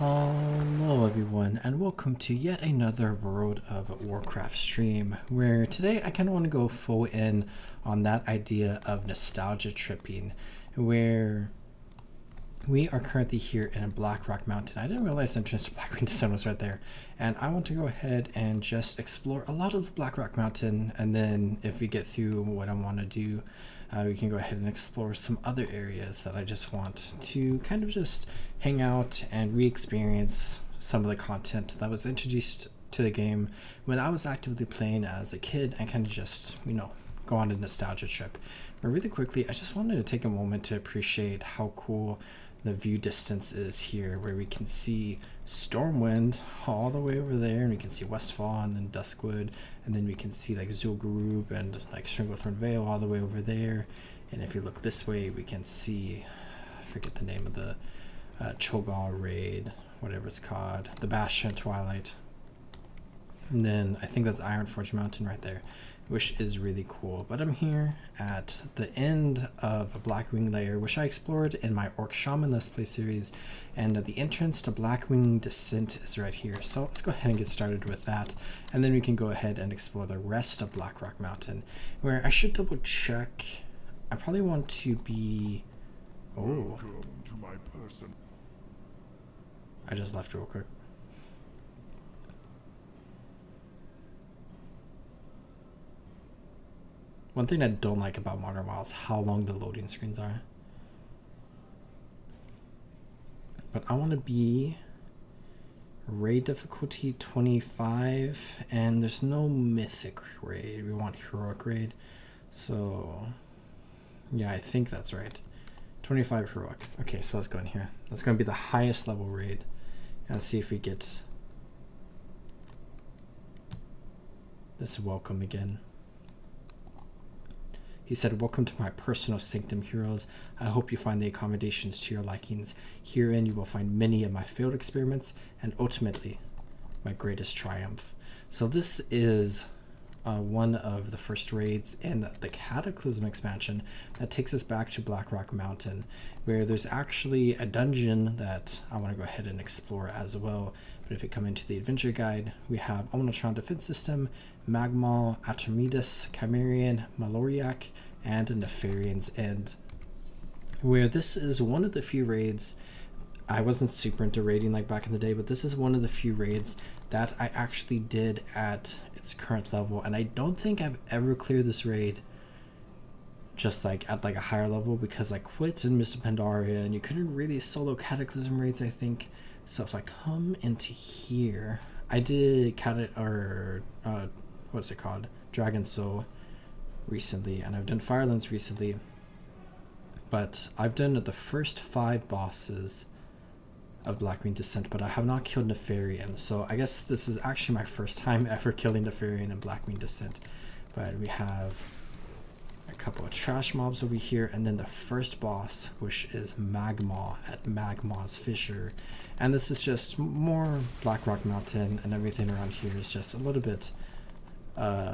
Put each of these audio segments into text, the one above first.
Hello everyone, and welcome to yet another World of Warcraft stream, where today I kind of want to go full in on that idea of nostalgia tripping, where we are currently here in Blackrock Mountain. I didn't realize the entrance to Blackrock Mountain was right there, and I want to go ahead and just explore a lot of the Blackrock Mountain, and then if we get through what I want to do, we can go ahead and explore some other areas that I just want to kind of just hang out and re-experience some of the content that was introduced to the game when I was actively playing as a kid, and kind of just, you know, go on a nostalgia trip. But really quickly, I just wanted to take a moment to appreciate how cool the view distance is here, where we can see Stormwind all the way over there, and we can see Westfall and then Duskwood, and then we can see like Zul'Gurub and like Stranglethorn Vale all the way over there. And if you look this way, we can see, I forget the name of the Cho'Gall raid, whatever it's called, the Bastion Twilight. And then I think that's Ironforge Mountain right there, which is really cool. But I'm here at the end of a Blackwing layer, which I explored in my Orc Shaman Let's Play series, and the entrance to Blackwing Descent is right here. So let's go ahead and get started with that, and then we can go ahead and explore the rest of Blackrock Mountain, where I should double check. I probably want to be... Oh. Welcome to my person. I just left real quick. One thing I don't like about Modern WoW is how long the loading screens are. But I want to be raid difficulty 25, and there's no mythic raid. We want heroic raid. So yeah, I think that's right. 25 heroic. Okay, so let's go in here. That's going to be the highest level raid. And let's see if we get this welcome again. He said, "Welcome to my personal sanctum, heroes. I hope you find the accommodations to your likings. Herein you will find many of my failed experiments and ultimately my greatest triumph." So this is one of the first raids in the Cataclysm expansion that takes us back to Blackrock Mountain, where there's actually a dungeon that I want to go ahead and explore as well. But if we come into the adventure guide, we have Omnitron Defense System, Magmal, Atramidas, Chimerian, Maloriak, and Nefarian's End, where this is one of the few raids. I wasn't super into raiding like back in the day, but this is one of the few raids that I actually did at its current level, and I don't think I've ever cleared this raid just like at like a higher level, because I quit in Mr. Pandaria and you couldn't really solo Cataclysm raids, I think. So if I come into here, I did what's it called, Dragon Soul recently, and I've done Firelands recently, but I've done the first 5 bosses of Blackwing Descent, but I have not killed Nefarian. So I guess this is actually my first time ever killing Nefarian in Blackwing Descent. But we have a couple of trash mobs over here, and then the first boss, which is Magmal at Magma's Fissure. And this is just more Blackrock Mountain, and everything around here is just a little bit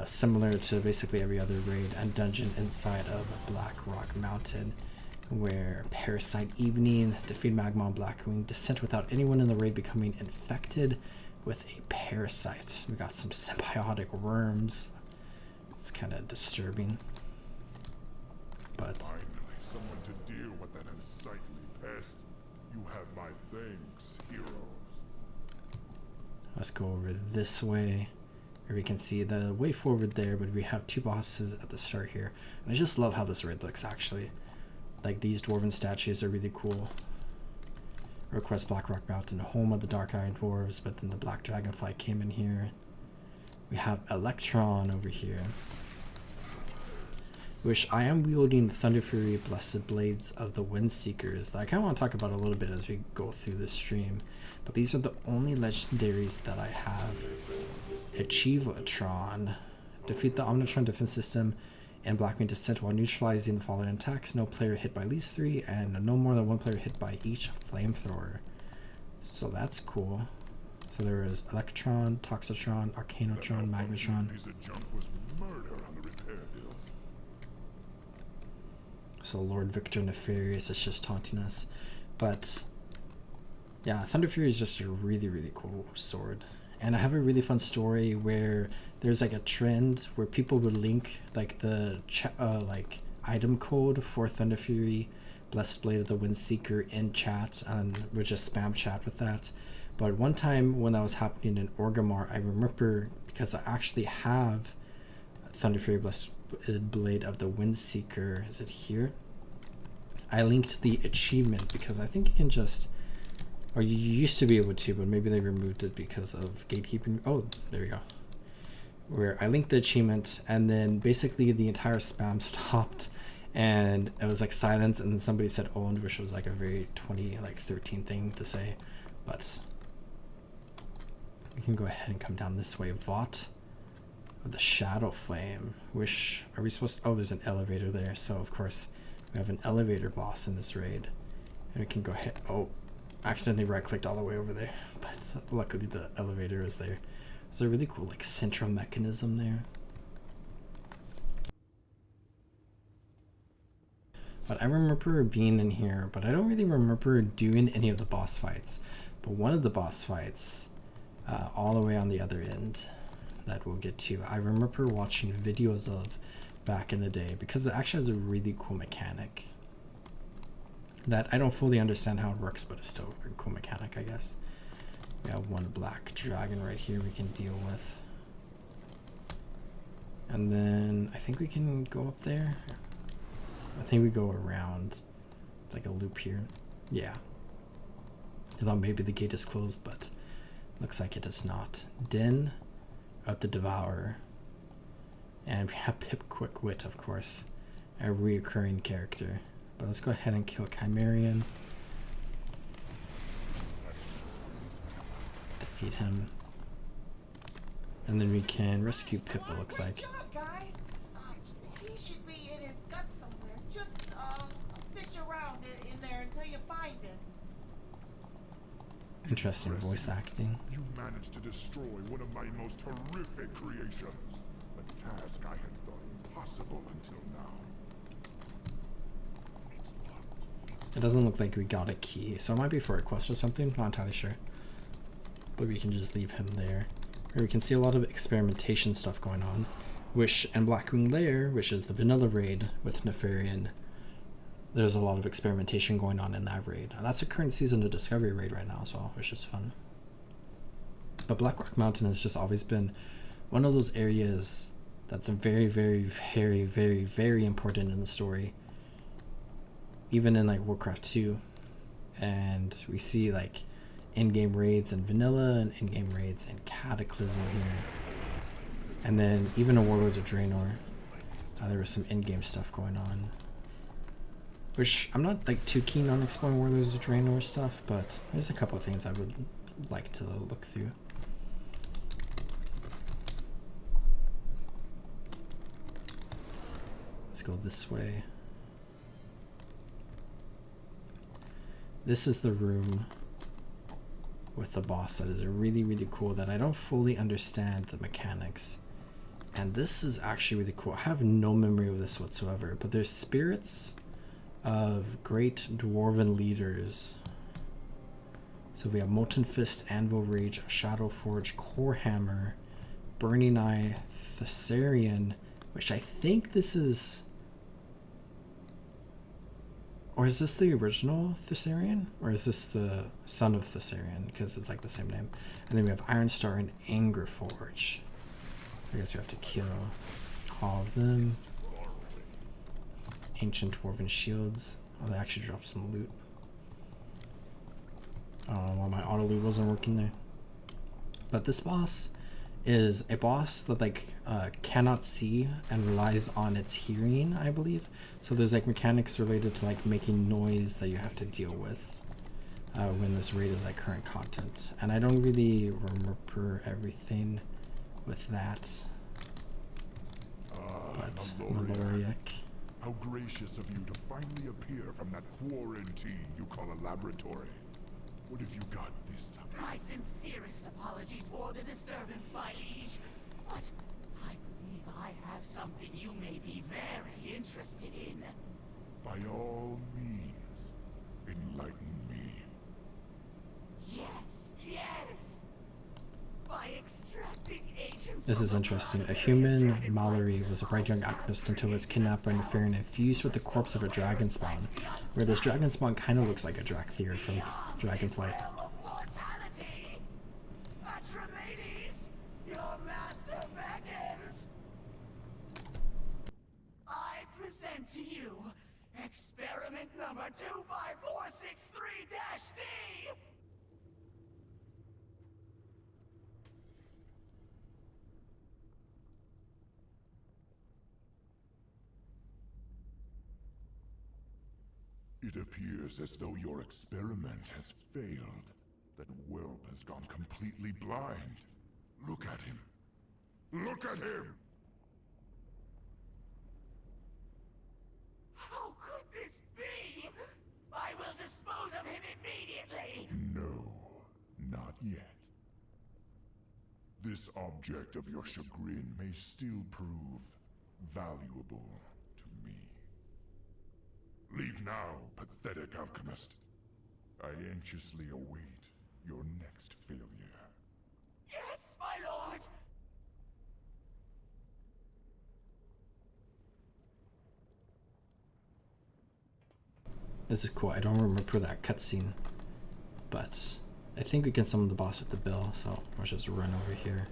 similar to basically every other raid and dungeon inside of Blackrock Mountain, where Parasite Evening, defeat Magma and Blackwing Descent without anyone in the raid becoming infected with a parasite. We got some symbiotic worms. It's kind of disturbing. But Finally, someone to deal with that unsightly pest. You have my thanks, heroes. let's go over this way, where we can see the way forward there, but we have 2 bosses at the start here. And I just love how this raid looks, actually. Like, these dwarven statues are really cool. Request Blackrock Mountain, home of the Dark Iron Dwarves, but then the Black Dragonfly came in here. We have Electron over here, which I am wielding Thunder Fury Blessed Blades of the Windseekers that I kind of want to talk about a little bit as we go through this stream. But these are the only legendaries that I have. Achievatron. Defeat the Omnitron Defense System and Blackwing Descent while neutralizing the following attacks. No player hit by at least 3, and no more than 1 player hit by each flamethrower. So that's cool. So there is Electron, Toxitron, Arcanotron, Magmatron. Piece of junk was murder on the repair bill. So Lord Victor Nefarious is just taunting us. But Yeah, Thunder Fury is just a really, really cool sword. And I have a really fun story where there's like a trend where people would link like the like item code for Thunder Fury, Blessed Blade of the Windseeker in chat, and would just spam chat with that. But one time when that was happening in Orgrimmar, I remember, because I actually have Thunder Fury Blessed Blade of the Windseeker. Is it here? I linked the achievement because I think you can just, or you used to be able to, but maybe they removed it because of gatekeeping. Oh, there we go. Where I linked the achievement, and then basically the entire spam stopped, and it was like silence, and then somebody said owned, which was like a very 2013 thing to say. But we can go ahead and come down this way. Vought of the Shadow Flame. Which are we supposed to, oh, there's an elevator there, so of course we have an elevator boss in this raid, and we can go ahead. Oh, accidentally right clicked all the way over there, but luckily the elevator is there. There's a really cool like central mechanism there. But I remember being in here, but I don't really remember doing any of the boss fights. But one of the boss fights, all the way on the other end, that we'll get to, I remember watching videos of back in the day, because it actually has a really cool mechanic that I don't fully understand how it works, but it's still a cool mechanic, I guess. We have one black dragon right here we can deal with. And then I think we can go up there. I think we go around. It's like a loop here. Yeah. I thought maybe the gate is closed, but looks like it is not. Den of the Devourer. And we have Pip Quickwit, of course, a reoccurring character. But let's go ahead and kill Chimerian. Defeat him. And then we can rescue Pip, it looks like. Good job, guys. He should be in his gut somewhere. Just fish around in there until you find him. Interesting voice acting. You managed to destroy one of my most horrific creations. A task I had thought impossible until now. It's locked. It doesn't look like we got a key, so it might be for a quest or something. Not entirely sure. But we can just leave him there. Or we can see a lot of experimentation stuff going on. Wish and Blackwing Lair, which is the vanilla raid with Nefarian. There's a lot of experimentation going on in that raid. That's a current season of Discovery raid right now as well, which is fun. But Blackrock Mountain has just always been one of those areas that's very, very, very, very, very important in the story. Even in like Warcraft 2. And we see like in-game raids in vanilla and in-game raids in Cataclysm here. And then even in Warlords of Draenor, there was some in-game stuff going on. Which I'm not like too keen on exploring Warlords of Draenor stuff, but there's a couple of things I would like to look through. Let's go this way. This is the room with the boss that is really, really cool, that I don't fully understand the mechanics. And this is actually really cool. I have no memory of this whatsoever, but there's spirits of great dwarven leaders. So we have Molten Fist, Anvil Rage, Shadow Forge, Core Hammer, Burning Eye, Thessarian, which I think this is, or is this the original Thessarian? Or is this the son of Thessarian? Because it's like the same name. And then we have Iron Star and Anger Forge. I guess we have to kill all of them. Ancient Dwarven Shields. Oh, they actually dropped some loot. I don't know why my auto loot wasn't working there. But this boss is a boss that like cannot see and relies on its hearing, I believe. So there's like mechanics related to like making noise that you have to deal with when this raid is like current content. And I don't really remember everything with that. But Maloriak. How gracious of you to finally appear from that quarantine you call a laboratory. What have you got this time? My sincerest apologies for the disturbance, my liege. But I believe I have something you may be very interested in. By all means, enlighten me. This is interesting. A human, Mallory, was a bright young alchemist until his kidnapper Nefarian fused with the corpse of a dragon spawn, where this dragon spawn kind of looks like a Drakthir from Dragonflight. Realm of mortality! Atreides, your master beckons! I present to you experiment number 25463-D! It appears as though your experiment has failed. That whelp has gone completely blind. Look at him. Look at him! How could this be? I will dispose of him immediately! No, not yet. This object of your chagrin may still prove valuable to me. Leave now, pathetic alchemist. I anxiously await your next failure. Yes, my lord! This is cool. I don't remember that cutscene, but I think we can summon the boss with the bill, so let's just run over here.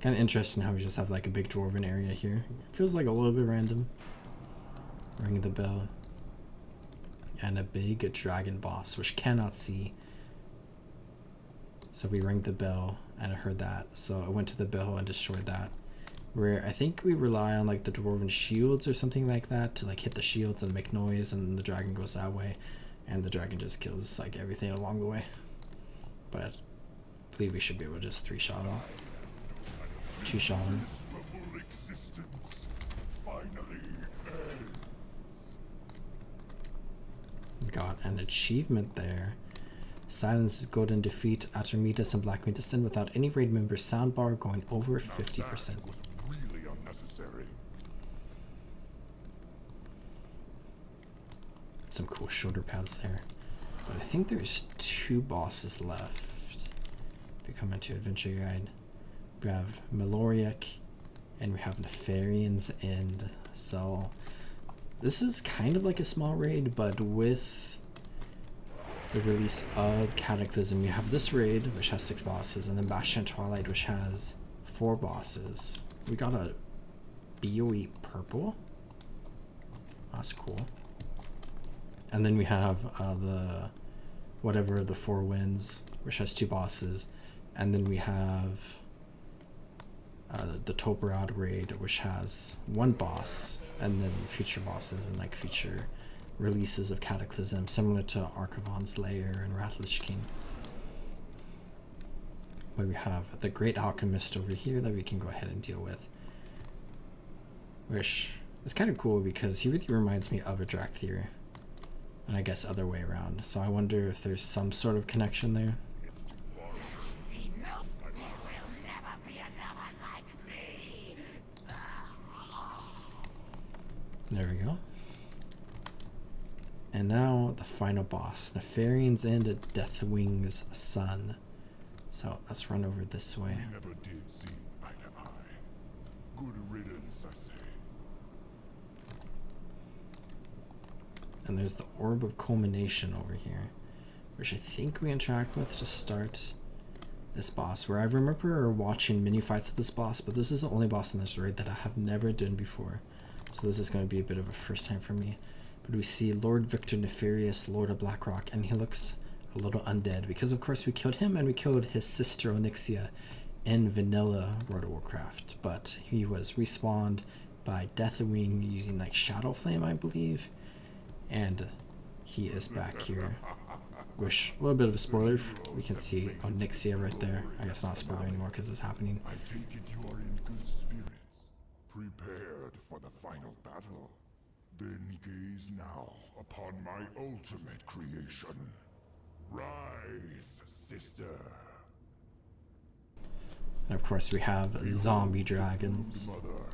Kind of interesting how we just have like a big dwarven area here. Feels like a little bit random. Ring the bell. And a big dragon boss, which cannot see. So we rang the bell, and I heard that. So I went to the bell and destroyed that. Where I think we rely on like the dwarven shields or something like that to like hit the shields and make noise, and the dragon goes that way, and the dragon just kills like everything along the way. But I believe we should be able to just 3-shot him. 2-shot him. Miserable existence finally ends. Got an achievement there. Silence is golden defeat Atreides and Black Sin without any raid member soundbar going over 50%. That was really unnecessary. Some cool shoulder pads there. But I think there's 2 bosses left. If you come into Adventure Guide, we have Meloriak and we have Nefarian's End. So this is kind of like a small raid, but with the release of Cataclysm, you have this raid, which has 6 bosses, and then Bastion Twilight, which has 4 bosses. We got a BOE purple. That's cool. And then we have the whatever the 4 winds, which has 2 bosses, and then we have the Toberad raid, which has 1 boss, and then future bosses and like future releases of Cataclysm, similar to Archivon's Lair and Rathlish King. But we have the Great Alchemist over here that we can go ahead and deal with, which is kind of cool because he really reminds me of a Drakthir, and I guess other way around. So I wonder if there's some sort of connection there. Nope, there will never be another like me! There we go. And now the final boss, Nefarian's End, Deathwing's son. So let's run over this way. We never did see eye to eye. Good riddance, I say. And there's the Orb of Culmination over here, which I think we interact with to start this boss, where I remember watching mini fights of this boss, but this is the only boss in this raid that I have never done before. So this is going to be a bit of a first time for me. But we see Lord Victor Nefarious, Lord of Blackrock, and he looks a little undead because of course we killed him and we killed his sister Onyxia in vanilla World of Warcraft. But he was respawned by Deathwing using like Shadow Flame, I believe. And he is back here. Which, a little bit of a spoiler, we can see Onyxia right there. I guess not a spoiler anymore because it's happening. I take it you are in good spirits, prepared for the final battle. Then gaze now upon my ultimate creation. Rise, sister. And of course we have zombie dragons. Mother,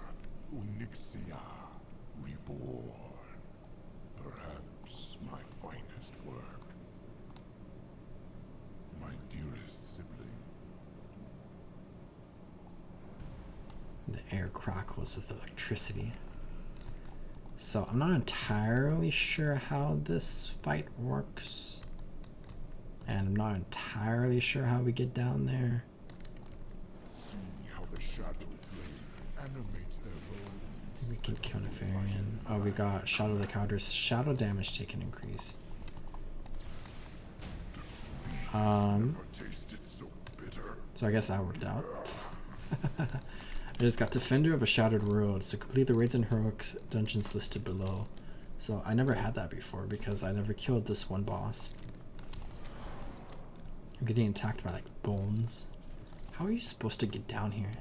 Onyxia, reborn. Perhaps my finest work. My dearest sibling. air crackles with electricity. So I'm not entirely sure how this fight works. And I'm not entirely sure how we get down there. See how the shadow flame animates their bones. We can kill Nefarian. Oh, we got Shadow of the Cowder's shadow damage taken increase. Never tasted so bitter. So I guess that worked out. I just got Defender of a Shattered World. So complete the raids and heroic dungeons listed below. So I never had that before because I never killed this one boss. I'm getting attacked by like bones. How are you supposed to get down here?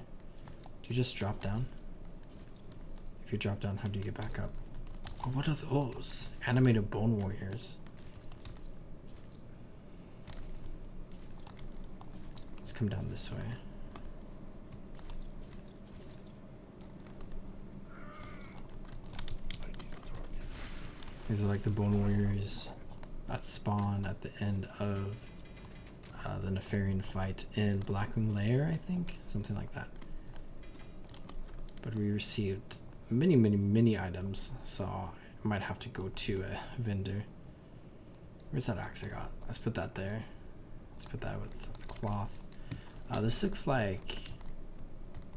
Do you just drop down? If you drop down, how do you get back up? Oh, what are those? Animated bone warriors. Let's come down this way. These are like the bone warriors that spawn at the end of the Nefarian fight in Blackrock Lair, I think, something like that. But we received many items, so I might have to go to a vendor. Where's that axe I got? Let's put that there. Let's put that with the cloth. This looks like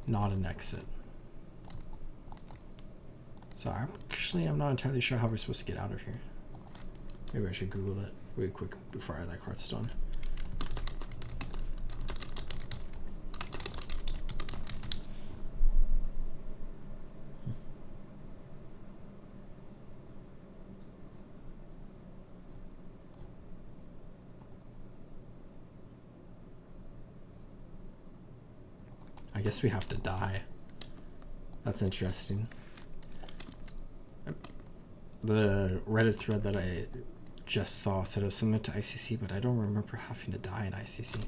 not an exit. So I'm not entirely sure how we're supposed to get out of here. Maybe I should Google it really quick before I like Hearthstone. I guess we have to die. That's interesting. The Reddit thread that I just saw said it was similar to ICC, but I don't remember having to die in ICC.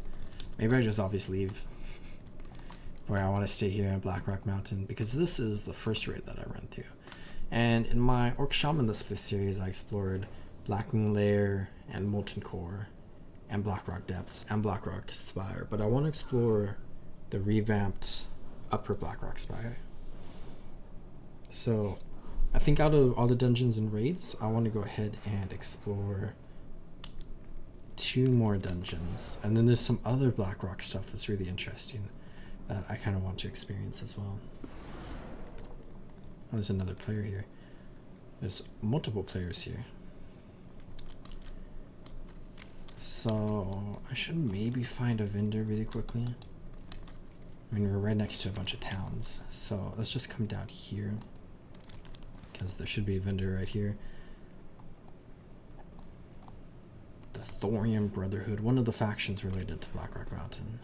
Maybe I just always leave. Or I want to stay here in Blackrock Mountain, because this is the first raid that I run through. And in my Orc Shaman Let's Play series, I explored Blackwing Lair and Molten Core and Blackrock Depths and Blackrock Spire, but I want to explore the revamped Upper Blackrock Spire. So I think out of all the dungeons and raids, I want to go ahead and explore 2 more dungeons. And then there's some other Blackrock stuff that's really interesting that I kind of want to experience as well. Oh, there's another player here. There's multiple players here. So I should maybe find a vendor really quickly. I mean, we're right next to a bunch of towns. So let's just come down here, because there should be a vendor right here. The Thorium Brotherhood, one of the factions related to Blackrock Mountain.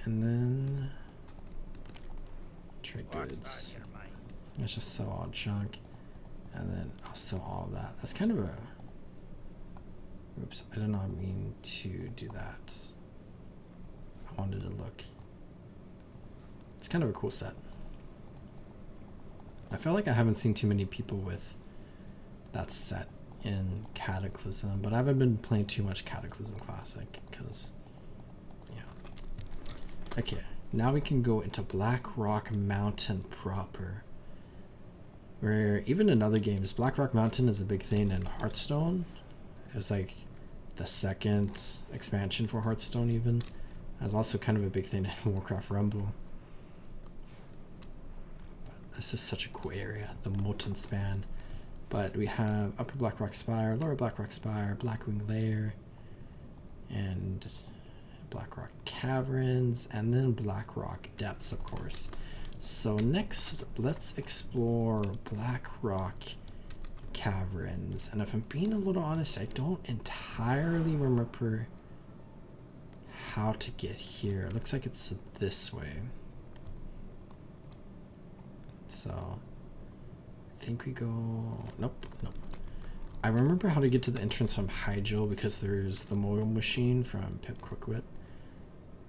And then trade goods. Let's just sell all junk, and then I'll sell all of that. That's kind of a, oops, I did not mean to do that. I wanted to look. It's kind of a cool set. I feel like I haven't seen too many people with that set in Cataclysm, but I haven't been playing too much Cataclysm Classic because, yeah. Okay, now we can go into Blackrock Mountain proper, where even in other games, Blackrock Mountain is a big thing in Hearthstone. It was like the second expansion for Hearthstone even. It was also kind of a big thing in Warcraft Rumble. This is such a cool area, the Molten Span. But we have Upper Blackrock Spire, Lower Blackrock Spire, Blackwing Lair, and Blackrock Caverns, and then Blackrock Depths, of course. So next, let's explore Blackrock Caverns. And if I'm being a little honest, I don't entirely remember how to get here. It looks like it's this way. So I think we go, nope. I remember how to get to the entrance from Hyjal because there's the Moil Machine from Pip Crookwit.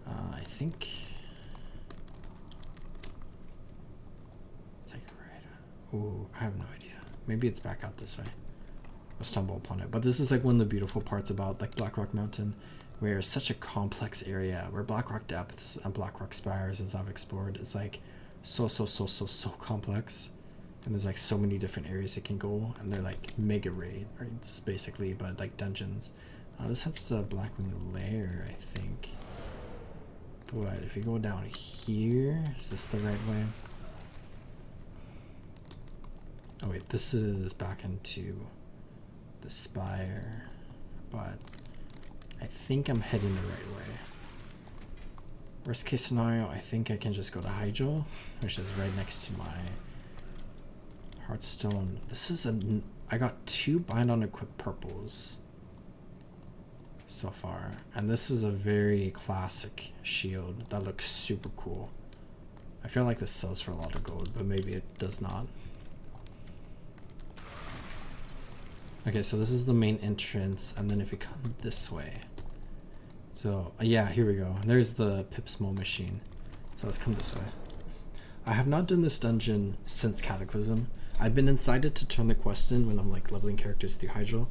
I think, take it right. Ooh, I have no idea. Maybe it's back out this way. I'll stumble upon it. But this is like one of the beautiful parts about like Blackrock Mountain, where it's such a complex area, where Blackrock Depths and Blackrock Spires, as I've explored, is like so complex, and there's like so many different areas it can go, and they're like mega raids basically, but like dungeons. This heads to Blackwing Lair, I think. But if you go down here, is this the right way? Oh wait, this is back into the spire, but I think I'm heading the right way. Worst case scenario, I think I can just go to Hydro, which is right next to my Hearthstone. This is I got 2 bind on equip purples so far, and this is a very classic shield that looks super cool. I feel like this sells for a lot of gold, but maybe it does not. Okay, so this is the main entrance, and then if you come this way, so yeah, here we go. There's the Pip Small machine. So let's come this way. I have not done this dungeon since Cataclysm. I've been incited to turn the quest in when I'm like leveling characters through Hydro,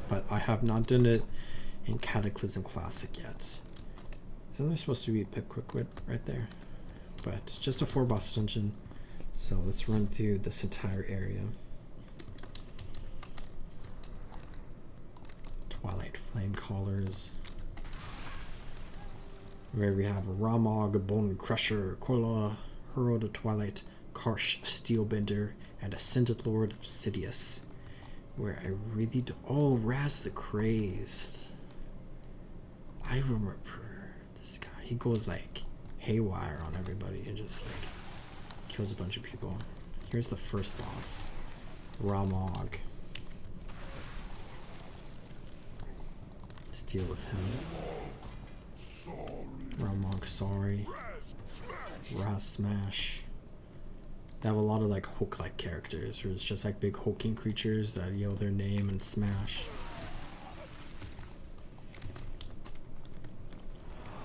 but I have not done it in Cataclysm Classic yet. Isn't there supposed to be a Pip Quickwit right there? But it's just a 4 boss dungeon, so let's run through this entire area. Twilight Flame Callers, where we have Ramog, Bone Crusher, Korla, Herald of Twilight, Karsh, Steelbender, and Ascended Lord Obsidious. Where I really do. Oh, Raz the Crazed. I remember this guy. He goes like haywire on everybody and just like kills a bunch of people. Here's the first boss, Ramog. Let's deal with him. Ramog, sorry. Raz Smash. They have a lot of like Hulk-like characters, where it's just like big hulking creatures that yell their name and smash.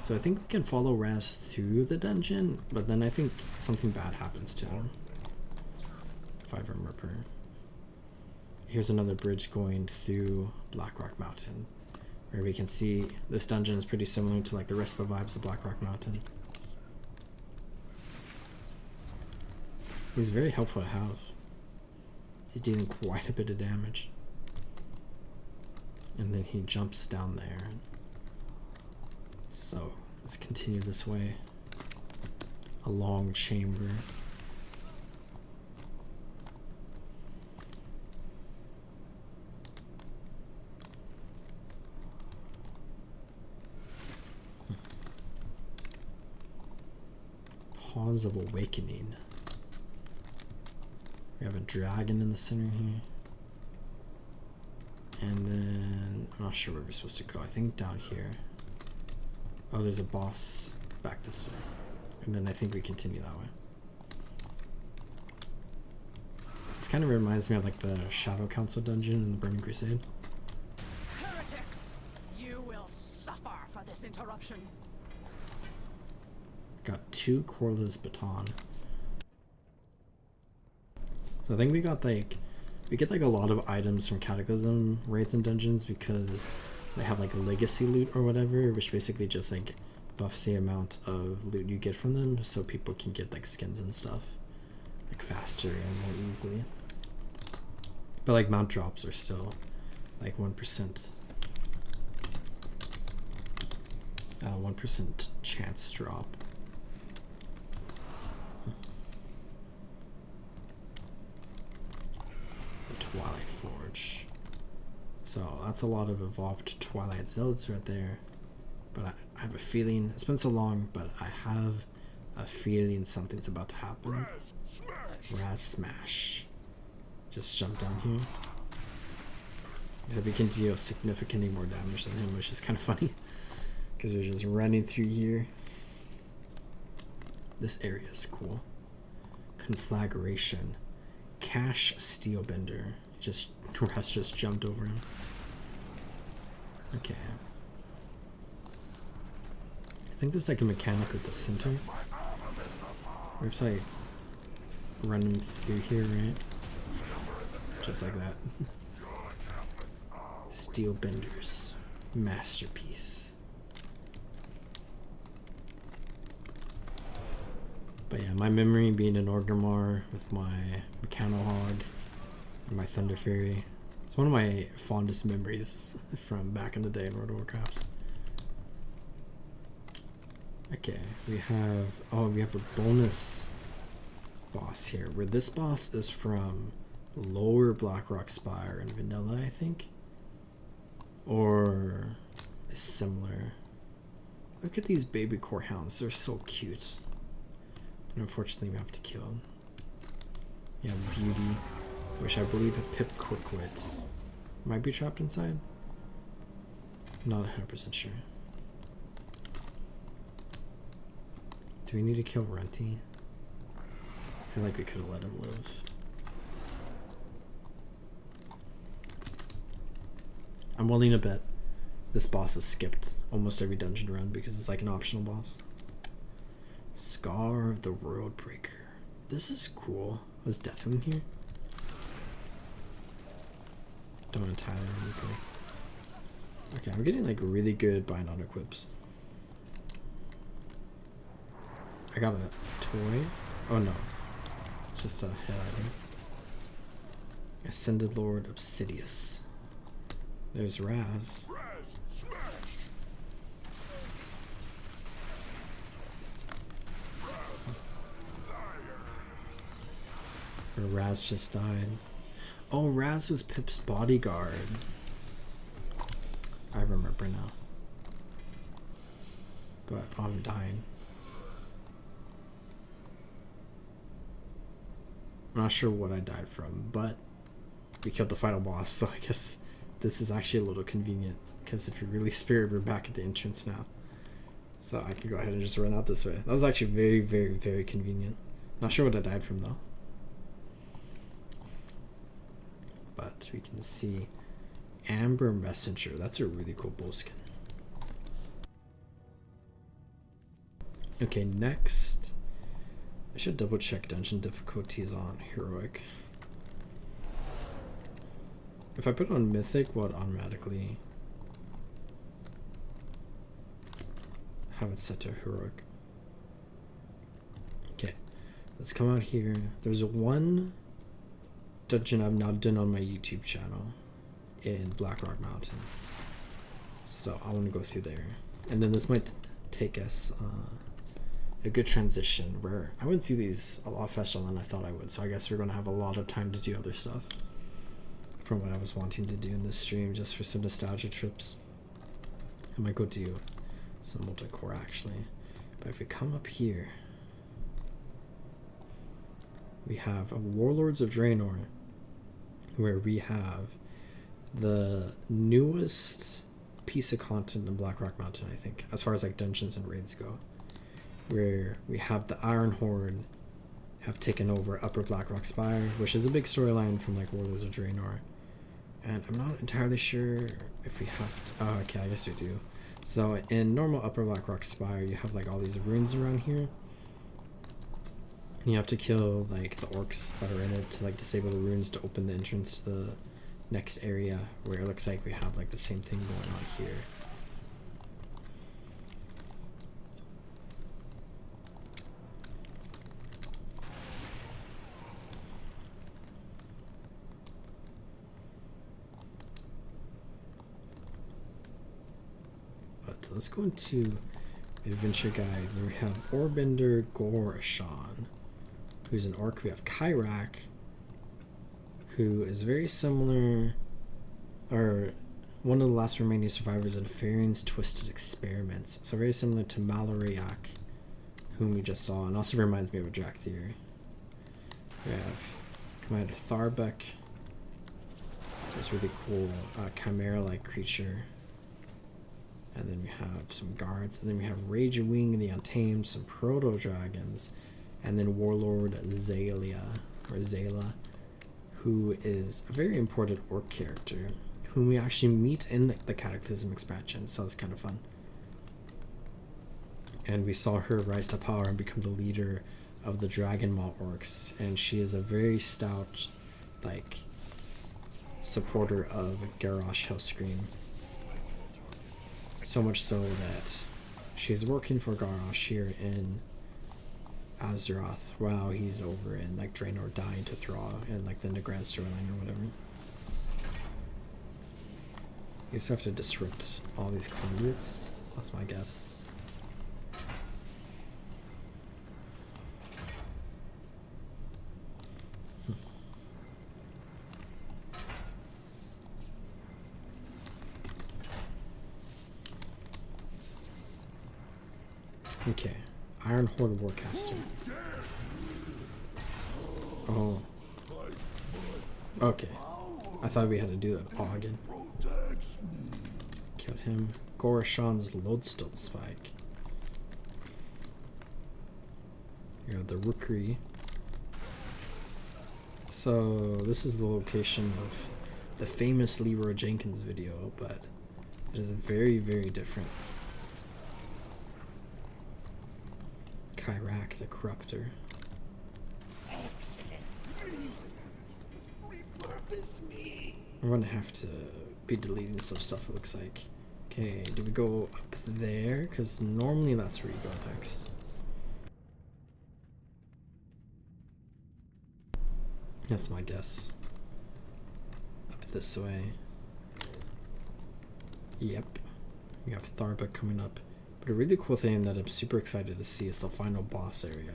So I think we can follow Raz through the dungeon, but then I think something bad happens to him, if I remember. Here's another bridge going through Blackrock Mountain, where we can see this dungeon is pretty similar to like the rest of the vibes of Blackrock Mountain. He's very helpful to have. He's dealing quite a bit of damage. And then he jumps down there. So let's continue this way. A long chamber. Halls of Awakening. We have a dragon in the center here. And then I'm not sure where we're supposed to go. I think down here. Oh, there's a boss back this way. And then I think we continue that way. This kind of reminds me of like the Shadow Council dungeon in the Burning Crusade. Heretics, you will suffer for this interruption. Got 2 Korla's Baton. So I think we got like, we get like a lot of items from Cataclysm raids and dungeons because they have like a legacy loot or whatever, which basically just like buffs the amount of loot you get from them, so people can get like skins and stuff like faster and more easily. But like mount drops are still like 1%. 1% chance drop. Twilight Forge. So that's a lot of evolved Twilight Zealots right there. But I have a feeling, it's been so long, but I have a feeling something's about to happen. Raz Smash. Just jump down here. Except we can deal significantly more damage than him, which is kind of funny. Because we're just running through here. This area is cool. Conflagration. Cash Steelbender. Raz just jumped over him. Okay. I think there's like a mechanic with the center. We have to like run him through here, right? Just like that. Steelbenders. Masterpiece. But yeah, my memory being an Orgrimmar with my Mechanohog and my Thunder Fury. It's one of my fondest memories from back in the day in World of Warcraft. Okay, we have a bonus boss here, where this boss is from Lower Blackrock Spire in Vanilla, I think, or is similar. Look at these baby core hounds, they're so cute. But unfortunately we have to kill them. Yeah, Beauty, which I believe a Pip Quickwit might be trapped inside. Not 100% sure. Do we need to kill Runty? I feel like we could have let him live. I'm willing to bet this boss is skipped almost every dungeon run because it's like an optional boss. Scar of the World Breaker. This is cool. Was Deathwing here? Don't entirely remember. Okay, I'm getting like really good bind on equips. I got a toy. Oh no. It's just a head item. Ascended Lord Obsidious. There's Raz. Or Raz just died. Oh, Raz was Pip's bodyguard. I remember now. But I'm dying. I'm not sure what I died from, but we killed the final boss, so I guess this is actually a little convenient, because if you're really spirit, we're back at the entrance now. So I could go ahead and just run out this way. That was actually very, very, very convenient. Not sure what I died from though. But we can see Amber Messenger. That's a really cool bull skin. Okay, next. I should double check dungeon difficulties on Heroic. If I put it on Mythic, will it automatically have it set to Heroic? Okay, let's come out here. There's one dungeon I've not done on my YouTube channel in Blackrock Mountain. So I want to go through there. And then this might take us a good transition where I went through these a lot faster than I thought I would. So I guess we're going to have a lot of time to do other stuff from what I was wanting to do in this stream, just for some nostalgia trips. I might go do some multi-core actually. But if we come up here, we have a Warlords of Draenor, where we have the newest piece of content in Blackrock Mountain, I think, as far as like dungeons and raids go, where we have the Iron Horde have taken over Upper Blackrock Spire, which is a big storyline from like Warlords of Draenor. And I'm not entirely sure if we have to, oh, okay, I guess we do. So in normal Upper Blackrock Spire, you have like all these runes around here. And you have to kill like the orcs that are in it to like disable the runes to open the entrance to the next area, where it looks like we have like the same thing going on here. Let's go into Adventure Guide, where we have Orbender Gorashan, who's an orc. We have Kyrak, who is very similar, or one of the last remaining survivors of Farin's Twisted Experiments. So very similar to Malarayak, whom we just saw, and also reminds me of a Drac Theory. We have Commander Tharbek, this really cool chimera-like creature. And then we have some guards, and then we have Rage and Wing, the Untamed, some proto-dragons, and then Warlord Zayla, who is a very important orc character, whom we actually meet in the Cataclysm expansion, so it's kind of fun. And we saw her rise to power and become the leader of the Dragon Maw orcs, and she is a very stout, like, supporter of Garrosh Hellscream. So much so that she's working for Garrosh here in Azeroth. Wow, he's over in like Draenor dying to Thrall and like the Grand storyline or whatever. You just have to disrupt all these conduits. That's my guess. Okay, Iron Horde Warcaster. Oh. Okay. I thought we had to do that all again. Killed him. Goroshan's Lodestone Spike. You have the Rookery. So this is the location of the famous Leroy Jenkins video, but it is very, very different. Kyrak the Corruptor. Excellent. Please repurpose me. I'm gonna have to be deleting some stuff, it looks like. Okay, do we go up there? Because normally that's where you go next. That's my guess. Up this way. Yep. We have Tharbuk coming up. But a really cool thing that I'm super excited to see is the final boss area.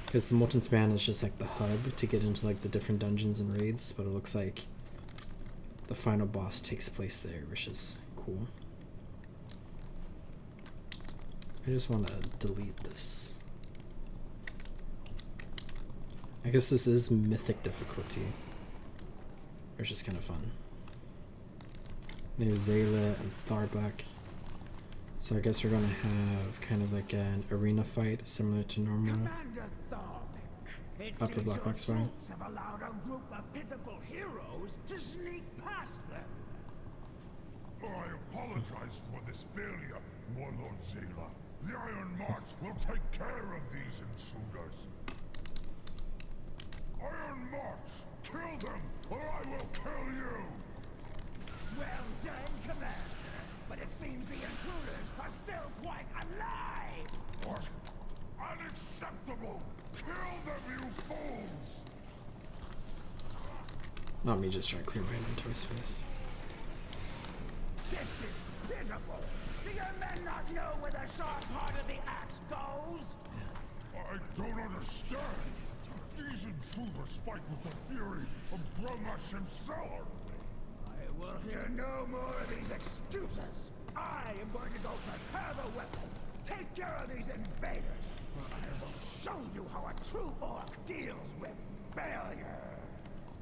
Because the Molten Span is just like the hub to get into like the different dungeons and raids, but it looks like the final boss takes place there, which is cool. I just want to delete this. I guess this is mythic difficulty, which is kind of fun. There's Zayla and Tharbuk. So I guess we're gonna have kind of like an arena fight similar to normal Upper Blackrock Spire. Have allowed a group of pitiful heroes to sneak past them. I apologize for this failure, Warlord Zayla. The Iron March will take care of these intruders. Iron March, kill them, or I will kill you! Well done, Commander. But it seems the intruders are still quite alive. What? Unacceptable! Kill them, you fools! Not me just trying to clear my inventory space. This is pitiful. Do your men not know where the sharp part of the axe goes? I don't understand. These intruders fight with the fury of Grommash himself. I will hear no more of these excuses. I am going to go prepare the weapon. Take care of these invaders. Or I will show you how a true orc deals with failure.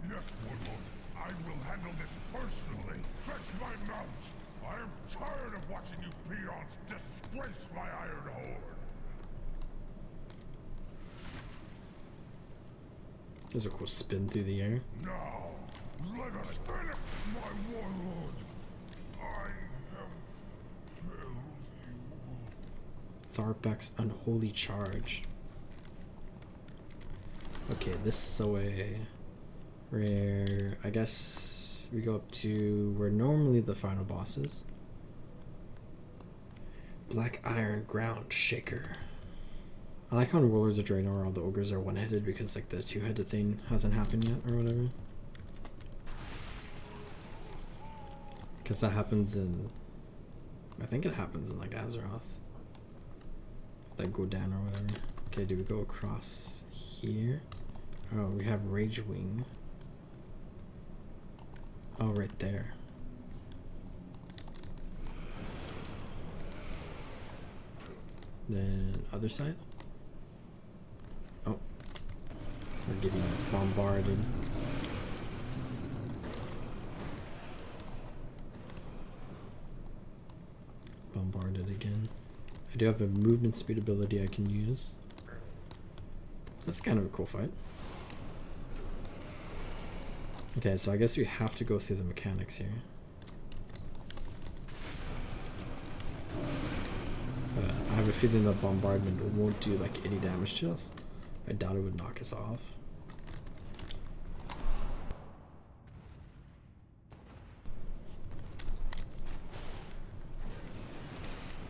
Yes, Warlord. I will handle this personally. Fetch my mount. I am tired of watching you peons disgrace my Iron Horde. There's a cool spin through the air. Now, let us finish, my warlord. I have failed you. Tharbuk's Unholy Charge. Okay, this is the way where I guess we go up to where normally the final boss is. Black Iron Ground Shaker. I like how in Warlords of Draenor all the ogres are one-headed because like the two-headed thing hasn't happened yet or whatever. Because that happens in, I think it happens in like Azeroth. Like go down or whatever. Okay, do we go across here? Oh, we have Rage Wing. Oh, right there. Then other side. Oh, we're getting bombarded. Bombarded again. I do have a movement speed ability I can use. That's kind of a cool fight. Okay, so I guess we have to go through the mechanics here. I have a feeling that bombardment won't do like any damage to us. I doubt it would knock us off.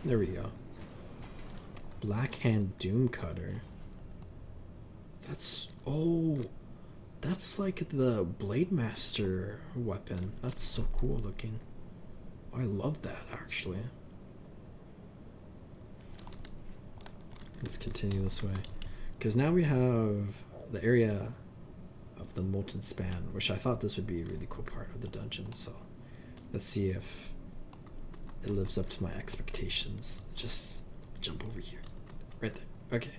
There we go. Blackhand Doom Cutter. That's, oh, that's like the Blade Master weapon. That's so cool looking. I love that, actually. Let's continue this way, because now we have the area of the Molten Span, which I thought this would be a really cool part of the dungeon. So let's see if it lives up to my expectations. Just jump over here, right there. Okay.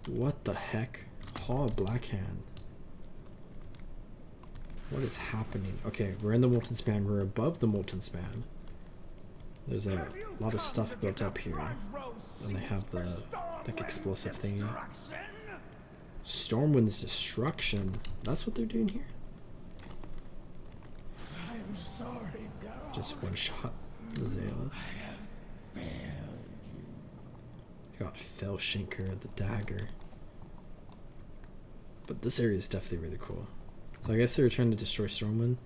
What the heck? Hall of Blackhand. What is happening? Okay, we're in the Molten Span. We're above the Molten Span. There's a lot of stuff built up here. And they have the like explosive thingy. Stormwind's Destruction. That's what they're doing here? I'm sorry, girl. Just one shot the Zayla. You got Fellshinker, the dagger. But this area is definitely really cool. So I guess they were trying to destroy Stormwind.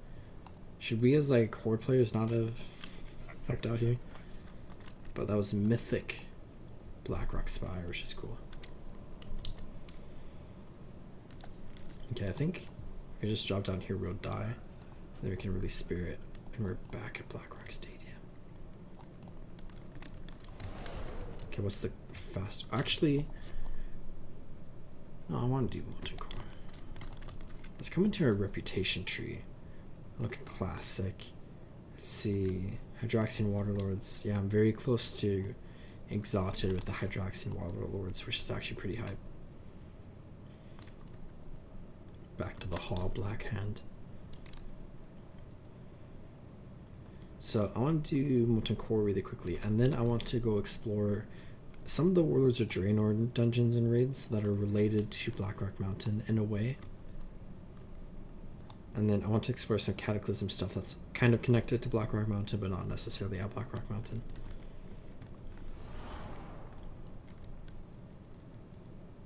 Should we as like horde players not have helped out here? But that was mythic Blackrock Spire, which is cool. Okay, I think if we just drop down here we'll die. Then we can release Spirit and we're back at Blackrock Stadium. Okay, what's the fast? Actually, no, I want to do Molten Core. Let's come into our reputation tree. Look at classic. Let's see. Hydraxian Waterlords. Yeah, I'm very close to exalted with the Hydraxian Waterlords, which is actually pretty hype. Back to the Hall Blackhand. So I want to do Molten Core really quickly, and then I want to go explore some of the Warlords of Draenor dungeons and raids that are related to Blackrock Mountain in a way. And then I want to explore some Cataclysm stuff that's kind of connected to Blackrock Mountain, but not necessarily at Blackrock Mountain.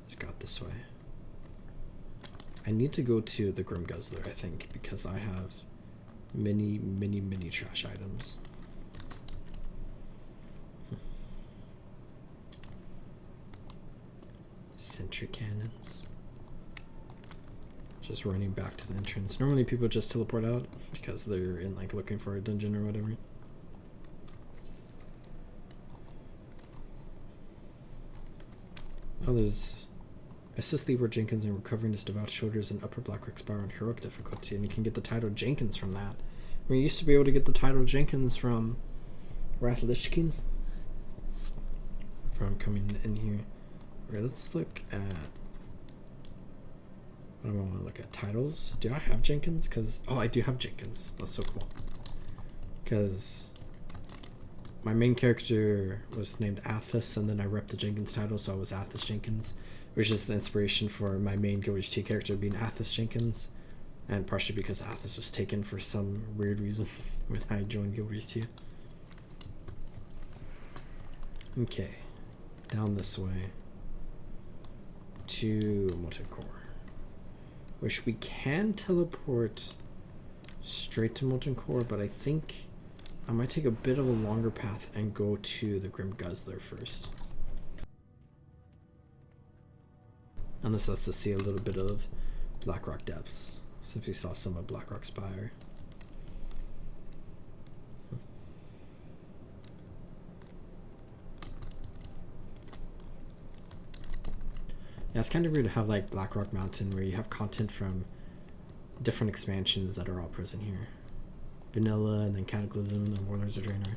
Let's go out this way. I need to go to the Grim Guzzler, I think, because I have many trash items. Sentry cannons. Just running back to the entrance. Normally people just teleport out because they're in like looking for a dungeon or whatever. Oh, there's assist Leroy Jenkins in recovering his devout shoulders in Upper Blackrock Spire on heroic difficulty, and you can get the title Jenkins from that. I mean, you used to be able to get the title Jenkins from Ratlishkin. From coming in here. Alright, let's look at... What do I want to look at? Titles? Do I have Jenkins? Because... Oh, I do have Jenkins. That's so cool. Because... my main character was named Athos, and then I repped the Jenkins title, so I was Athos Jenkins, which is the inspiration for my main Guild Wars 2 character being Athos Jenkins, and partially because Athos was taken for some weird reason when I joined Guild Wars 2. Okay, down this way to Molten Core, which we can teleport straight to Molten Core, but I think I might take a bit of a longer path and go to the Grim Guzzler first. Unless that's to see a little bit of Blackrock Depths, since we saw some of Blackrock Spire. Yeah, it's kind of weird to have like Blackrock Mountain where you have content from different expansions that are all present here. Vanilla, and then Cataclysm, and then Warlords of Draenor.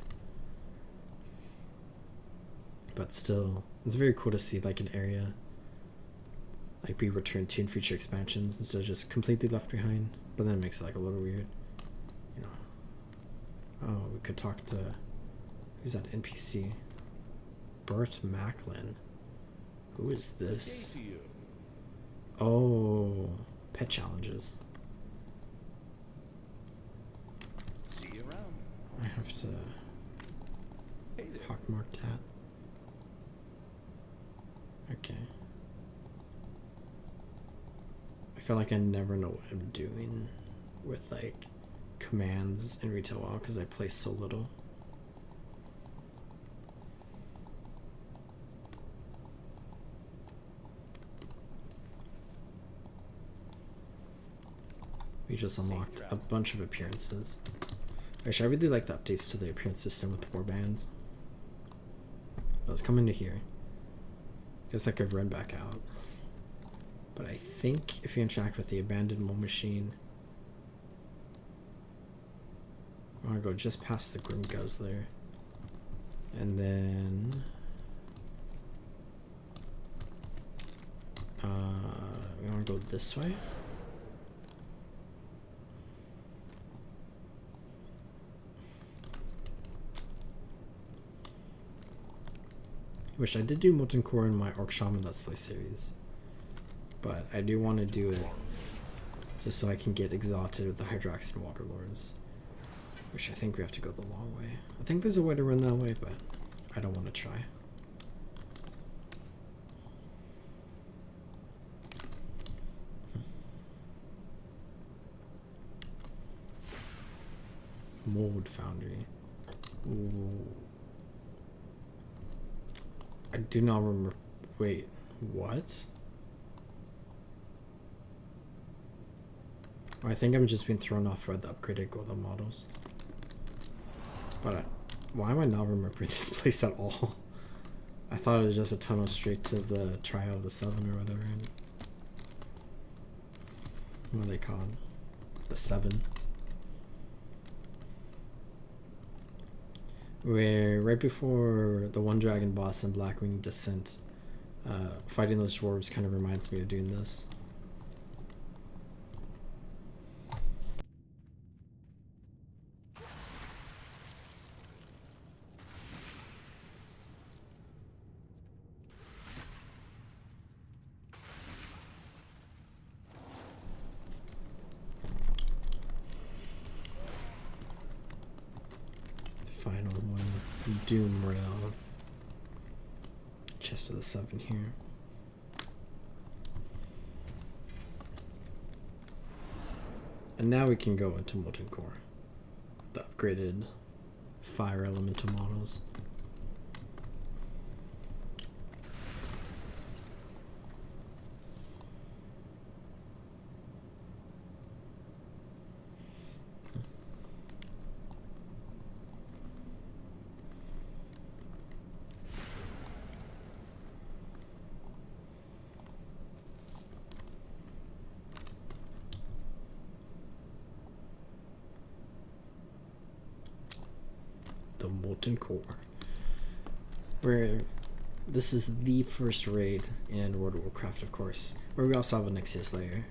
But still, it's very cool to see like an area like be returned to in future expansions instead of just completely left behind. But then it makes it like a little weird, you know. Oh, we could talk to, who's that NPC? Bert Macklin. Who is this? Oh, pet challenges. See you around. I have to pockmark that. Okay. I feel like I never know what I'm doing with like commands in Retail WoW because I play so little. We just unlocked a bunch of appearances. Actually, I really like the updates to the appearance system with warbands. Let's come into here. Guess I could run back out. But I think if you interact with the abandoned mole machine, I want to go just past the Grim Guzzler. And then we want to go this way. Which I did do Molten Core in my Orc Shaman Let's Play series. But I do want to do it just so I can get exalted with the Hydraxian Waterlords. Which I think we have to go the long way. I think there's a way to run that way, but I don't want to try. Mold Foundry. Ooh. I do not remember. Wait, what? I think I'm just being thrown off by the upgraded Golem models. But why am I not remembering this place at all? I thought it was just a tunnel straight to the Trial of the Seven or whatever. What are they called? The Seven. Where right before the one dragon boss in Blackwing Descent, fighting those dwarves kind of reminds me of doing this. Final one, Doom Rail. Chest of the Seven here. And now we can go into Molten Core. The upgraded fire elemental models. The Molten Core, where this is the first raid in World of Warcraft, of course, where we also have a Nexus layer.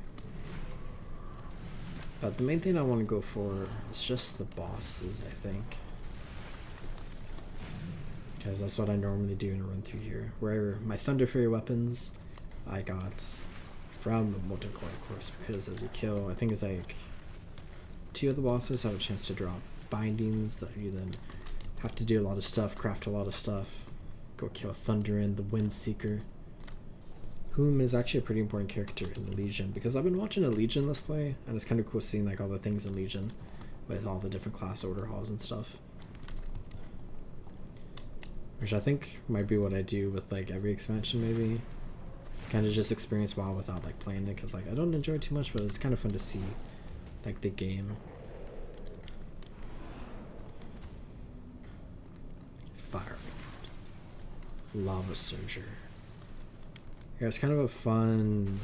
But the main thing I want to go for is just the bosses, I think, because that's what I normally do in a run through here, where my Thunder Fury weapons I got from Molten Core, of course, because as you kill, I think it's like 2 of the bosses have a chance to drop bindings that you then have to do a lot of stuff, craft a lot of stuff, go kill Thunderin, the Windseeker, whom is actually a pretty important character in the Legion, because I've been watching a Legion Let's Play, and it's kind of cool seeing like all the things in Legion, with all the different class order halls and stuff. Which I think might be what I do with like every expansion, maybe. Kind of just experience WoW without like playing it, because like I don't enjoy it too much, but it's kind of fun to see like the game. Fire. Lava Surger. Yeah, it's kind of a fun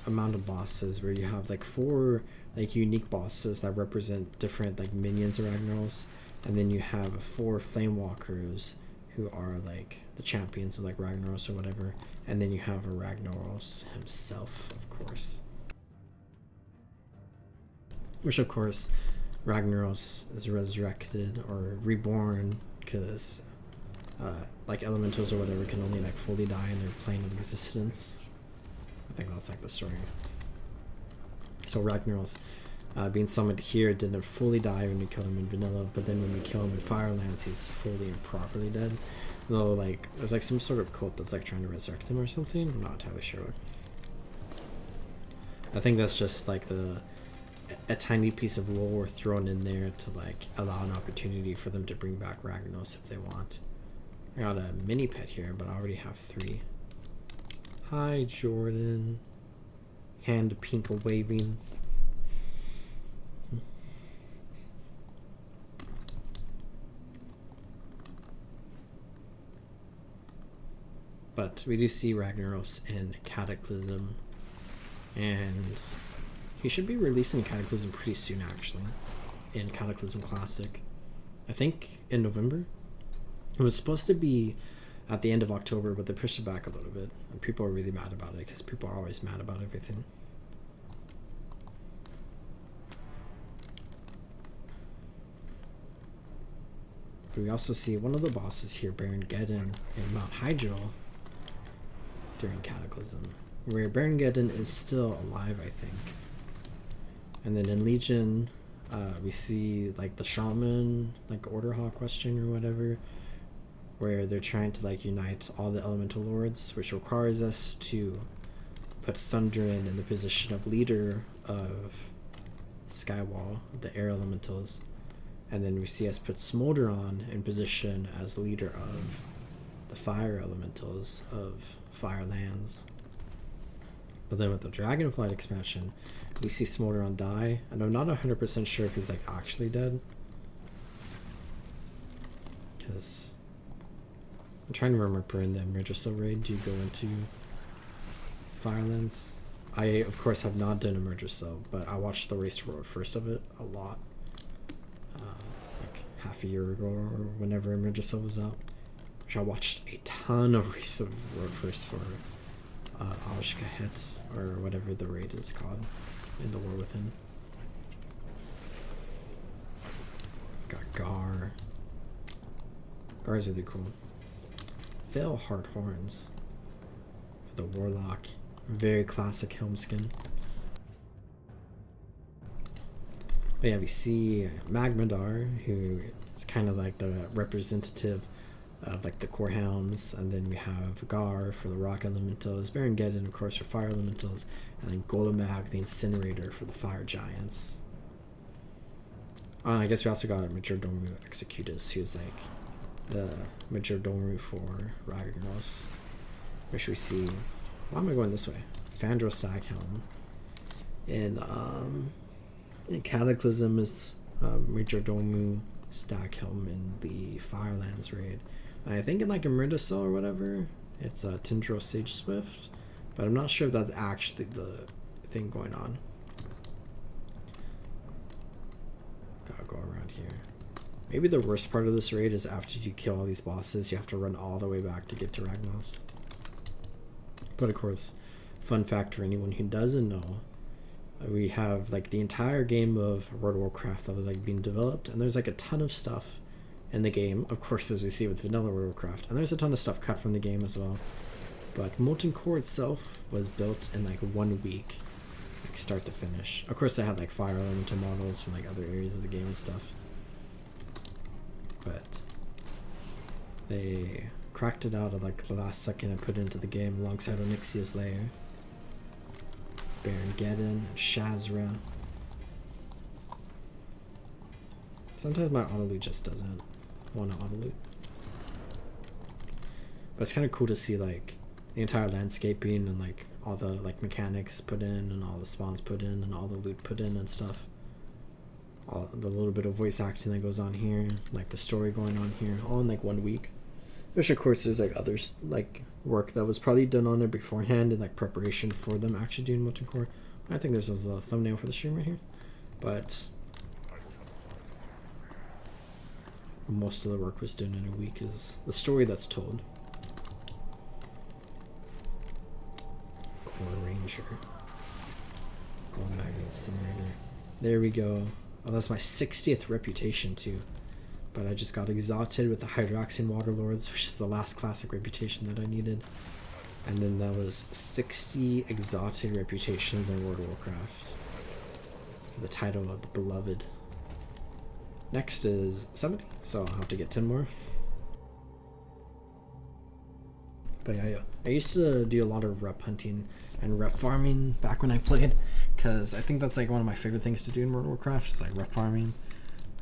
amount of bosses where you have like 4 like unique bosses that represent different like minions of Ragnaros, and then you have 4 flame walkers who are like the champions of like Ragnaros or whatever, and then you have a Ragnaros himself, of course. Which of course Ragnaros is resurrected or reborn because like elementals or whatever can only like fully die in their plane of existence. I think that's like the story. So Ragnaros being summoned here didn't fully die when we killed him in vanilla, but then when we kill him in Firelands he's fully and properly dead. Though like there's like some sort of cult that's like trying to resurrect him or something. I'm not entirely sure. I think that's just like a tiny piece of lore thrown in there to like allow an opportunity for them to bring back Ragnaros if they want. I got a mini pet here, but I already have 3. Hi, Jordan. Hand pink waving. But we do see Ragnaros in Cataclysm, and he should be releasing Cataclysm pretty soon, actually, in Cataclysm Classic. I think in November. It was supposed to be at the end of October, but they pushed it back a little bit, and people are really mad about it because people are always mad about everything. But we also see one of the bosses here, Baron Geddon, in Mount Hyjal during Cataclysm, where Baron Geddon is still alive, I think. And then in Legion, we see like the Shaman, like Orderhawk question or whatever, where they're trying to like unite all the elemental lords, which requires us to put Thunderin in the position of leader of Skywall, the air elementals, and then we see us put Smolderon in position as leader of the fire elementals of Firelands. But then with the Dragonflight expansion, we see Smolderon die, and I'm not 100% sure if he's like actually dead, because I'm trying to remember in the Emergisil raid, do you go into Firelands? I, of course, have not done Emergisil, but I watched the Race to Road First of it a lot. Like half a year ago or whenever Emergisil was out. Which I watched a ton of Race of Road First for Alshka Hits, or whatever the raid is called in the War Within. Got Gar. Gar's really cool. Veil Hard Horns for the Warlock. Very classic helm skin. But yeah, we see Magmadar, who is kind of like the representative of like the core helms, and then we have Gar for the rock elementals, Baron Geddon of course for fire elementals, and then Golemag the incinerator for the fire giants. Oh, and I guess we also got Majordomo Executus, who's like the Majordomo for Ragnaros, which we see. Why am I going this way? Fandral Staghelm. In Cataclysm is Majordomo Staghelm in the Firelands raid. And I think in like Emerdisil or whatever, it's Tindral Sage Swift, but I'm not sure if that's actually the thing going on. Gotta go around here. Maybe the worst part of this raid is after you kill all these bosses, you have to run all the way back to get to Ragnaros. But of course, fun fact for anyone who doesn't know, we have like the entire game of World of Warcraft that was like being developed, and there's like a ton of stuff in the game, of course, as we see with vanilla World of Warcraft, and there's a ton of stuff cut from the game as well. But Molten Core itself was built in like 1 week, like start to finish. Of course, they had like fire elemental models from like other areas of the game and stuff, but they cracked it out at like the last second and put it into the game alongside Onyxia's Lair, Baron Geddon, and Shazra. Sometimes my autoloot just doesn't want to autoloot. But it's kind of cool to see like the entire landscaping and like all the like mechanics put in and all the spawns put in and all the loot put in and stuff. All the little bit of voice acting that goes on here, like the story going on here, all in like 1 week. Which of course there's like others like work that was probably done on it beforehand in like preparation for them actually doing Molten Core. I think this is a thumbnail for the stream right here. But most of the work was done in a week is the story that's told. Core Ranger. Gold Magnet Incinerator. There we go. Oh, that's my 60th reputation too. But I just got exalted with the Hydroxian Waterlords, which is the last classic reputation that I needed. And then that was 60 exalted reputations in World of Warcraft. For the title of the Beloved. Next is 70, so I'll have to get 10 more. But yeah, I used to do a lot of rep hunting and rep farming back when I played, because I think that's like one of my favorite things to do in World of Warcraft, is like rep farming,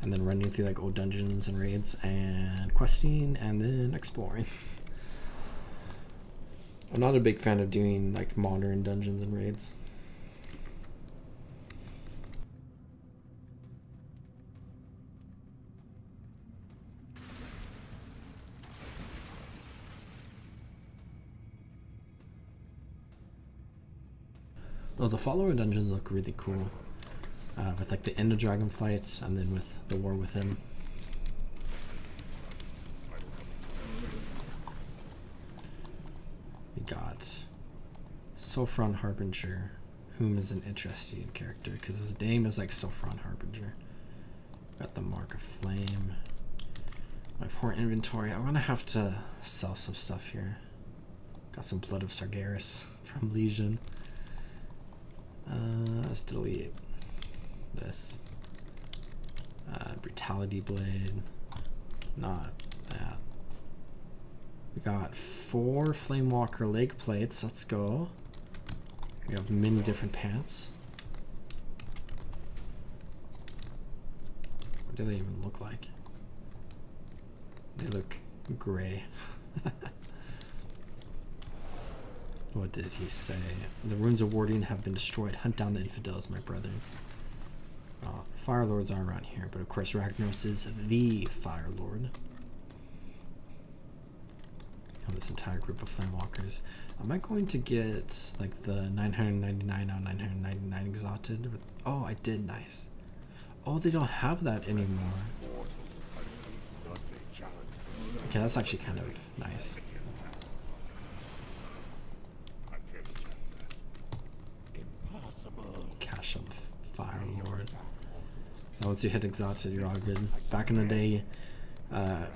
and then running through like old dungeons and raids, and questing, and then exploring. I'm not a big fan of doing like modern dungeons and raids. Oh, the follower dungeons look really cool. With like the End of Dragon fights, and then with the War Within. We got Sophron Harbinger, whom is an interesting character because his name is like Sophron Harbinger. Got the Mark of Flame. My poor inventory. I'm gonna have to sell some stuff here. Got some Blood of Sargeras from Legion. Let's delete this. Brutality Blade. Not that. We got 4 Flamewalker leg plates. Let's go. We have many different pants. What do they even look like? They look gray. What did he say? The ruins of Wardian have been destroyed. Hunt down the infidels, my brother. Fire Lords are around here, but of course Ragnaros is the Fire Lord. This entire group of Flamewalkers. Am I going to get like the 999 out 999 exalted? Oh, I did. Nice. Oh, they don't have that anymore. Okay, that's actually kind of nice. Cash on the Fire Lord. So once you hit exalted, you're all good. Back in the day,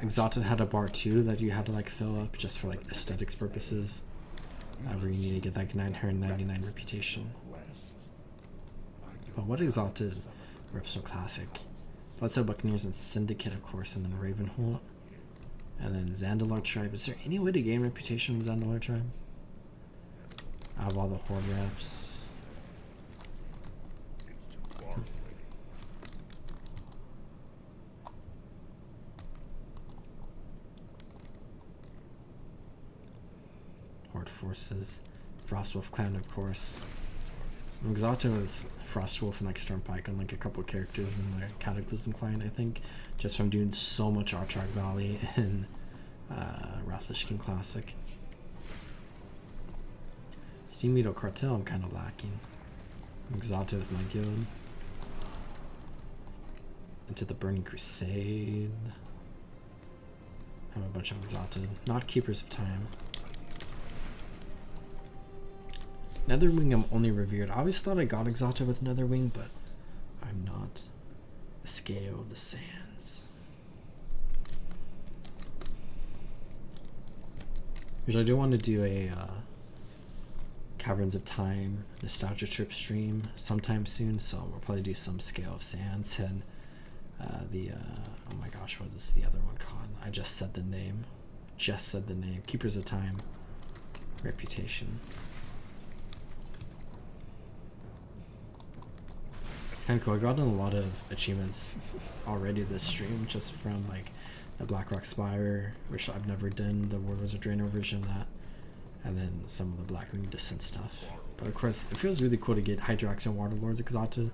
Exalted had a bar too that you had to like fill up just for like aesthetics purposes, where you need to get like 999 reputation. But what Exalted reps so classic? Bloodsail Buccaneers and Syndicate, of course, and then Ravenholt, and then Zandalar Tribe. Is there any way to gain reputation with Zandalar Tribe? I have all the Horde reps. Horde forces. Frostwolf clan, of course. I'm exalted with Frostwolf and like Stormpike and like a couple of characters in the Cataclysm client, I think, just from doing so much Archark Valley and Wrathlish King Classic. Steam Needle Cartel, I'm kind of lacking. I'm exalted with my guild. Into the Burning Crusade. I have a bunch of exalted, not Keepers of Time. Netherwing, I'm only revered. I always thought I got exalted with Netherwing, but I'm not. The Scale of the Sands. Which I do want to do a Caverns of Time nostalgia trip stream sometime soon, so we'll probably do some Scale of Sands and oh my gosh, what is the other one called? I just said the name. Keepers of Time. Reputation. It's kind of cool. I got a lot of achievements already this stream just from like the Blackrock Spire, which I've never done, the Warlords of Draenor version of that, and then some of the Blackwing Descent stuff. But of course, it feels really cool to get Hydrax and Waterlords exalted,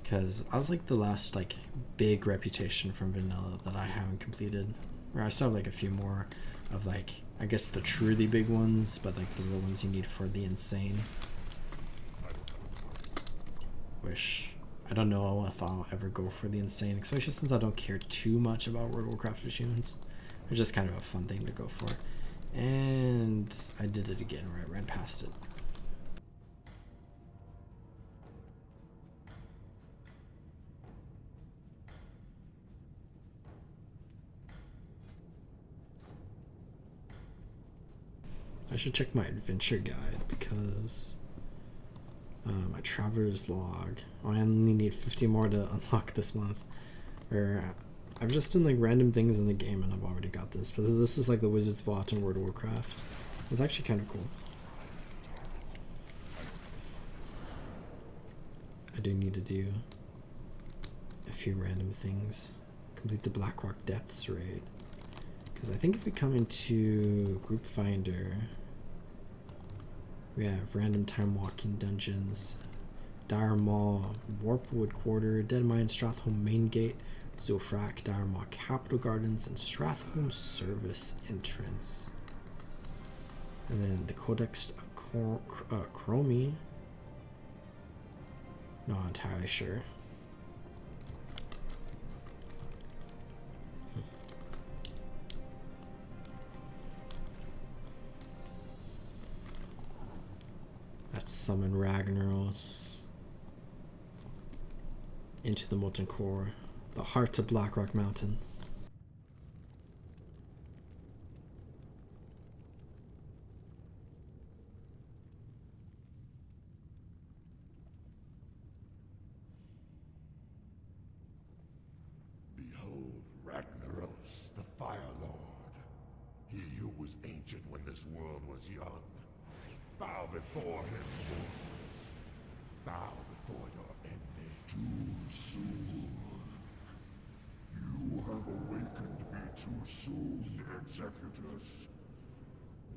because I was like the last like big reputation from vanilla that I haven't completed. Where I still have like a few more of like, I guess the truly big ones, but like the ones you need for the insane. Which I don't know if I'll ever go for the insane, especially since I don't care too much about World of Warcraft achievements. They're just kind of a fun thing to go for. And I did it again where I ran past it. I should check my adventure guide because my traveler's log. I only need 50 more to unlock this month. Where I've just done like random things in the game and I've already got this. But this is like the Wizard's Vault in World of Warcraft. It's actually kind of cool. I do need to do a few random things. Complete the Blackrock Depths raid. Because I think if we come into Group Finder, we have random time walking dungeons, Dire Maw, Warpwood Quarter, Dead Mine, Strathholm Main Gate, Zofrak, Dire Maw Capital Gardens, and Strathholm Service Entrance. And then the Codex of Chromie, Not entirely sure. Let's summon Ragnaros into the molten core, the heart of Blackrock Mountain. Behold Ragnaros, the Fire Lord. He who was ancient when this world was young. Bow before him, mortals. Bow before your ending. Too soon. You have awakened me too soon, Executus.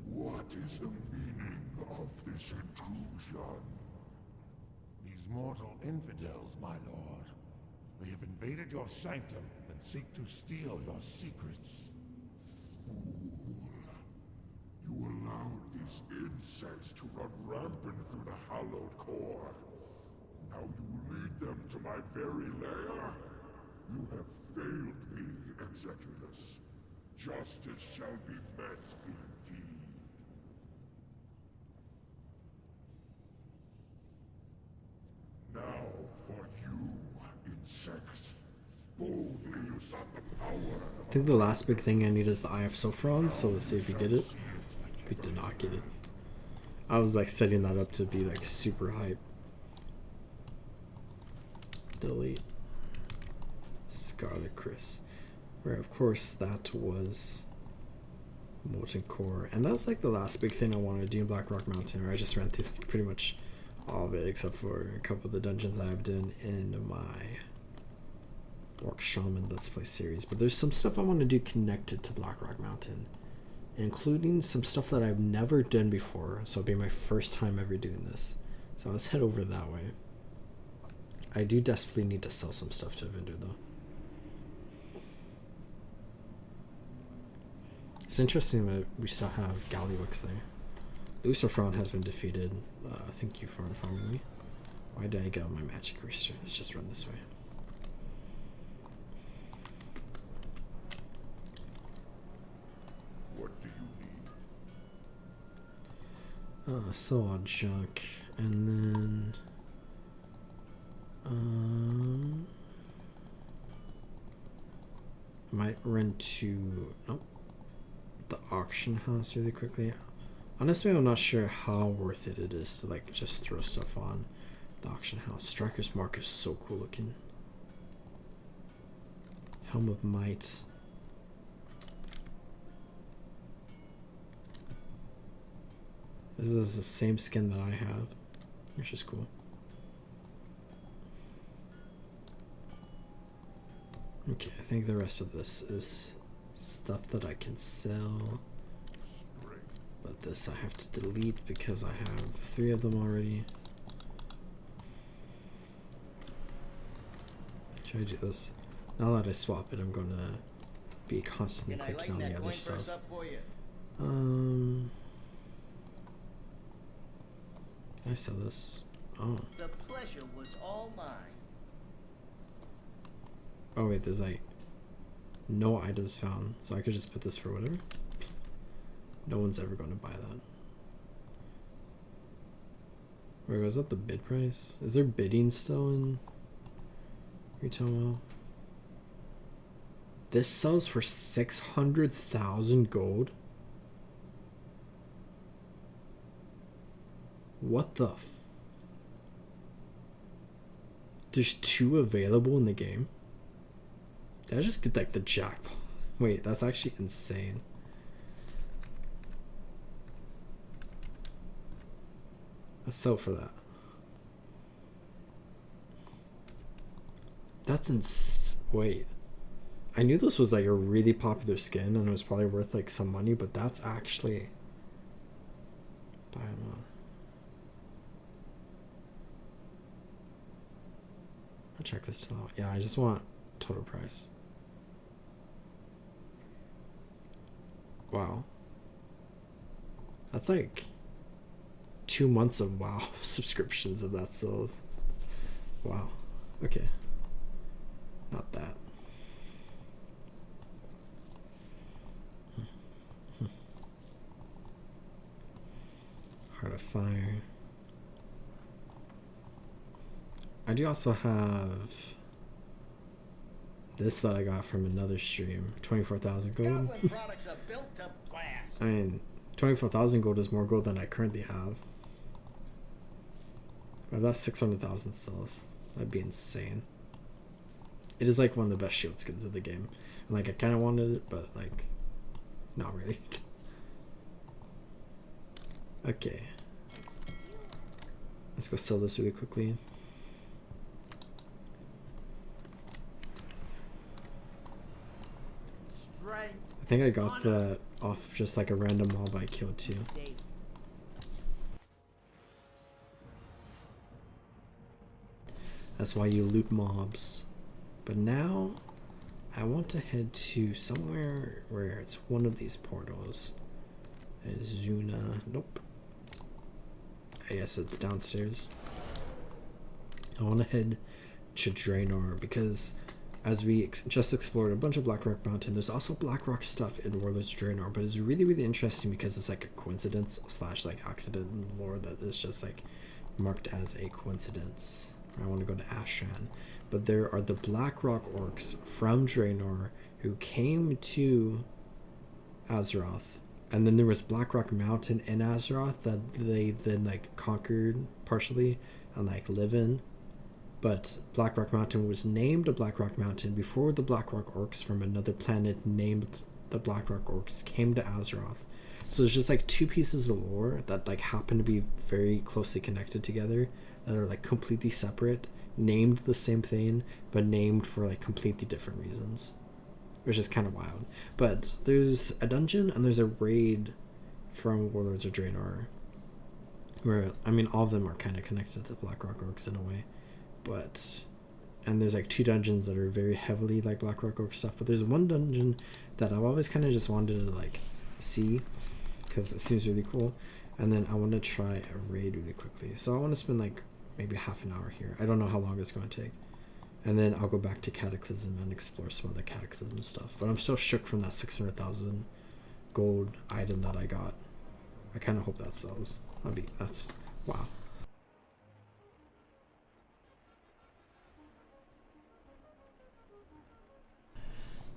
What is the meaning of this intrusion? These mortal infidels, my lord. They have invaded your sanctum and seek to steal your secrets. Fool. You allowed these insects to run rampant through the hallowed core. Now you lead them to my very lair? You have failed me, Executus. Justice shall be met indeed. Now for you, insects. Boldly you sought the power. I think the last big thing I need is the Eye of Sophron, so let's see if we get it. We did not get it. I was like setting that up to be like super hype. Delete. Scarlet Chris. Where of course that was Molten Core. And that's like the last big thing I wanted to do in Blackrock Mountain, where I just ran through pretty much all of it except for a couple of the dungeons I've done in my Orc Shaman Let's Play series. But there's some stuff I want to do connected to Blackrock Mountain, including some stuff that I've never done before, so it'll be my first time ever doing this. So let's head over that way. I do desperately need to sell some stuff to a vendor though. It's interesting that we still have Gallywix there. Lucifron has been defeated. Thank you for informing me. Why did I get my magic rooster? Let's just run this way. What do you need? So all junk, and then I might run to the auction house really quickly. Honestly, I'm not sure how worth it is to like just throw stuff on the auction house. Striker's Mark is so cool looking. Helm of Might. This is the same skin that I have, which is cool. Okay, I think the rest of this is stuff that I can sell. But this I have to delete because I have 3 of them already. Should I do this? Now that I swap it, I'm gonna be constantly clicking on the other stuff. Can I sell this? Oh. The pleasure was all mine. Oh wait, there's like no items found, so I could just put this for whatever. No one's ever going to buy that. Wait, was that the bid price? Is there bidding still in Retail WoW? This sells for 600,000 gold. What the There's 2 available in the game? Did I just get like the jackpot? Wait, that's actually insane. Let's sell for that. That's wait. I knew this was like a really popular skin and it was probably worth like some money, but that's actually buy them on. I'll check this out. Yeah, I just want total price. Wow. That's like 2 months of WoW subscriptions if that sells. Wow. Okay. Not that. Heart of Fire. I do also have this that I got from another stream. 24,000 gold. Goblin products are built to blast. I mean, 24,000 gold is more gold than I currently have. But that's 600,000 still. That'd be insane. It is like one of the best shield skins of the game. And like I kind of wanted it, but like, not really. Okay. Let's go sell this really quickly. Strength. I think I got that off just like a random mob I killed too. Safe. That's why you loot mobs. But now I want to head to somewhere where it's one of these portals. Zuna. Nope. I guess it's downstairs. I want to head to Draenor because as we just explored a bunch of Blackrock Mountain, there's also Blackrock stuff in Warlords Draenor, but it's really, really interesting because it's like a coincidence / like accident in lore that is just like marked as a coincidence. I want to go to Ashran, but there are the Blackrock orcs from Draenor who came to Azeroth, and then there was Blackrock Mountain in Azeroth that they then like conquered partially and like live in. But Blackrock Mountain was named a Blackrock Mountain before the Blackrock orcs from another planet named the Blackrock orcs came to Azeroth. So it's just like two pieces of lore that like happen to be very closely connected together, that are like completely separate, named the same thing, but named for like completely different reasons, which is kind of wild. But there's a dungeon and there's a raid from Warlords of Draenor where, I mean, all of them are kind of connected to Blackrock orcs in a way, but, and there's like two dungeons that are very heavily like Blackrock orc stuff, but there's one dungeon that I've always kind of just wanted to like see because it seems really cool, and then I want to try a raid really quickly. So I want to spend like maybe half an hour here. I don't know how long it's going to take. And then I'll go back to Cataclysm and explore some other Cataclysm stuff. But I'm still shook from that 600,000 gold item that I got. I kind of hope that sells. That's, wow.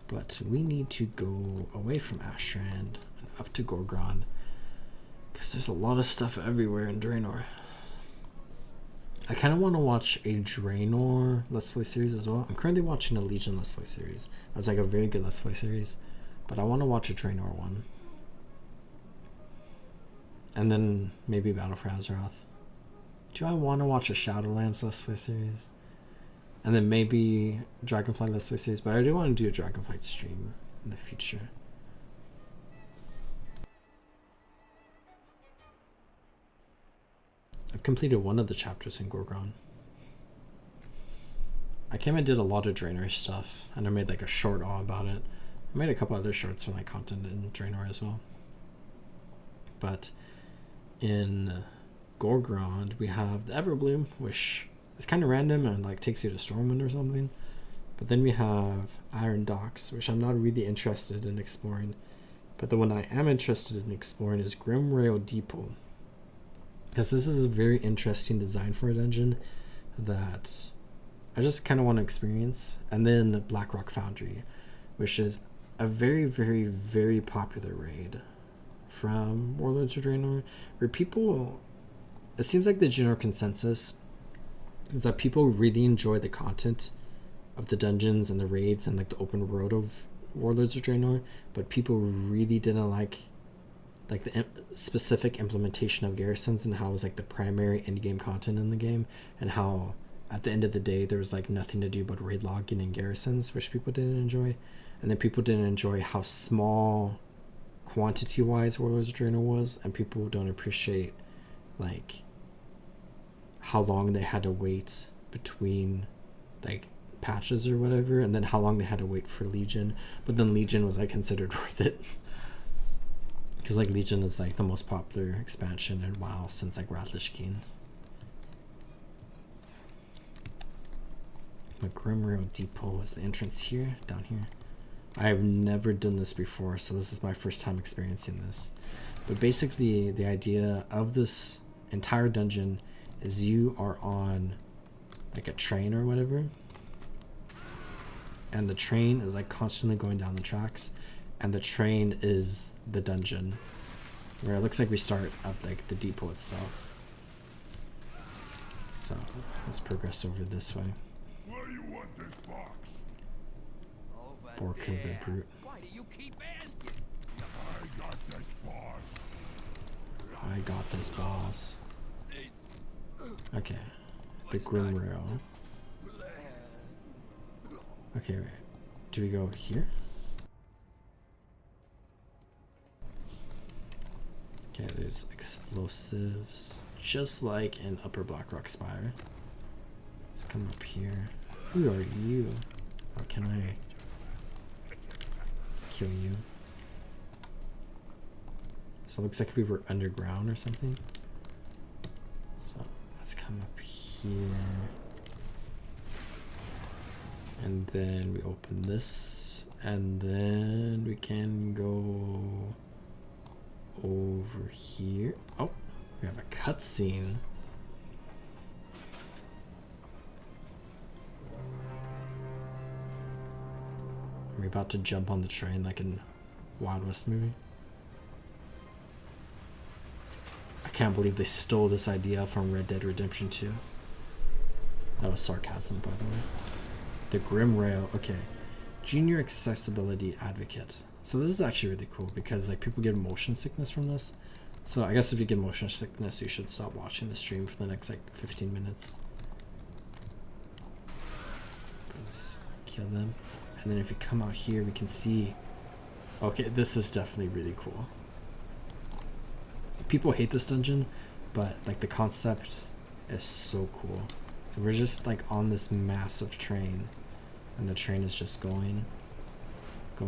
But we need to go away from Ashran and up to Gorgrond, because there's a lot of stuff everywhere in Draenor. I kind of want to watch a Draenor Let's Play series as well. I'm currently watching a Legion Let's Play series. That's like a very good Let's Play series. But I want to watch a Draenor one. And then maybe Battle for Azeroth. Do I want to watch a Shadowlands Let's Play series? And then maybe Dragonflight Let's Play series. But I do want to do a Dragonflight stream in the future. I've completed one of the chapters in Gorgrond. I came and did a lot of Draenor stuff, and I made like a short all about it. I made a couple other shorts for like content in Draenor as well. But in Gorgrond, we have the Everbloom, which is kind of random and like takes you to Stormwind or something. But then we have Iron Docks, which I'm not really interested in exploring. But the one I am interested in exploring is Grimrail Depot, because this is a very interesting design for a dungeon that I just kind of want to experience. And then Blackrock Foundry, which is a very, very, very popular raid from Warlords of Draenor, where people, it seems like the general consensus is that people really enjoy the content of the dungeons and the raids and like the open world of Warlords of Draenor, but people really didn't like the specific implementation of garrisons and how it was like the primary in-game content in the game, and how at the end of the day there was like nothing to do but raid logging and garrisons, which people didn't enjoy. And then people didn't enjoy how small quantity wise Warlords of Draenor was, and people don't appreciate like how long they had to wait between like patches or whatever, and then how long they had to wait for Legion. But then Legion was like considered worth it, because like Legion is like the most popular expansion in WoW since like Rathlish Keen. The Grimrail Depot is the entrance here, down here. I have never done this before, so this is my first time experiencing this. But basically, the idea of this entire dungeon is you are on like a train or whatever, and the train is like constantly going down the tracks, and the train is the dungeon, where it looks like we start at like the depot itself. So let's progress over this way. Why do you want this box? Over Borka the there. Brute. Why do you keep asking? I got this boss. I got this, boss. Okay, the Grimrail. Okay, right. Do we go here? Okay, there's explosives, just like in Upper Blackrock Spire. Let's come up here. Who are you? How can I kill you? So it looks like we were underground or something. So let's come up here. And then we open this. And then we can go over here. Oh, we have a cutscene. Are we about to jump on the train like in Wild West movie? I can't believe they stole this idea from Red Dead Redemption 2. That was sarcasm, by the way. The Grimrail, okay. Junior Accessibility Advocate. So this is actually really cool because like people get motion sickness from this. So I guess if you get motion sickness, you should stop watching the stream for the next like 15 minutes. Let's kill them. And then if you come out here, we can see... Okay, this is definitely really cool. People hate this dungeon, but like the concept is so cool. So we're just like on this massive train, and the train is just going. Now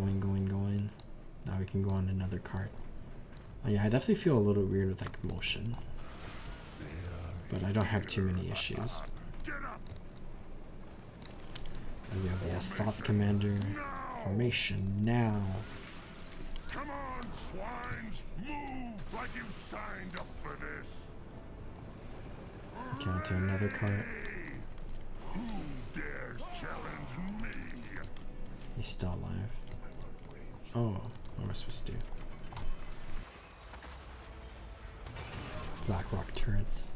we can go on another cart. Oh, yeah, I definitely feel a little weird with like motion, but I don't have too many issues. And we have the Assault Commander formation now. Come on, swines! Move like you signed up for this! Okay, onto another cart. Who dares challenge me? He's still alive. Oh, what am I supposed to do? Blackrock turrets.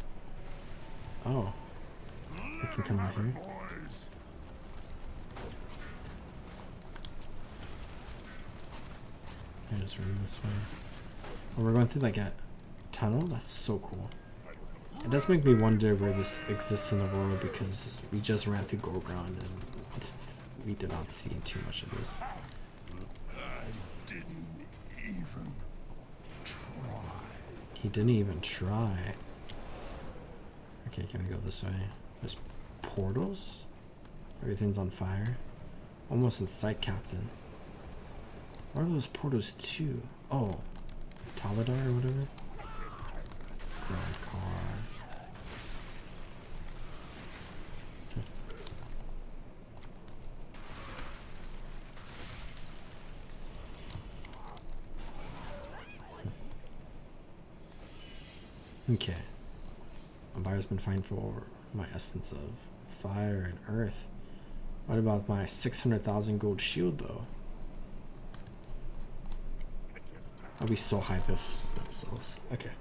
Oh, we can come out here. Boys, I just run this way. Oh, we're going through like a tunnel? That's so cool. It does make me wonder where this exists in the world because we just ran through Gorground and we did not see too much of this. didn't even try. He didn't even try. Okay, can we go this way? There's portals? Everything's on fire. Almost in sight, Captain. What are those portals to? Oh, Taladar or whatever? Grand car. Okay. Empire's been fine for my essence of fire and earth. What about my 600,000 gold shield though? I'll be so hype if that sells. Okay.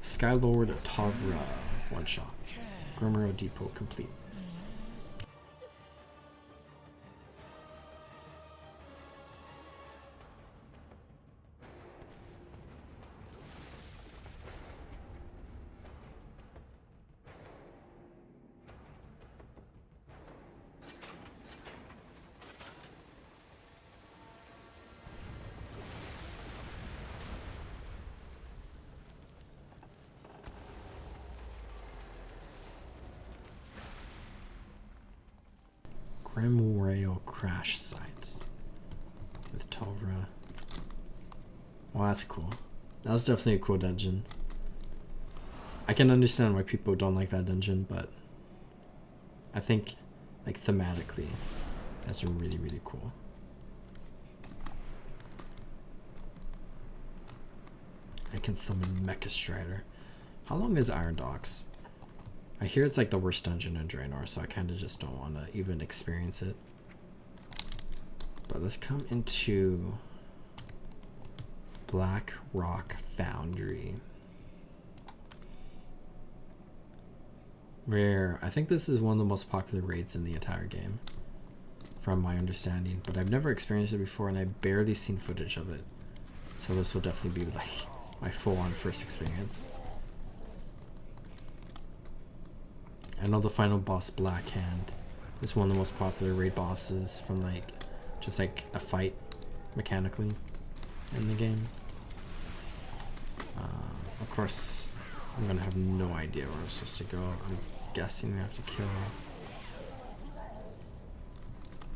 Skylord Tavra one shot. Grimrail Depot complete. Grimrail crash site with Tavra. Well, that's cool. That was definitely a cool dungeon. I can understand why people don't like that dungeon, but I think like thematically. That's really, really cool. I can summon Mecha Strider. How long is Iron Docks? I hear it's like the worst dungeon in Draenor, so I kind of just don't want to even experience it. But let's come into Blackrock Foundry, where I think this is one of the most popular raids in the entire game, from my understanding. But I've never experienced it before, and I've barely seen footage of it. So this will definitely be like my full-on first experience. I know the final boss, Blackhand, is one of the most popular raid bosses from like just like a fight mechanically in the game. Of course, I'm gonna have no idea where I'm supposed to go. I'm guessing we have to kill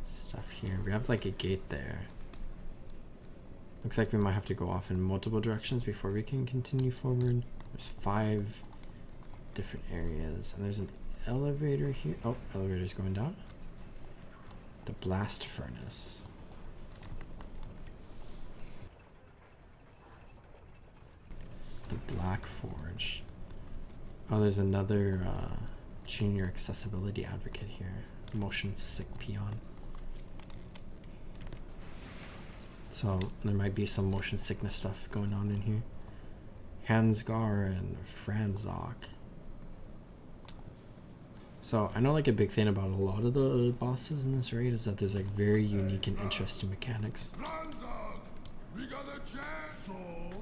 stuff here. We have like a gate there. Looks like we might have to go off in multiple directions before we can continue forward. There's 5 different areas, and there's an elevator here. Oh, elevator's going down. The blast furnace. The Black Forge. Oh, there's another junior accessibility advocate here. Motion sick peon. So there might be some motion sickness stuff going on in here. Hansgar and Franzok. So I know like a big thing about a lot of the bosses in this raid is that there's like very unique and interesting mechanics.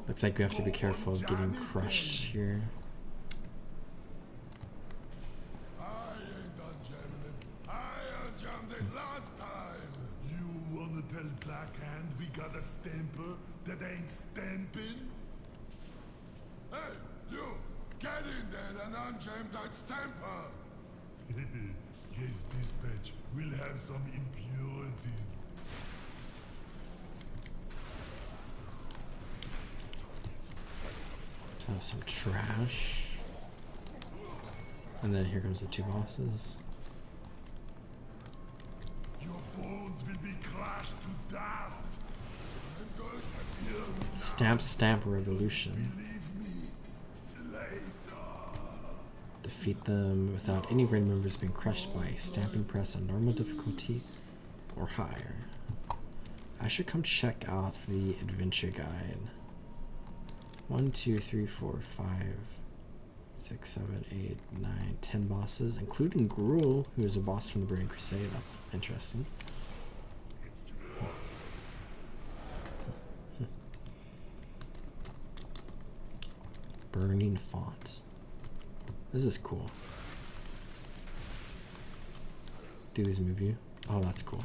Looks like we have to be careful of getting crushed here. I ain't done jamming. I jammed it last time. You wanna tell Blackhand we got a stamper that ain't stamping? Hey, you! Get in there and unjam that stamper! Yes, dispatch. We'll have some impurities. So some trash. And then here comes the 2 bosses. Your bones will be crushed to dust. I'm going to kill you. Stamp Stamp Revolution. Leave me later. Defeat them without any raid members being crushed by stamping press on normal difficulty or higher. I should come check out the adventure guide. 1, 2, 3, 4, 5, 6, 7, 8, 9, 10 bosses, including Gruul, who is a boss from the Burning Crusade. That's interesting. Burning font. This is cool. Do these move you? Oh, that's cool.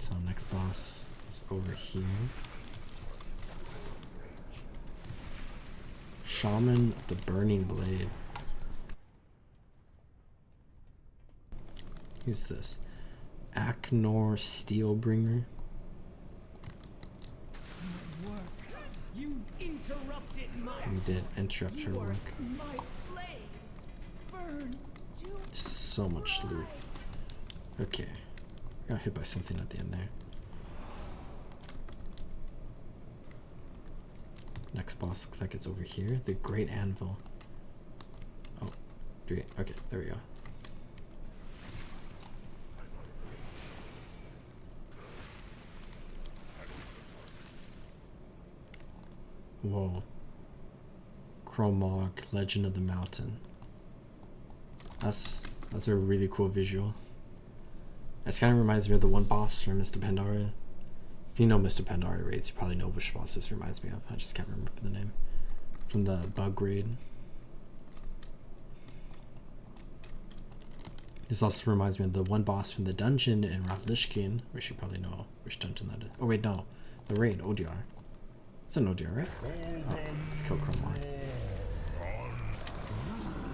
So next boss is over here. Shaman of the Burning Blade. Who's this? Aknor Steelbringer. You interrupted my We did interrupt her work. my blade burned to So much loot. Okay. Got hit by something at the end there. Next boss looks like it's over here. The Great Anvil. Oh, okay, there we go. Whoa. Chromog, Legend of the Mountain. That's a really cool visual. This kind of reminds me of the one boss from Mr. Pandaria. If you know Mr. Pandaria raids, you probably know which boss this reminds me of. I just can't remember the name. From the bug raid. This also reminds me of the one boss from the dungeon in Ratlishkin, which you probably know which dungeon that is. Oh wait, no. The raid, ODR. It's an ODR, right? Oh, let's kill Chromog.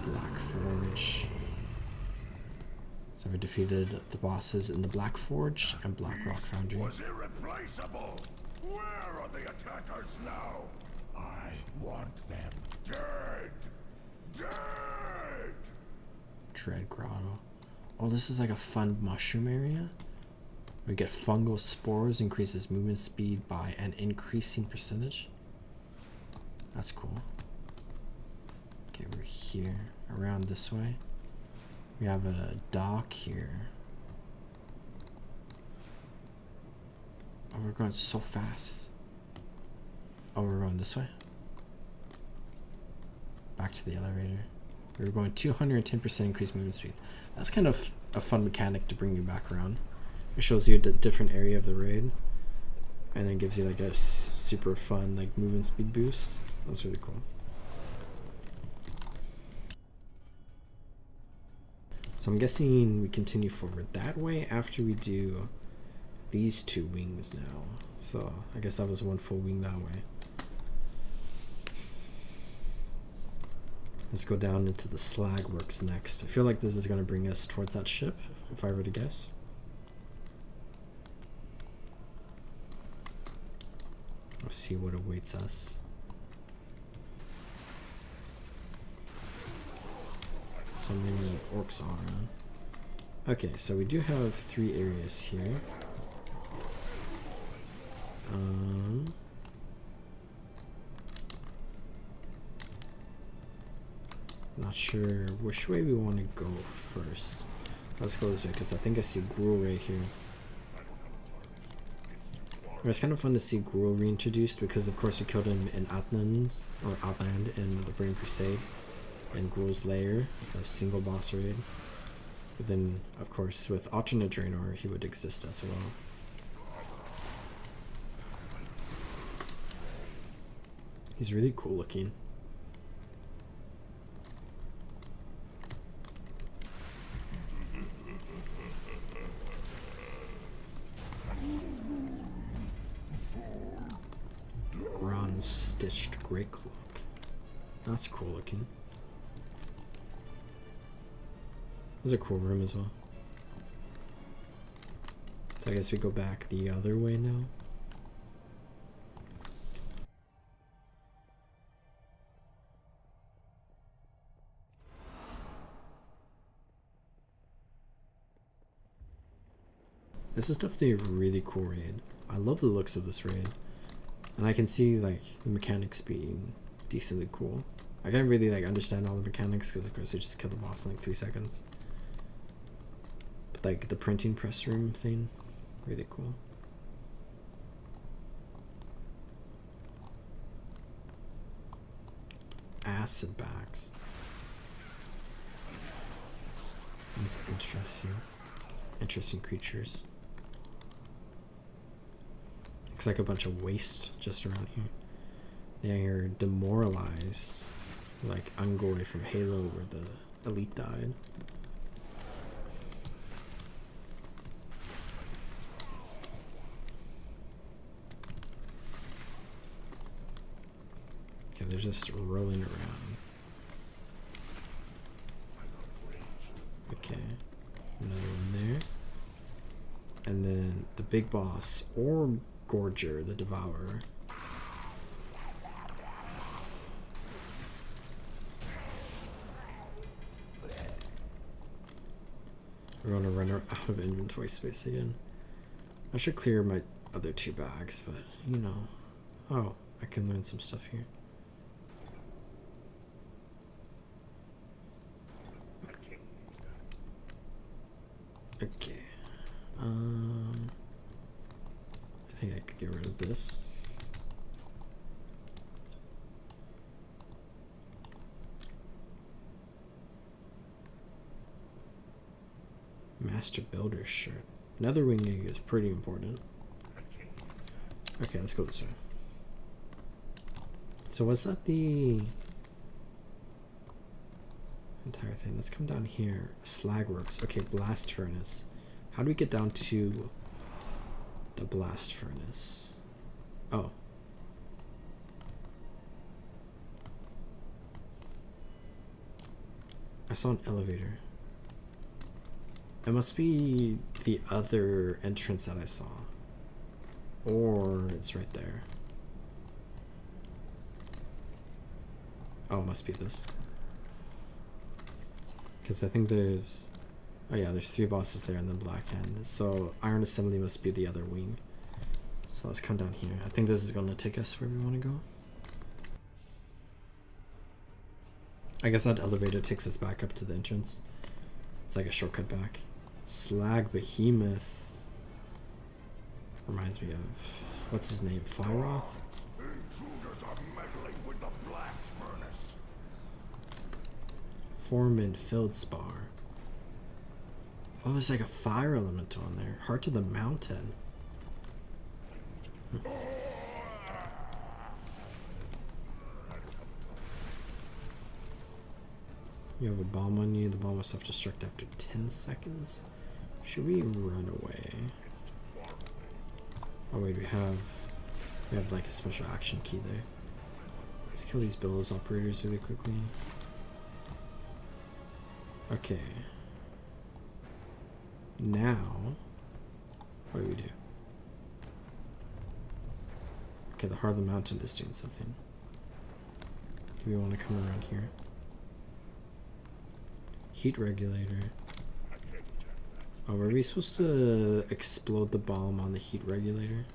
Black Forge. So we defeated the bosses in the Black Forge and Blackrock Foundry. Was irreplaceable. Where are the attackers now? I want them dead! Dead! Dread Grotto. Oh, this is like a fun mushroom area. We get fungal spores, increases movement speed by an increasing percentage. That's cool. Okay, we're here. Around this way. We have a dock here. Oh, we're going so fast. Oh, we're going this way. Back to the elevator. We were going 210% increased movement speed. That's kind of a fun mechanic to bring you back around. It shows you a different area of the raid, and then gives you like a super fun like movement speed boost. That's really cool. So I'm guessing we continue forward that way after we do these two wings now. So I guess that was one full wing that way. Let's go down into the slag works next. I feel like this is going to bring us towards that ship, if I were to guess. We'll see what awaits us. So many orcs all around. Okay, so we do have 3 areas here. Not sure which way we want to go first. Let's go this way because I think I see Gruul right here. It's kind of fun to see Gruul reintroduced because of course we killed him in Atlan's or Outland in the Burning Crusade and Gruul's Lair, a single boss raid. But then of course with alternate Draenor he would exist as well. He's really cool looking. Bronze-stitched grey cloak. That's cool looking. There's a cool room as well. So I guess we go back the other way now. This is definitely a really cool raid. I love the looks of this raid. And I can see like the mechanics being decently cool. I can't really like understand all the mechanics because of course we just kill the boss in like 3 seconds. But like the printing press room thing, really cool. Acid bags. These interesting creatures. Looks like a bunch of waste just around here. They are demoralized, like Ungoy from Halo where the elite died. Okay, they're just rolling around. Okay, another one there. And then the big boss, or Gorger, the Devourer. We're gonna run out of inventory space again. I should clear my other 2 bags, but you know. Oh, I can learn some stuff here. Okay. I think I could get rid of this. Master Builder's shirt. Nether winging is pretty important. Okay, let's go this way. So was that the entire thing? Let's come down here. Slagworks. Okay, blast furnace. How do we get down to the blast furnace? Oh. I saw an elevator. It must be the other entrance that I saw. Or it's right there. Oh, it must be this. Because I think there's... Oh yeah, there's 3 bosses there and then Black Hand. So Iron Assembly must be the other wing. So let's come down here. I think this is going to take us where we want to go. I guess that elevator takes us back up to the entrance. It's like a shortcut back. Slag Behemoth. Reminds me of... What's his name? Fyroth? Intruders are meddling with the blast furnace. Foreman Feldspar. Oh, there's like a fire elemental on there. Heart of the Mountain. You have a bomb on you. The bomb will self-destruct after 10 seconds. Should we run away? Oh wait, we have like a special action key there. Let's kill these billows operators really quickly. Okay. Now, what do we do? Okay, the heart of the mountain is doing something. Do we want to come around here? Heat regulator. Oh, were we supposed to explode the bomb on the heat regulator?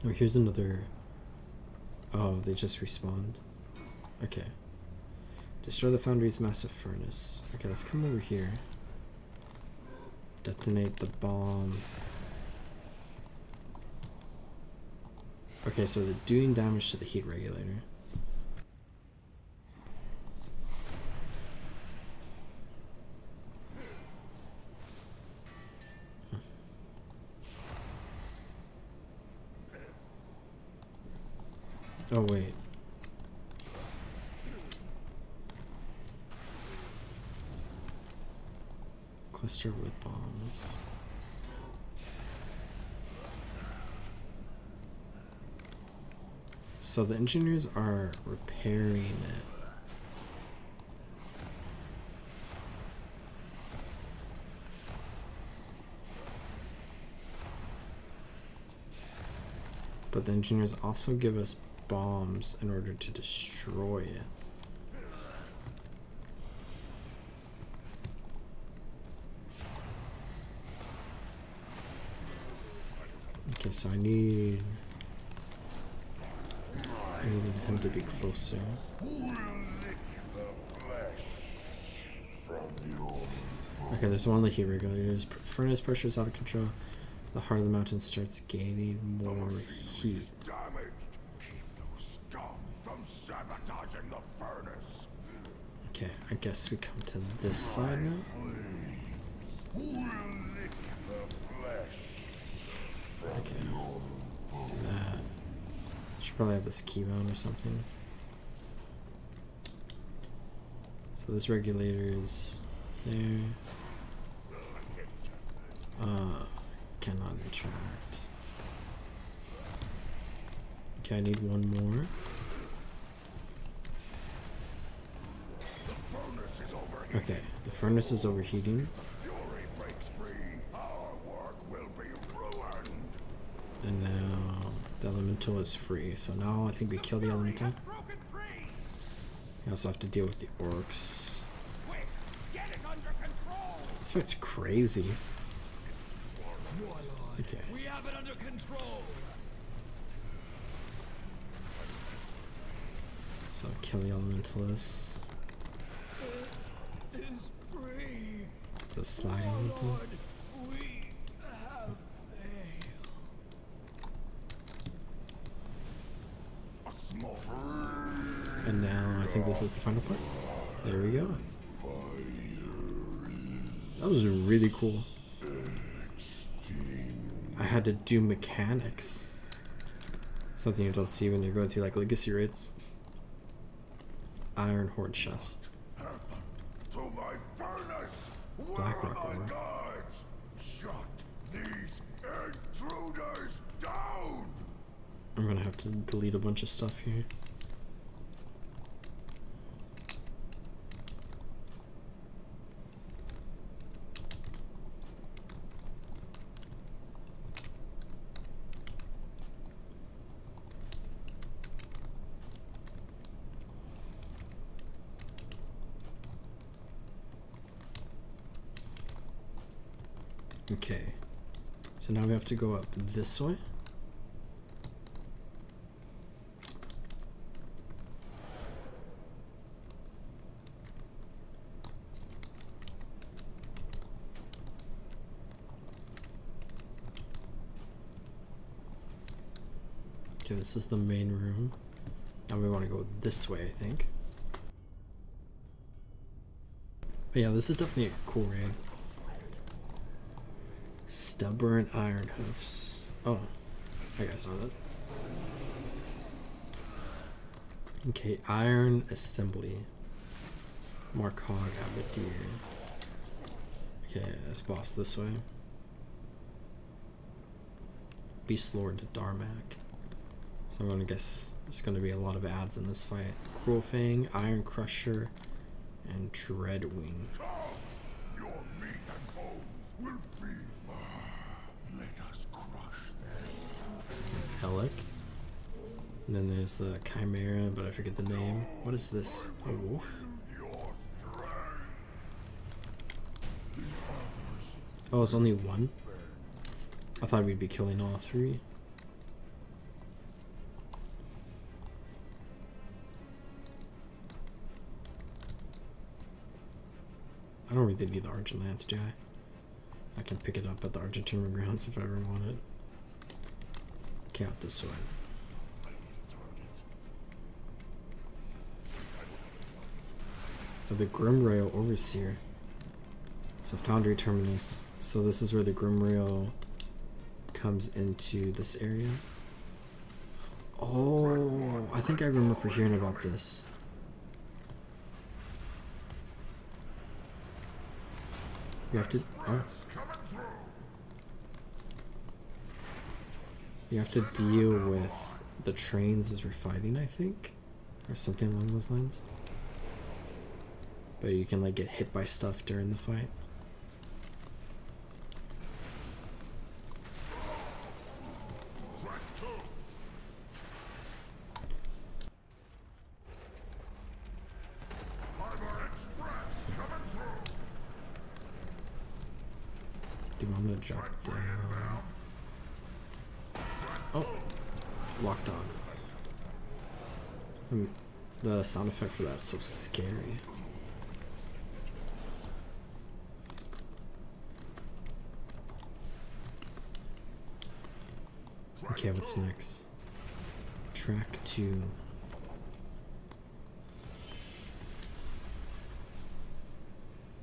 Oh, here's another... Oh, they just respawned. Okay. Destroy the foundry's massive furnace. Okay, let's come over here. Detonate the bomb. Okay, so is it doing damage to the heat regulator? Oh, wait. Cluster of lit bombs. So the engineers are repairing it. But the engineers also give us bombs in order to destroy it. Okay, so I need him to be closer. Okay, there's one of the heat regulators. Furnace pressure is out of control. The heart of the mountain starts gaining more heat. Sabotaging the furnace. Okay, I guess we come to this side now. Okay. That. Should probably have this keybound or something. So this regulator is there. Cannot interact. Okay, I need one more. Okay, the furnace is overheating. And now the elemental is free. So now I think we kill the elemental. We also have to deal with the orcs. This fight's crazy. Okay. We have it under control. So kill the elementalists. It is free. The slag elemental. Lord, we have failed. And now I think this is the final part. There we go. That was really cool. I had to do mechanics. Something you don't see when you're going through like legacy raids. Iron Horde chest. To my furnace! Blackrock Where are my ore. guards? Shut these intruders down! I'm gonna have to delete a bunch of stuff here. Okay. So now we have to go up this way. Okay, this is the main room. Now we want to go this way, I think. But yeah, this is definitely a cool raid. Stubborn iron hoofs. Oh, I guess not that. Okay, iron assembly. Marcog Abadir. Okay, let's boss this way. Beast Lord Darmak. So I'm gonna guess there's gonna be a lot of ads in this fight. Cruel Fang, Iron Crusher, and Dreadwing. Your meat and bones will feed. Let us crush them. Elec. And then there's the Chimera, but I forget the name. What is this? A wolf? Your strength. The others Oh, it's only one? I thought we'd be killing all three. I don't really need the Argent Lance, do I? I can pick it up at the Argentine grounds if I ever want it. Okay, out this way. Oh, the Grimrail Overseer. So Foundry Terminus. So this is where the Grimrail comes into this area. Oh, I think I remember hearing about this. You have to. Oh. You have to deal with the trains as we're fighting, I think, or something along those lines. But you can like get hit by stuff during the fight. Dude, I'm gonna drop down. Oh, locked on. The sound effect for that is so scary. Okay, what's next? Track 2.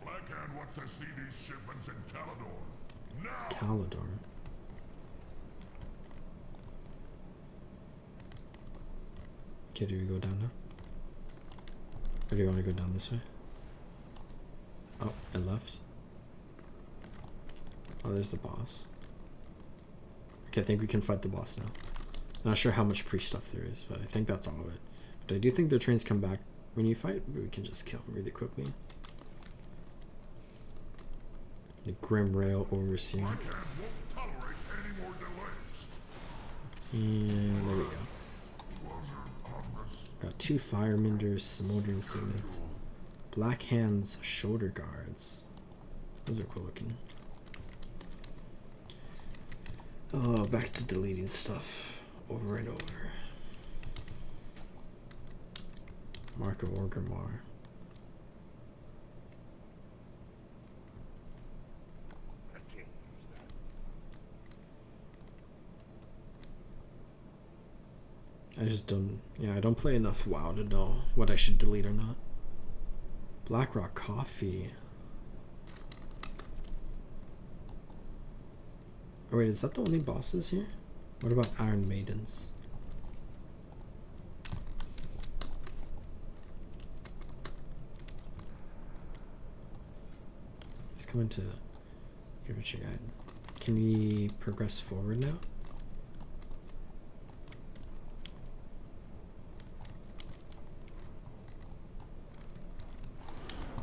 Blackhand wants to see these shipments in Talador. Now! Talador. Okay, do we go down now? Or do you want to go down this way? Oh, I left. Oh, there's the boss. Okay, I think we can fight the boss now. Not sure how much pre-stuff there is, but I think that's all of it. But I do think the trains come back when you fight, but we can just kill them really quickly. The Grim Rail Overseer. Blackhand won't tolerate any more delays. And there we go. Got 2 Fireminders, Smoldering Signets, Black Hand's Shoulder Guards. Those are cool looking. Oh, back to deleting stuff over and over. Mark of Orgrimmar. I can't use that. I just don't, yeah, I don't play enough WoW to know what I should delete or not. Blackrock Coffee. Oh wait, is that the only bosses here? What about Iron Maidens? Let's come into Adventure Guide. Can we progress forward now?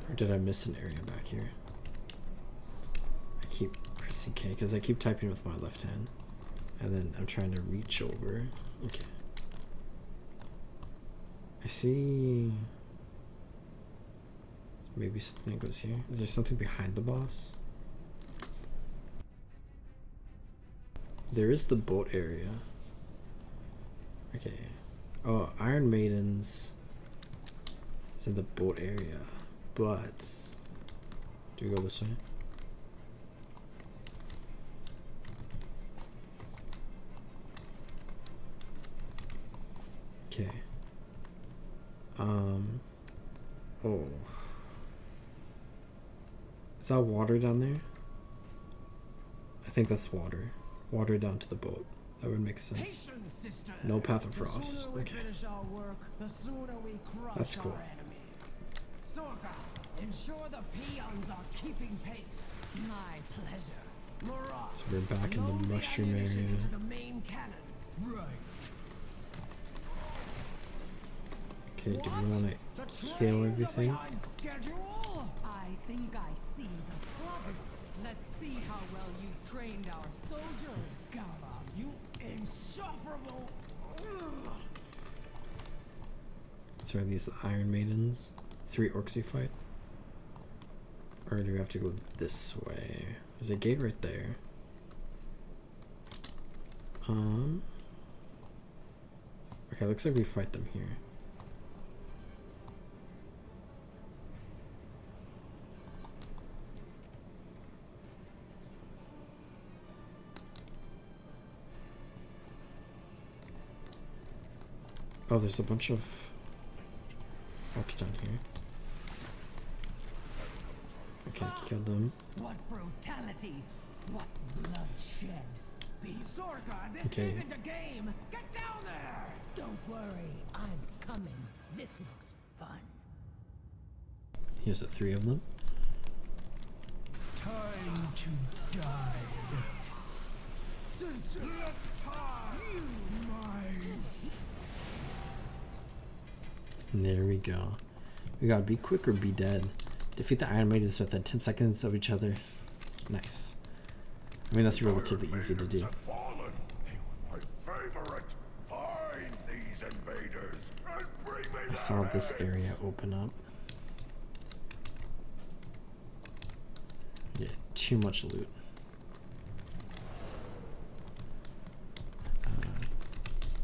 Or did I miss an area back here? I keep pressing K because I keep typing with my left hand. And then I'm trying to reach over. Okay. I see. Maybe something goes here. Is there something behind the boss? There is the boat area. Okay. Oh, Iron Maidens is in the boat area. But do we go this way? Okay. Oh. Is that water down there? I think that's water. Water down to the boat. That would make sense. Patience, sister. No path of The frost. sooner we Okay. finish our work, the sooner we crush That's cool. our enemies. Sorka, ensure the peons are keeping pace. My pleasure. Mirage, So we're back in the load mushroom ammunition area. into the main cannon. Right. Okay, do we What? want The to kill trains are everything? behind schedule? I think I see the problem. Let's see how well you trained our soldiers, Gala. You insufferable. Ugh. So are these the Iron Maidens? 3 orcs we fight? Or do we have to go this way? There's a gate right there. Okay, looks like we fight them here. Oh, there's a bunch of orcs down here. Okay, kill them. What brutality! What bloodshed! Be Sorka, this Okay. isn't a game! Get down there! Don't worry, I'm coming. This looks fun. Here's the 3 of them. Time to die. Since time, There we go. We gotta be quick or be dead. Defeat the Iron Maidens within 10 seconds of each other. Nice. I mean, that's relatively easy to do. Have fallen. They were my favorite. Find these invaders and bring me I saw their this heads. area open up. Yeah, too much loot.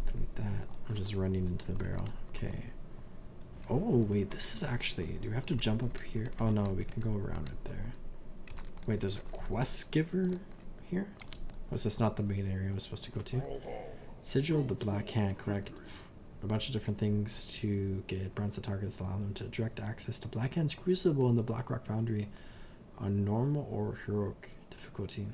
Delete that. I'm just running into the barrel. Okay. Oh, wait, this is actually... Do we have to jump up here? Oh, no, we can go around it there. Wait, there's a quest giver here? Was this not the main area I was supposed to go to? Sigil the Black Hand. Collect a bunch of different things to get bronze targets, allow them to direct access to Black Hand's Crucible in the Blackrock Foundry on normal or heroic difficulty.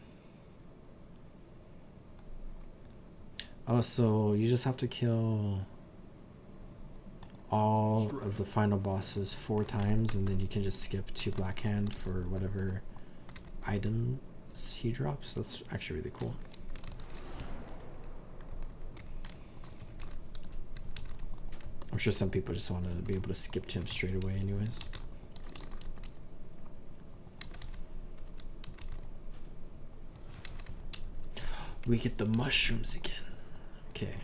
Oh, so you just have to kill all of the final bosses 4 times, and then you can just skip to Black Hand for whatever items he drops. That's actually really cool. I'm sure some people just want to be able to skip to him straight away anyways. We get the mushrooms again. Okay.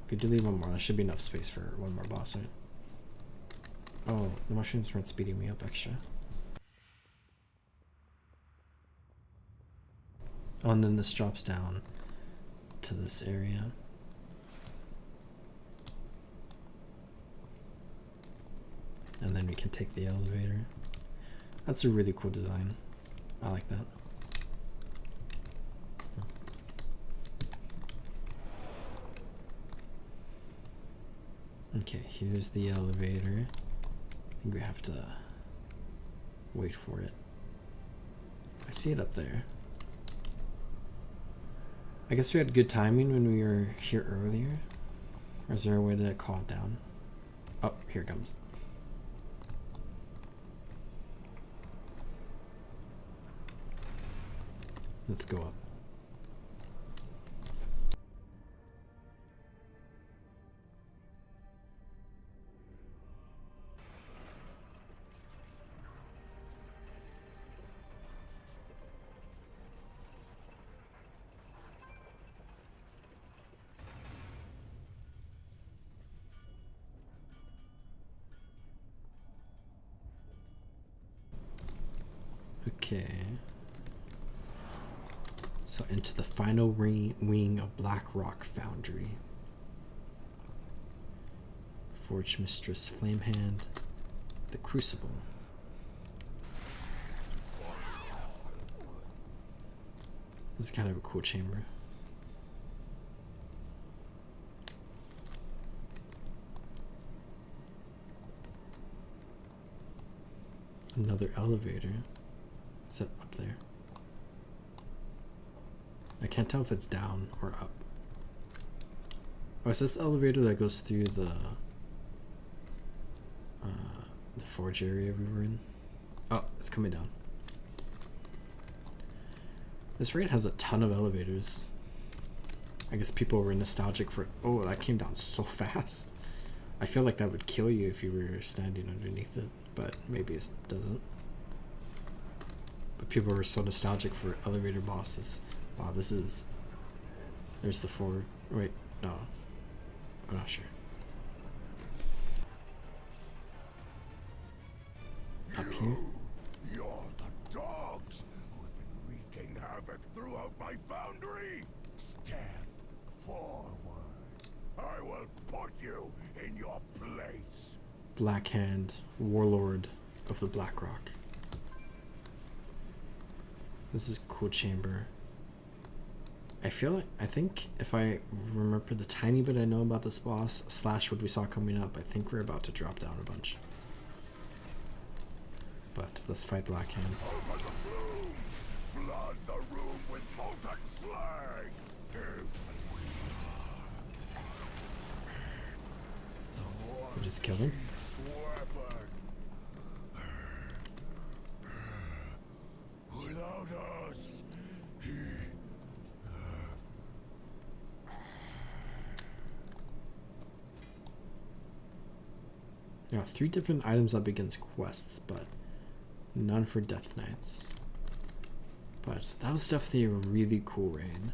If we delete one more, that should be enough space for one more boss, right? Oh, the mushrooms weren't speeding me up extra. Oh, and then this drops down to this area. And then we can take the elevator. That's a really cool design. I like that. Okay, here's the elevator. I think we have to wait for it. I see it up there. I guess we had good timing when we were here earlier. Or is there a way to call it down? Oh, here it comes. Let's go up. Okay. So into the final wing of Blackrock Foundry. Forge Mistress Flamehand. The Crucible. This is kind of a cool chamber. Another elevator. Is it up there? I can't tell if it's down or up. Oh, is this the elevator that goes through the forge area we were in? Oh, it's coming down. This raid has a ton of elevators. I guess people were nostalgic for... Oh, that came down so fast. I feel like that would kill you if you were standing underneath it, but maybe it doesn't. But people were so nostalgic for elevator bosses. Wow, this is... There's the forward... Wait, no. I'm not sure. Up here? You're the dogs who have been wreaking havoc throughout my foundry. Step forward. I will put you in your place. Blackhand, Warlord of the Blackrock. This is a cool chamber. I think if I remember the tiny bit I know about this boss, / what we saw coming up, I think we're about to drop down a bunch. But let's fight Blackhand. Open the flume! Flood the room with molten slag! We just kill him. Weapon. Without us, he... Now, 3 different items up against quests, but none for Death Knights. But that was definitely a really cool raid.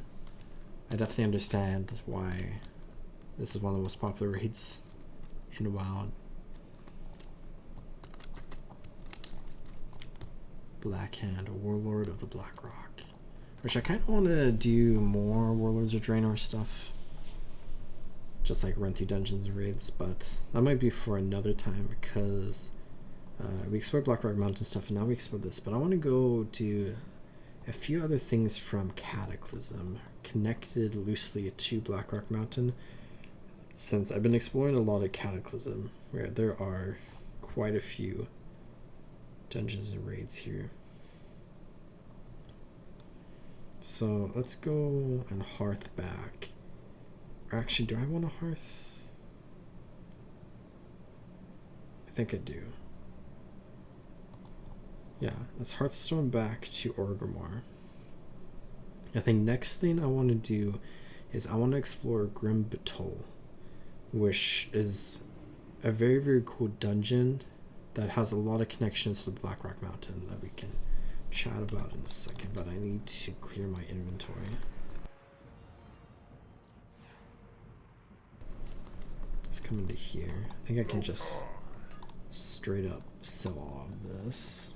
I definitely understand why this is one of the most popular raids in WoW. Blackhand, Warlord of the Blackrock. Which I kind of want to do more Warlords of Draenor stuff. Just like run through dungeons and raids, but that might be for another time because we explored Blackrock Mountain stuff and now we explore this. But I want to go do a few other things from Cataclysm connected loosely to Blackrock Mountain, since I've been exploring a lot of Cataclysm where there are quite a few dungeons and raids here. So let's go and hearth back. Or actually, do I want a hearth? I think I do. Yeah, let's Hearthstone back to Orgrimmar. I think next thing I want to do is I want to explore Grim Batol, which is a very, very cool dungeon that has a lot of connections to Blackrock Mountain that we can chat about in a second, but I need to clear my inventory. Let's come into here. I think I can just straight up sell all of this.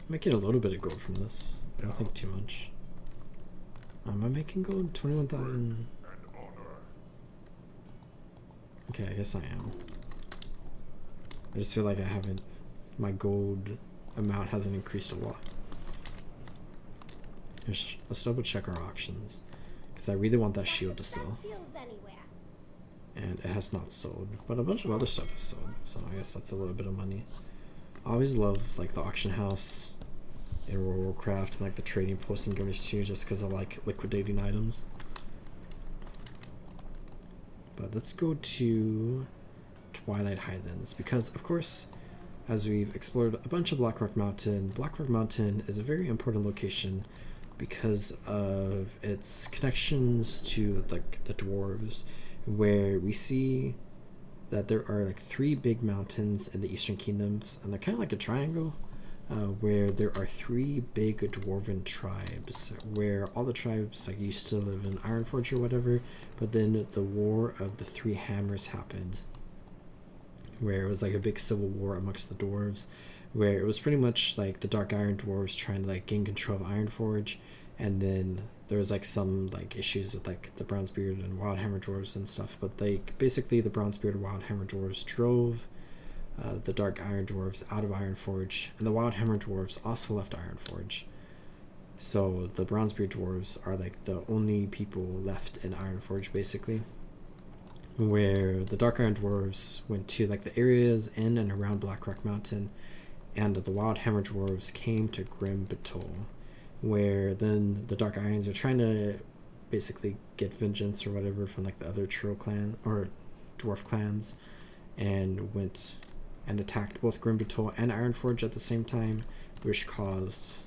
Making a little bit of gold from this. I don't think too much. Am I making gold? 21,000. Okay, I guess I am. I just feel like I haven't. My gold amount hasn't increased a lot. Let's double check our auctions, because I really want that shield to sell. And it has not sold, but a bunch of other stuff has sold, so I guess that's a little bit of money. I always love like the auction house in World of Warcraft and like the trading post in Gunners too, just because I like liquidating items. But let's go to Twilight Highlands, because of course, as we've explored a bunch of Blackrock Mountain is a very important location because of its connections to like the dwarves, where we see that there are like 3 big mountains in the Eastern Kingdoms, and they're kind of like a triangle. where there are three big dwarven tribes, where all the tribes like used to live in Ironforge or whatever, but then the War of the Three Hammers happened, where it was like a big civil war amongst the dwarves, where it was pretty much like the Dark Iron dwarves trying to like gain control of Ironforge, and then there was like some like issues with like the Bronzebeard and Wildhammer dwarves and stuff, but like basically the Bronzebeard and Wildhammer dwarves drove the Dark Iron dwarves out of Ironforge, and the Wildhammer dwarves also left Ironforge. So the Bronzebeard dwarves are like the only people left in Ironforge basically, where the Dark Iron dwarves went to like the areas in and around Blackrock Mountain, and the Wildhammer dwarves came to Grim Batol, where then the Dark Irons are trying to basically get vengeance or whatever from like the other troll clan or dwarf clans, and went and attacked both Grim Batol and Ironforge at the same time, which caused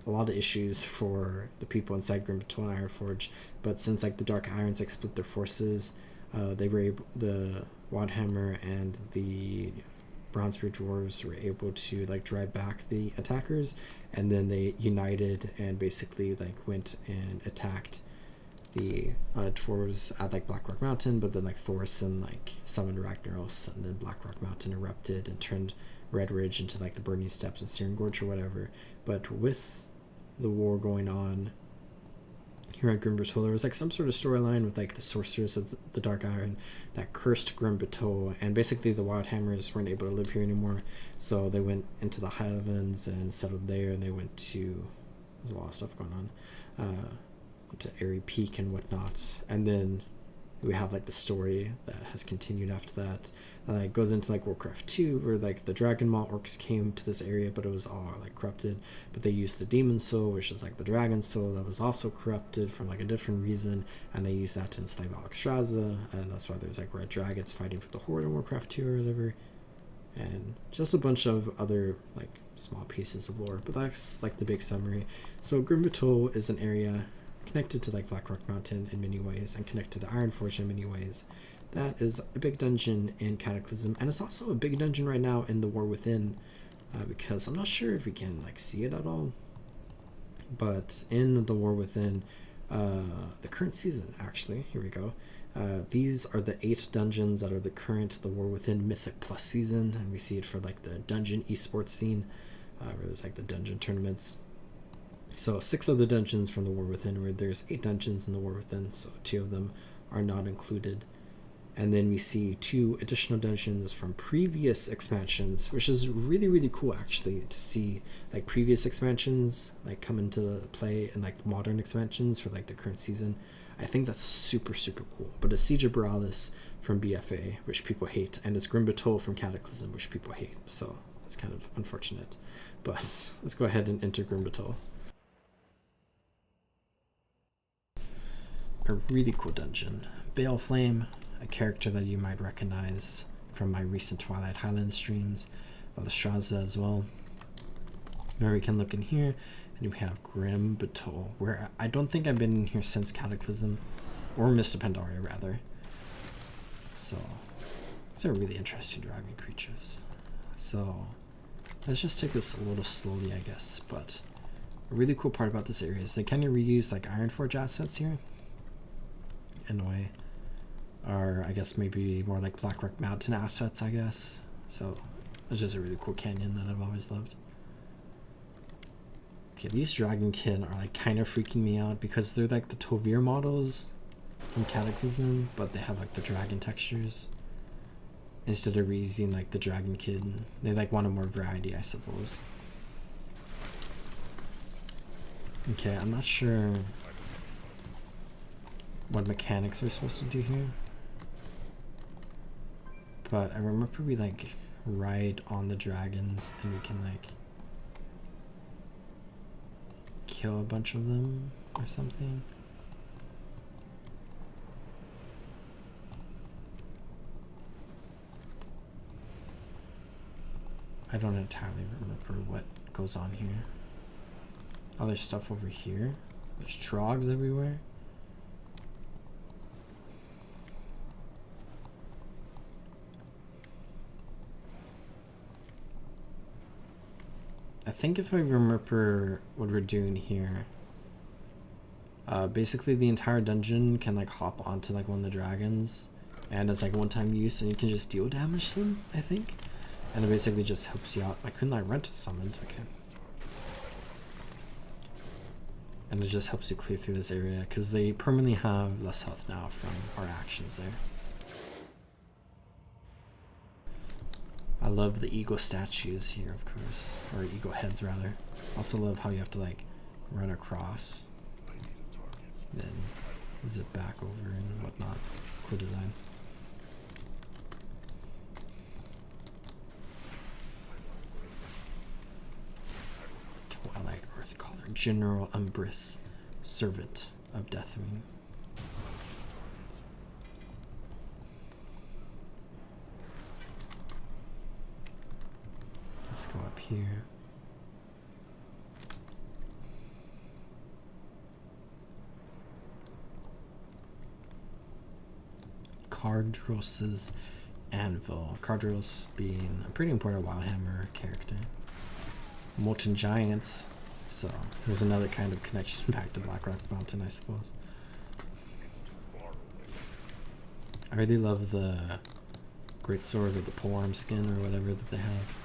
a lot of issues for the people inside Grim Batol and Ironforge. But since like the Dark Irons like split their forces, they were able, the Wildhammer and the Bronzebeard dwarves were able to like drive back the attackers, and then they united and basically like went and attacked the dwarves at like Blackrock Mountain. But then like Thorson like summoned Ragnaros, and then Blackrock Mountain erupted and turned Red Ridge into like the Burning Steppes and Searing Gorge or whatever. But with the war going on here at Grim Batol, there was like some sort of storyline with like the sorceress of the Dark Iron that cursed Grim Batol, and basically the Wildhammers weren't able to live here anymore, so they went into the Highlands and settled there, and they went to, there's a lot of stuff going on, to Airy Peak and whatnot. And then we have like the story that has continued after that. It goes into like Warcraft 2, where like the Dragon Maw orcs came to this area, but it was all like corrupted. But they used the Demon Soul, which is like the Dragon Soul that was also corrupted from like a different reason, and they used that to enslave Alexstrasza, and that's why there's like red dragons fighting for the Horde in Warcraft 2 or whatever, and just a bunch of other like small pieces of lore. But that's like the big summary. So Grim Batol is an area connected to like Blackrock Mountain in many ways, and connected to Ironforge in many ways. That is a big dungeon in Cataclysm, and it's also a big dungeon right now in the War Within, because I'm not sure if we can like see it at all, but in the War Within, the current season, actually, here we go, these are the 8 dungeons that are the current The War Within Mythic Plus season, and we see it for like the dungeon esports scene, where there's like the dungeon tournaments. So 6 of the dungeons from the War Within, where there's 8 dungeons in the War Within, so 2 of them are not included. And then we see 2 additional dungeons from previous expansions, which is really, really cool actually to see like previous expansions like come into play and like modern expansions for like the current season. I think that's super, super cool. But it's Siege of Borealis from BFA, which people hate, and it's Grim Batol from Cataclysm, which people hate. So that's kind of unfortunate. But let's go ahead and enter Grim Batol. A really cool dungeon. Baleflame, a character that you might recognize from my recent Twilight Highlands streams, Alexstrasza as well. Now we can look in here, and we have Grim Batol, where I don't think I've been in here since Cataclysm, or Mist of Pandaria rather. So these are really interesting dragon creatures. So let's just take this a little slowly, I guess. But a really cool part about this area is they kind of reuse like Ironforge assets here in a way, or I guess maybe more like Blackrock Mountain assets, I guess. So it's just a really cool canyon that I've always loved. Okay, these Dragonkin are like kind of freaking me out because they're like the Tovir models from Cataclysm, but they have like the dragon textures instead of reusing like the Dragonkin. They like wanted more variety, I suppose. Okay, I'm not sure what mechanics we're supposed to do here, but I remember we like ride on the dragons and we can like kill a bunch of them or something. I don't entirely remember what goes on here. Oh, there's stuff over here. There's trogs everywhere. I think if I remember what we're doing here, basically the entire dungeon can like hop onto like one of the dragons, and it's like one-time use, and you can just deal damage to them, I think. And it basically just helps you out. Why couldn't I rent a summoned? Okay. And it just helps you clear through this area, because they permanently have less health now from our actions there. I love the eagle statues here, of course, or eagle heads rather. Also love how you have to like run across, then zip back over and whatnot. Cool design. Twilight Earthcaller, General Umbris, Servant of Deathwing. Let's go up here. Cardros's Anvil. Cardros being a pretty important Wildhammer character. Molten Giants. So there's another kind of connection back to Blackrock Mountain, I suppose. I really love the Great Sword or the polearm skin or whatever that they have.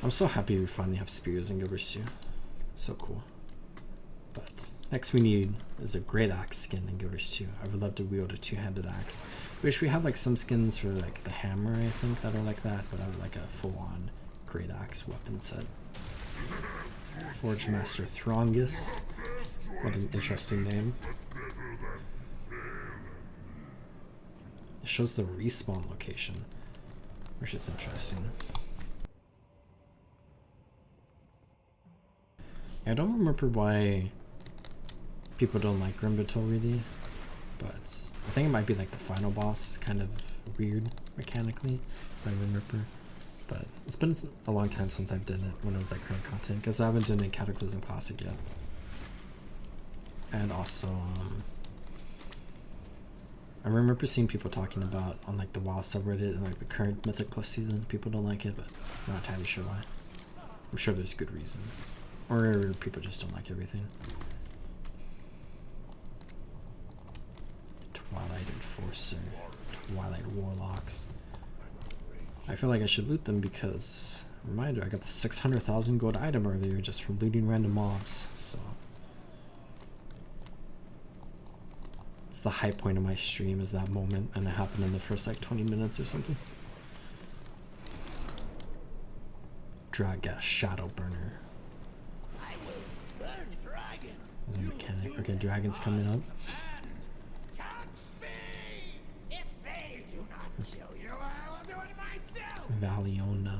I'm so happy we finally have spears in Gilbert's 2. So cool. But next we need is a great axe skin in Gilbert's 2. I would love to wield a two-handed axe. Wish we have like some skins for like the hammer, I think, that are like that, but I would like a full-on great axe weapon set. Forge Master Throngus. What an interesting name. It shows the respawn location, which is interesting. I don't remember why people don't like Grimbatul really, but I think it might be like the final boss is kind of weird mechanically, if I remember. But it's been a long time since I've done it when it was like current content, because I haven't done it in Cataclysm Classic yet. And also, I remember seeing people talking about on like the WoW subreddit and like the current Mythic Plus season, people don't like it, but I'm not entirely sure why. I'm sure there's good reasons. Or people just don't like everything. Twilight Enforcer, Twilight Warlocks. I feel like I should loot them because, reminder, I got the 600,000 gold item earlier just from looting random mobs, so. It's the high point of my stream is that moment, and it happened in the first like 20 minutes or something. Draga Shadow Burner. There's a mechanic. Okay, dragon's coming up. Valiona.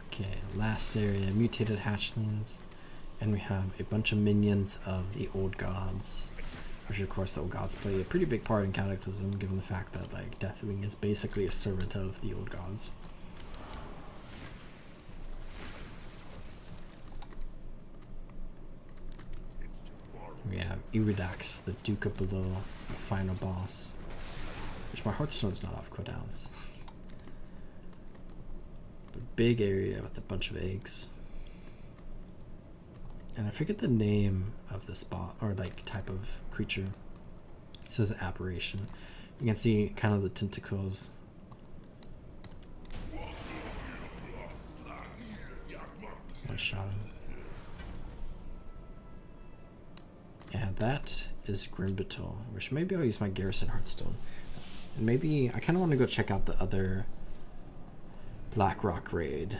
Okay, last area, mutated hatchlings, and we have a bunch of minions of the old gods, which of course the old gods play a pretty big part in Cataclysm, given the fact that like Deathwing is basically a servant of the old gods. We have Iridax, the Duke of Below, the final boss, which my Hearthstone's not off cooldowns. Big area with a bunch of eggs, and I forget the name of the spot or like type of creature. It says apparition. You can see kind of the tentacles. One shot him. And that is Grimbatul, which maybe I'll use my Garrison Hearthstone. And maybe I kind of want to go check out the other Blackrock raid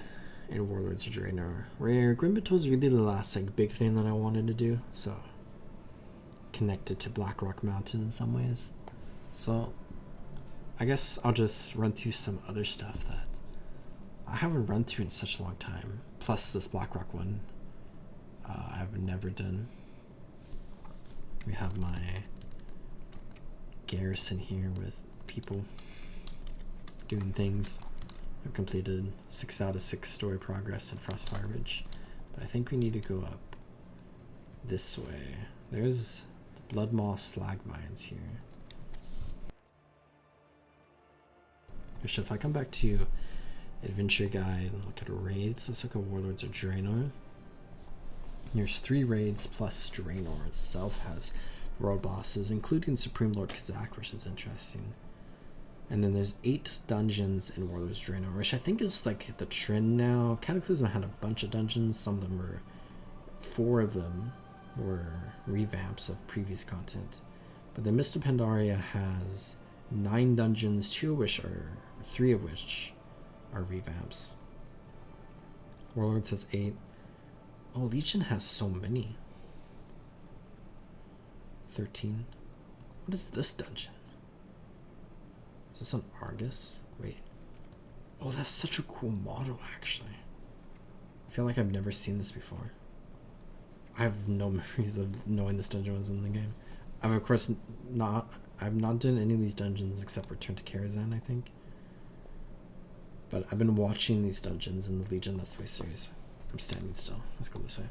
in Warlords of Draenor, where Grimbatul is really the last like big thing that I wanted to do, so connected to Blackrock Mountain in some ways. So I guess I'll just run through some other stuff that I haven't run through in such a long time, plus this Blackrock one I've never done have my garrison here with people doing things. I've completed 6 out of 6 story progress in Frostfire Ridge, but I think we need to go up this way. There's the Blood Moss slag mines here. So if I come back to Adventure Guide and look at raids, let's look at Warlords of Draenor. There's 3 raids plus Draenor itself has world bosses, including Supreme Lord Kazak, which is interesting. And then there's 8 dungeons in Warlords of Draenor, which I think is like the trend now. Cataclysm had a bunch of dungeons. Some of them were, 4 of them were revamps of previous content. But the Mist of Pandaria has 9 dungeons, 3 of which are revamps. Warlords has 8. Oh, Legion has so many. 13. What is this dungeon? Is this on Argus? Wait. Oh, that's such a cool model, actually. I feel like I've never seen this before. I have no memories of knowing this dungeon was in the game. I've of course I've not done any of these dungeons except Return to Karazhan, I think. But I've been watching these dungeons in the Legion Let's Play series. I'm standing still. Let's go this way.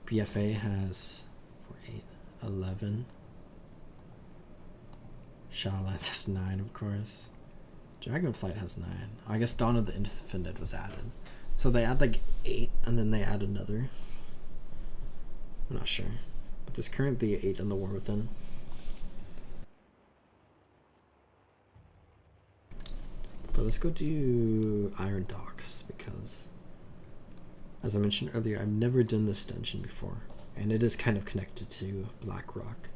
BFA has 4, 8, 11. Shadowlands has 9, of course. Dragonflight has 9. I guess Dawn of the Infinite was added. So they add like 8 and then they add another. I'm not sure. But there's currently 8 in the War Within. But let's go do Iron Docks because, as I mentioned earlier, I've never done this dungeon before. And it is kind of connected to Blackrock.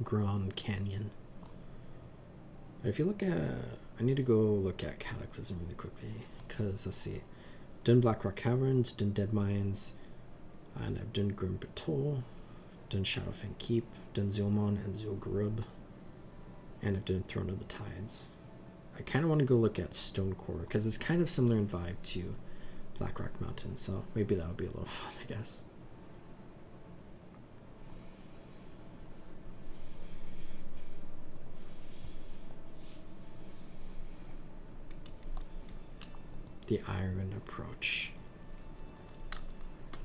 Grand Canyon. If you look at, I need to go look at Cataclysm really quickly because let's see, done Blackrock Caverns, done Dead Mines, and I've done Grim Batol, done Shadowfang Keep, done Zulmon and Zul'Gurub, and I've done Throne of the Tides. I kind of want to go look at Stonecore because it's kind of similar in vibe to Blackrock Mountain, so maybe that would be a little fun, I guess. The Iron Approach.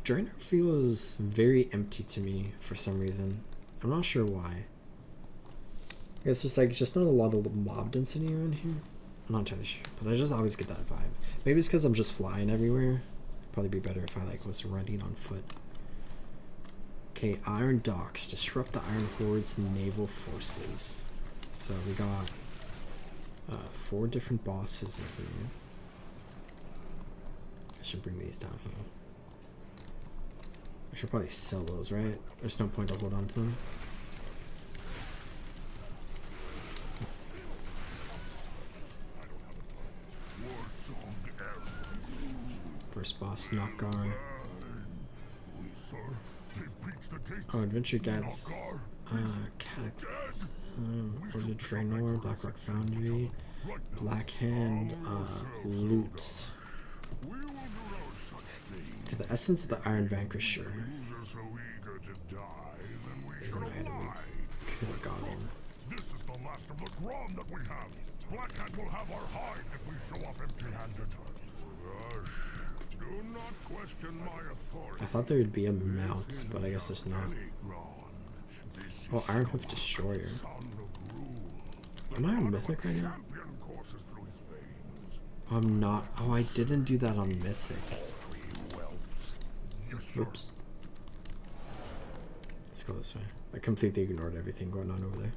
Draenor feels very empty to me for some reason. I'm not sure why. I guess it's like just not a lot of mob density around here. I'm not entirely sure, but I just always get that vibe. Maybe it's because I'm just flying everywhere. It'd probably be better if I like was running on foot. Okay, Iron Docks. Disrupt the Iron Horde's naval forces. So we got 4 different bosses in here. I should bring these down here. I should probably sell those, right? There's no point to hold on to them. First boss, Knockgar. Oh, Adventure Guides. Cataclysm. World of Draenor, Blackrock Foundry, Blackhand, Loot. Okay, the Essence of the Iron Vanquisher is an item we could have gotten. This is the last of the Grom that we have. Blackhand will have our hide if we show up empty-handed. Gosh, do not question my authority. I thought there would be a mount, but I guess there's not. Oh, Ironhoof Destroyer. Am I on Mythic right now? I'm not. Oh, I didn't do that on Mythic. Oops. Let's go this way. I completely ignored everything going on over there.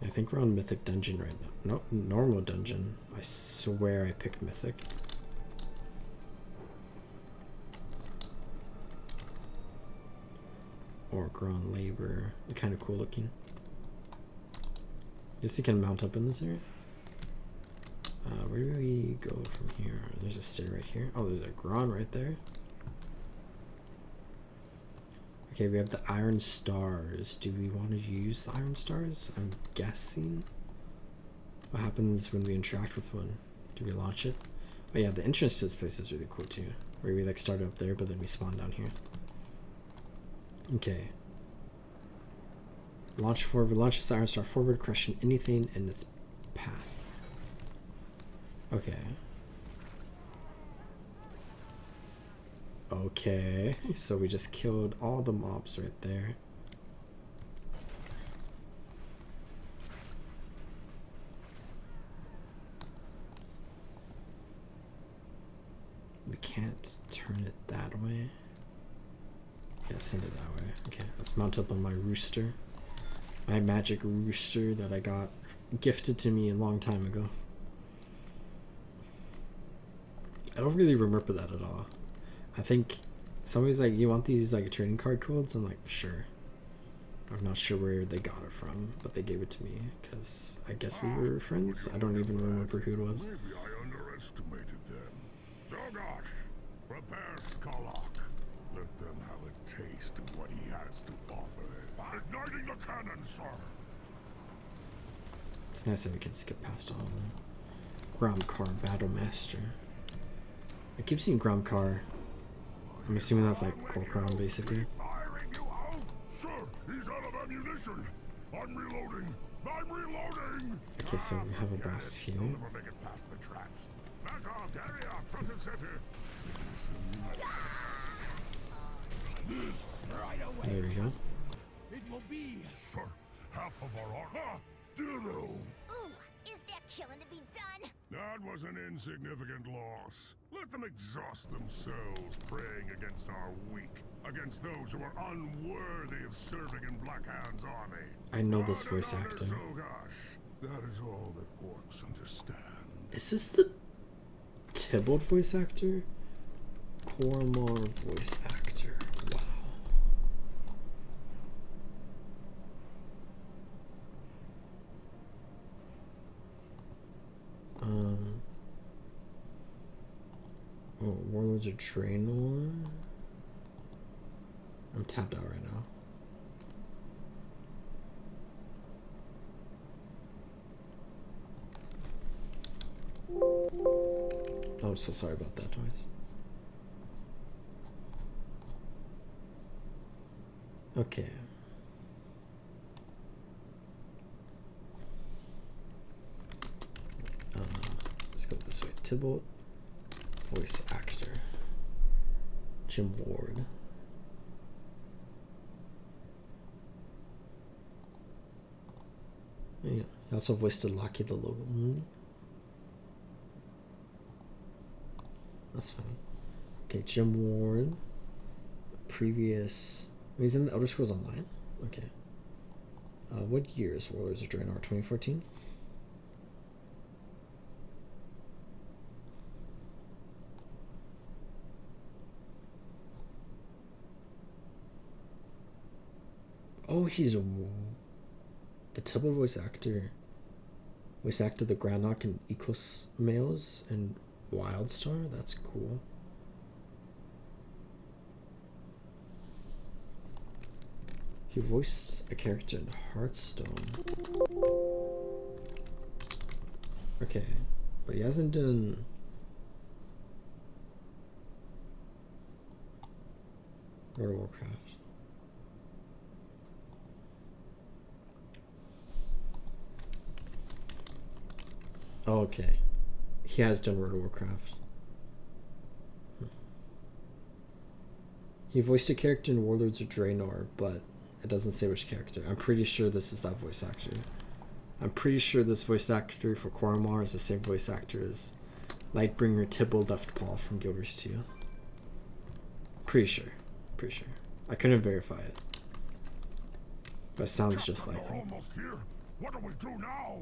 I think we're on Mythic Dungeon right now. No, normal dungeon. I swear I picked Mythic. Or Grand Labor. They're kind of cool looking. Guess you can mount up in this area. Where do we go from here? There's a stair right here. Oh, there's a Grand right there. Okay, we have the Iron Stars. Do we want to use the Iron Stars? I'm guessing. What happens when we interact with one? Do we launch it? Oh yeah, the entrance to this place is really cool too. Where we like started up there, but then we spawn down here. Okay. Launch forward. Launches the Iron Star forward, crushing anything in its path. Okay. Okay. So we just killed all the mobs right there. We can't turn it that way. Yeah, send it that way. Okay, let's mount up on my rooster. My magic rooster that I got gifted to me a long time ago. I don't really remember that at all. I think somebody's like, you want these like trading card codes? I'm like, sure. I'm not sure where they got it from, but they gave it to me because I guess we were friends. I don't even remember who it was. Maybe I underestimated them. Zogosh, prepare Skalak. Let them have a taste of what he has to offer. Igniting the cannon, sir. It's nice that we can skip past all of them. Gromcar Battlemaster. I keep seeing Gromcar. I'm assuming that's like Korkron, basically. Firing you out? Sir, he's out of ammunition. I'm reloading. I'm reloading. Okay, so we have a boss here. Never make it past the traps. Back off, area, front and center. There we go. It will be. Sir, half of our armor. Ditto. Ooh, is there killing to be done? That was an insignificant loss. Let them exhaust themselves praying against our weak, against those who are unworthy of serving in Blackhand's army. I know this voice actor. That is all that orcs understand. Is this the Tybalt voice actor? Kormar voice actor. Wow. Oh, Warlords of Draenor. I'm tapped out right now. Oh, I'm so sorry about that noise. Okay. Let's go this way. Tybalt, voice actor. Jim Ward. Yeah, he also voiced Locky the Logan. That's funny. Okay, Jim Ward. Previous. He's in the Elder Scrolls Online? Okay. What year is Warlords of Draenor? 2014? Oh, he's the Tybalt voice actor. Voice acted the Grandnock and Ecos males and Wildstar. That's cool. He voiced a character in Hearthstone. Okay, but he hasn't done World of Warcraft. Oh, okay. He has done World of Warcraft. He voiced a character in Warlords of Draenor, but it doesn't say which character. I'm pretty sure this is that voice actor. I'm pretty sure this voice actor for Kormar is the same voice actor as Lightbringer Tybalt Leftpaw from Guild Wars 2. Pretty sure. Pretty sure. I couldn't verify it. But it sounds just like We're him. almost here. What do we do now?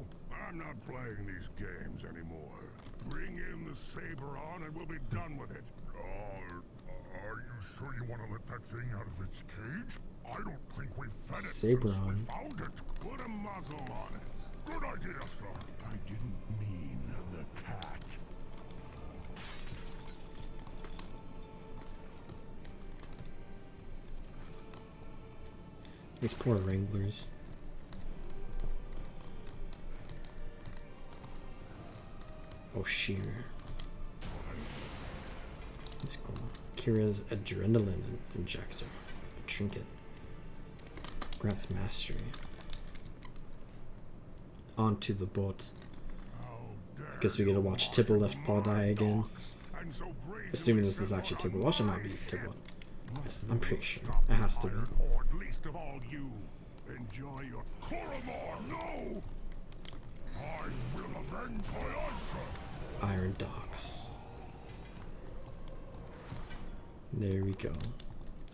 I'm not playing these games anymore. Bring in the saber on and we'll be done with it. Are you sure you want to let that thing out of its cage? I don't think we've fed it Saber since we on. found it. Put a muzzle on it. Good idea, sir. I didn't mean the cat. These poor wranglers. Oh, sheer. That's cool. Kira's adrenaline injector. A trinket. Grants mastery. Onto the boat. I guess we get to watch Tibble left paw die again. Assuming this is actually Tibble. Why should not be Tibble? Yes, I'm pretty sure. It has to be. Least of all you. Enjoy your Koromor, no! I will avenge my answer. Iron Docks. There we go.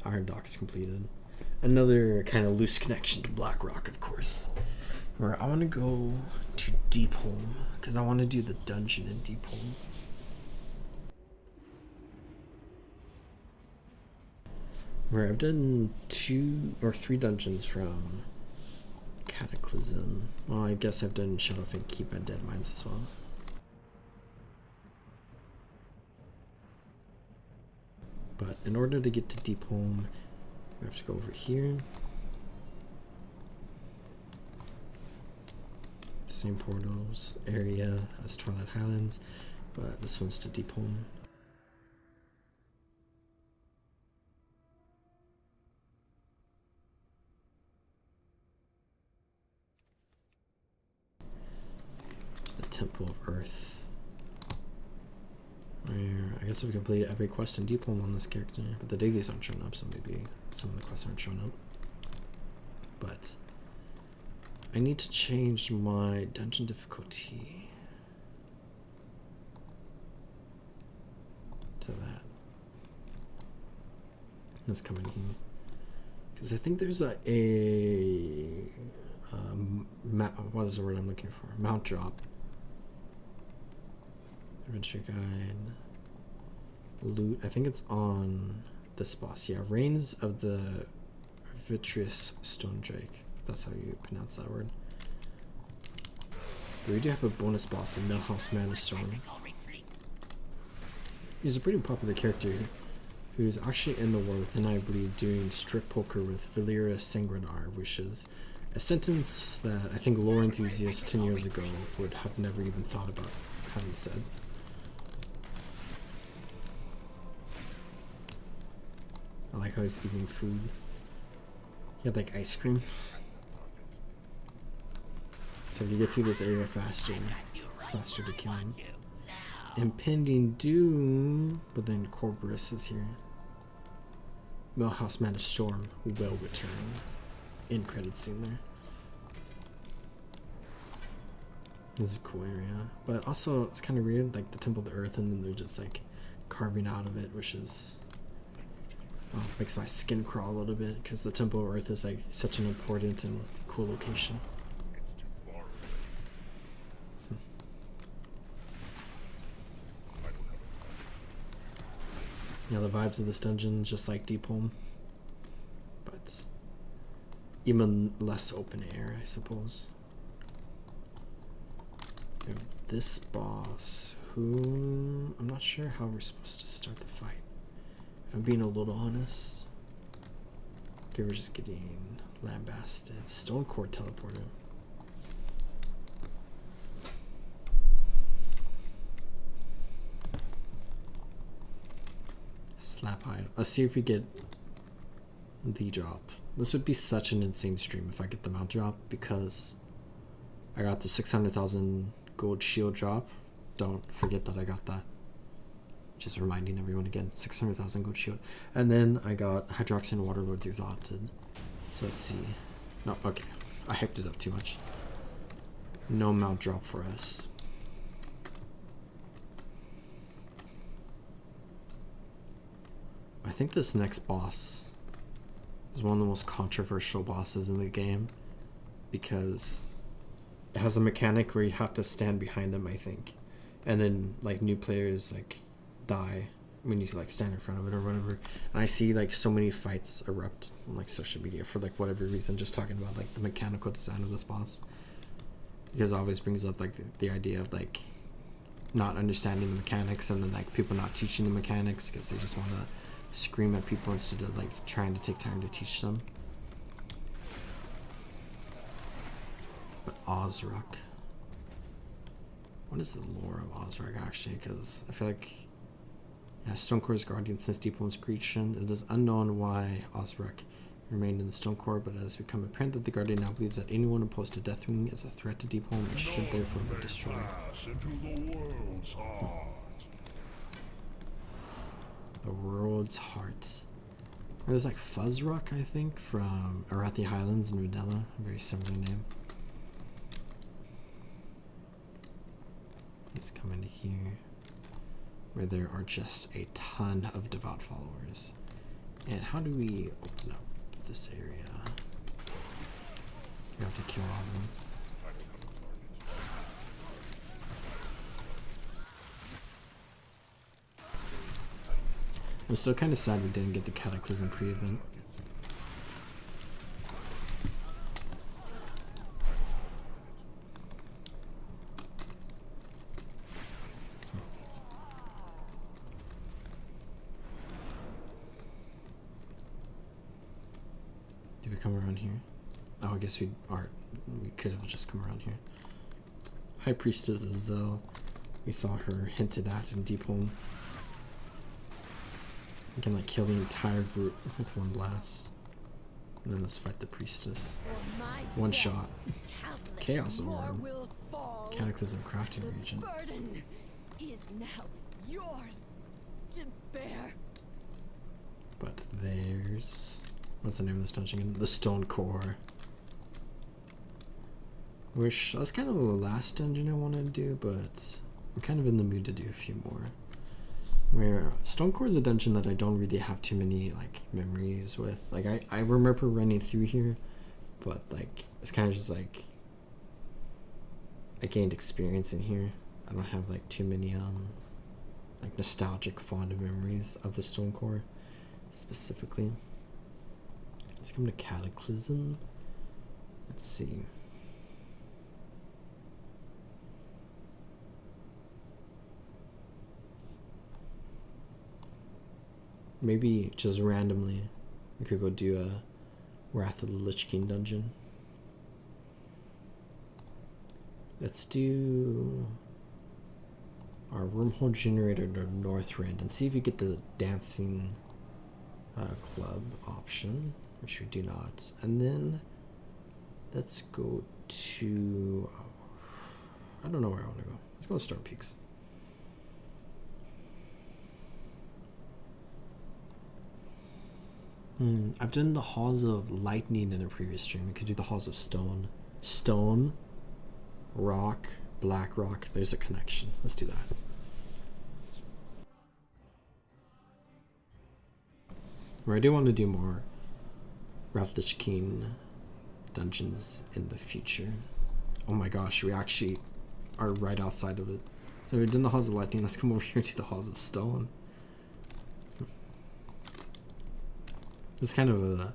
Iron Docks completed. Another kind of loose connection to Blackrock, of course. Where I want to go to Deepholm, because I want to do the dungeon in Deepholm. Where I've done 2 or 3 dungeons from Cataclysm. Well, I guess I've done Shadowfang Keep and Dead Mines as well. But in order to get to Deepholm, we have to go over here. Same portals area as Twilight Highlands, but this one's to Deepholm. The Temple of Earth. Where I guess we've completed every quest in Deepholm on this character, but the dailies aren't showing up, so maybe some of the quests aren't showing up. But I need to change my dungeon difficulty to that. Let's come in here. Because I think there's what is the word I'm looking for? Mount drop. Adventure guide. Loot. I think it's on this boss. Yeah, Reigns of the Vitreous Stone Drake. That's how you pronounce that word. But we do have a bonus boss in Millhouse Man of Storm. He's a pretty popular character who's actually in the war within, I believe, doing strip poker with Valyria Sanguinar, which is a sentence that I think lore enthusiasts 10 years ago would have never even thought about having said. I like how he's eating food. He had like ice cream. So if you get through this area faster, it's faster to kill him. Impending doom, but then Corborus is here. Millhouse Man of Storm will return. End credit scene there. This is a cool area, but also it's kind of weird, like the Temple of the Earth, and then they're just like carving out of it, which is makes my skin crawl a little bit because the Temple of Earth is like such an important and cool location. Yeah, the vibes of this dungeon just like Deepholm, but even less open air, I suppose. We have this boss, who I'm not sure how we're supposed to start the fight. If I'm being a little honest, okay, we're just getting lambasted. Stone Core teleporter. Slap hide. Let's see if we get the drop. This would be such an insane stream if I get the mount drop, because I got the 600,000 gold shield drop. Don't forget that I got that. Just reminding everyone again, 600,000 gold shield. And then I got Hydroxin Waterlords Exalted. So let's see. No, okay. I hyped it up too much. No mount drop for us. I think this next boss is one of the most controversial bosses in the game, because it has a mechanic where you have to stand behind him, I think, and then like new players like die when you like stand in front of it or whatever. And I see like so many fights erupt on like social media for like whatever reason, just talking about like the mechanical design of this boss, because it always brings up like the idea of like not understanding the mechanics, and then like people not teaching the mechanics because they just want to scream at people instead of like trying to take time to teach them. Ozark. What is the lore of Ozark actually? Because I feel like, yeah, Stonecore's guardian since Deep Home's creation. It is unknown why Ozark remained in the Stonecore, but it has become apparent that the Guardian now believes that anyone opposed to Deathwing is a threat to Deep Home and should therefore be destroyed. Pass into the world's heart. The World's Heart. There's like Fuzzrock, I think, from Arathi Highlands in Rudella. A very similar name. Let's come into here, where there are just a ton of devout followers. And how do we open up this area? We have to kill all of them. I'm still kind of sad we didn't get the Cataclysm pre-event. Did we come around here? Oh, I guess we could have just come around here. High Priestess Azel. We saw her hinted at in Deep Home. We can like kill the entire group with one blast. And then let's fight the priestess. One shot. Chaos Orb. Cataclysm crafting region. Burden is now yours to bear. But there's, what's the name of this dungeon again? The Stone Core. Which that's kind of the last dungeon I want to do, but I'm kind of in the mood to do a few more. Where Stonecore is a dungeon that I don't really have too many like memories with. Like I remember running through here, but like it's kind of just like I gained experience in here. I don't have like too many like nostalgic fond memories of the Stonecore specifically. Let's come to Cataclysm. Let's see. Maybe just randomly we could go do a Wrath of the Lich King dungeon. Let's do our wormhole generator to Northrend and see if we get the dancing club option, which we do not. And then let's go to, I don't know where I want to go. Let's go to Storm Peaks. I've done the Halls of Lightning in a previous stream. We could do the Halls of Stone. Stone, Rock, Blackrock. There's a connection. Let's do that. Where I do want to do more Wrath of the Lich King dungeons in the future. Oh my gosh, we actually are right outside of it. So we're doing the Halls of Lightning. Let's come over here to the Halls of Stone. It's kind of a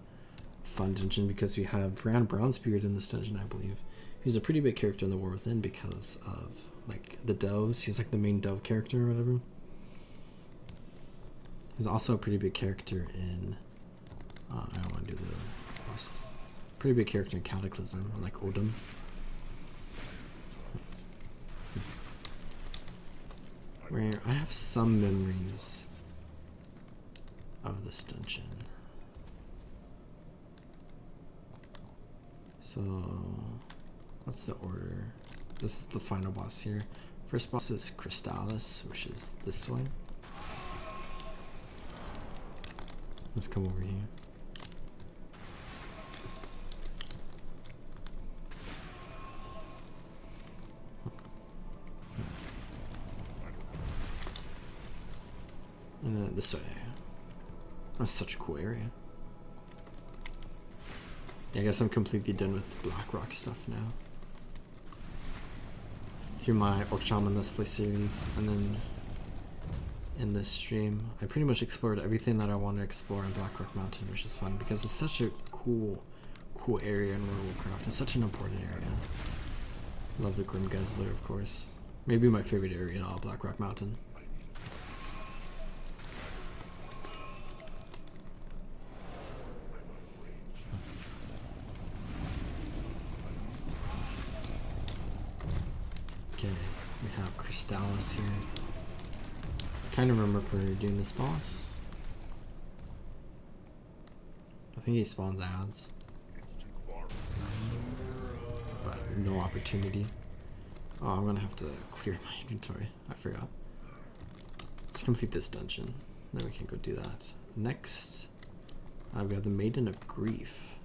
fun dungeon because we have Rand Brownspirit in this dungeon, I believe. He's a pretty big character in the War Within because of like the doves. He's like the main dove character or whatever. He's also a pretty big character in I don't want to do the boss. Pretty big character in Cataclysm, like Odin. Where I have some memories of this dungeon. So, what's the order? This is the final boss here. First boss is Crystallis, which is this way. Let's come over here. And then this way. That's such a cool area. I guess I'm completely done with Blackrock stuff now. Through my Orc Shaman Let's Play series, and then in this stream, I pretty much explored everything that I want to explore in Blackrock Mountain, which is fun because it's such a cool area in World of Warcraft. It's such an important area. Love the Grim Guzzler, of course. Maybe my favorite area in all Blackrock Mountain. Okay, we have Crystallis here. I kind of remember doing this boss. I think he spawns ads. But no opportunity. Oh, I'm gonna have to clear my inventory. I forgot. Let's complete this dungeon. Then we can go do that. Next, we have the Maiden of Grief.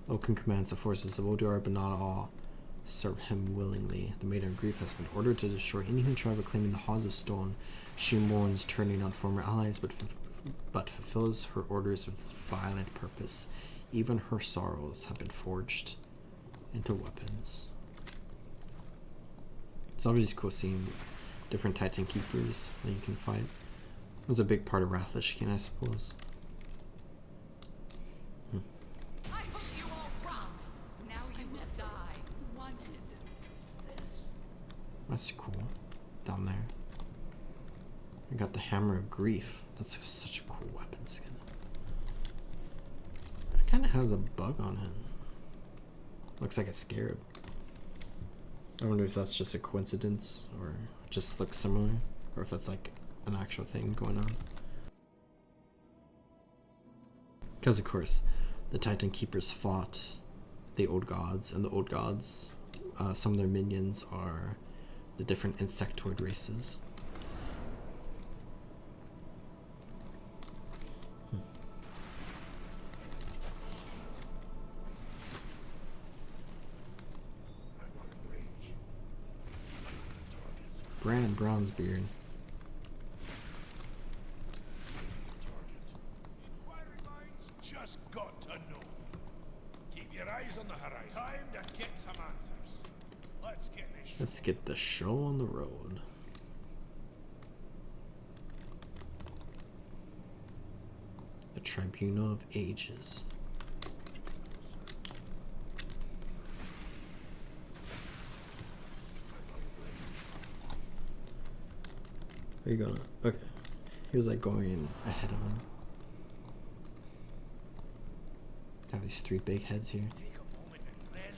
Oaken commands the forces of Oduar, but not all serve him willingly. The Maiden of Grief has been ordered to destroy any who try reclaiming the Halls of Stone. She mourns turning on former allies, but fulfills her orders with violent purpose. Even her sorrows have been forged into weapons. It's always cool seeing different Titan Keepers that you can fight. That's a big part of Wrathless Chicane, I suppose. I hope you all rot. Now you will die. Wanted this. That's cool. Down there. I got the Hammer of Grief. That's such a cool weapon skin. It kind of has a bug on it. Looks like a scarab. I wonder if that's just a coincidence or just looks similar, or if that's like an actual thing going on. Because of course, the Titan Keepers fought the Old Gods, and the Old Gods, some of their minions are the different insectoid races. Bran Bronzebeard. Inquiring minds just got to know. Keep your eyes on the horizon. Time to get some answers. Let's get this show. Let's get the show on the road. The Tribunal of Ages. Are you gonna? Okay. He was like going ahead of him. Have these three big heads here.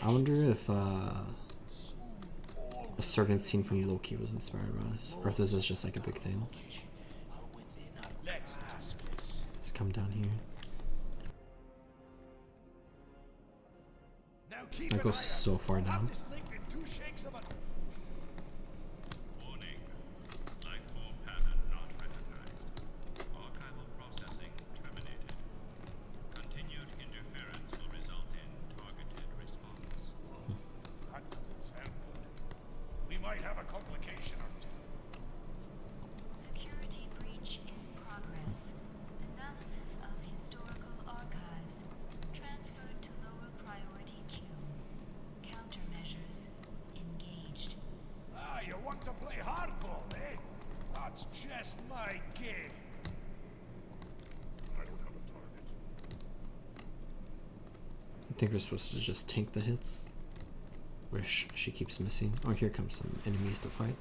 I wonder if a certain scene from Loki was inspired by this, or if this is just like a big thing. Let's come down here. Now keep That an goes eye so out. far I'll have down. this linked in 2 shakes of a... Warning. Life form pattern not recognized. Archival processing terminated. Continued interference will result in targeted response. That doesn't sound good. We might have a complication or two. Security breach in progress. Analysis of historical archives. Transferred to lower priority queue. Countermeasures engaged. Ah, you want to play hardball, eh? That's just my game. I don't have a target. I think we're supposed to just tank the hits. Wish she keeps missing. Oh, here comes some enemies to fight.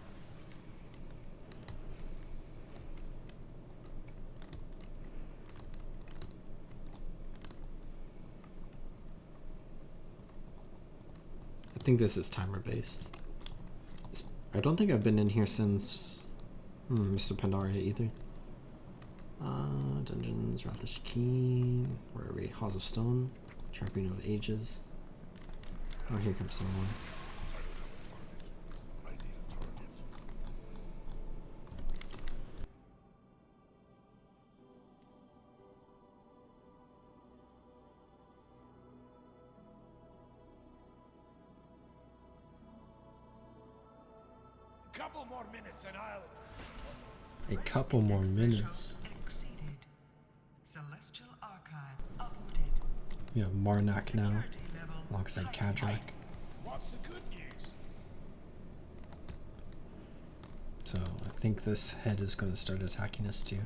I think this is timer based. I don't think I've been in here since Mr. Pandaria either. Dungeons, Wrathless Chicane. Where are we? Halls of Stone. Tribunal of Ages. Oh, here comes someone. I need a target. Couple more minutes and I'll... A couple more minutes. Exceeded. Celestial Archive uploaded. We have Marnak now, Security level alongside heightened. Kadrak. What's the good news? So I think this head is going to start attacking us too,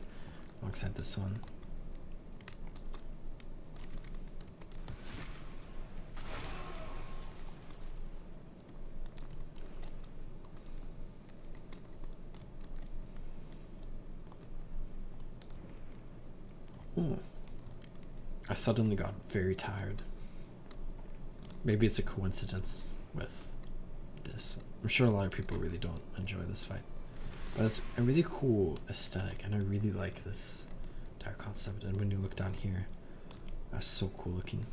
alongside this one. I suddenly got very tired. Maybe it's a coincidence with this. this. I'm sure a lot of people really don't enjoy this fight. But it's a really cool aesthetic, and I really like this entire concept. And when you look down here, that's so cool looking.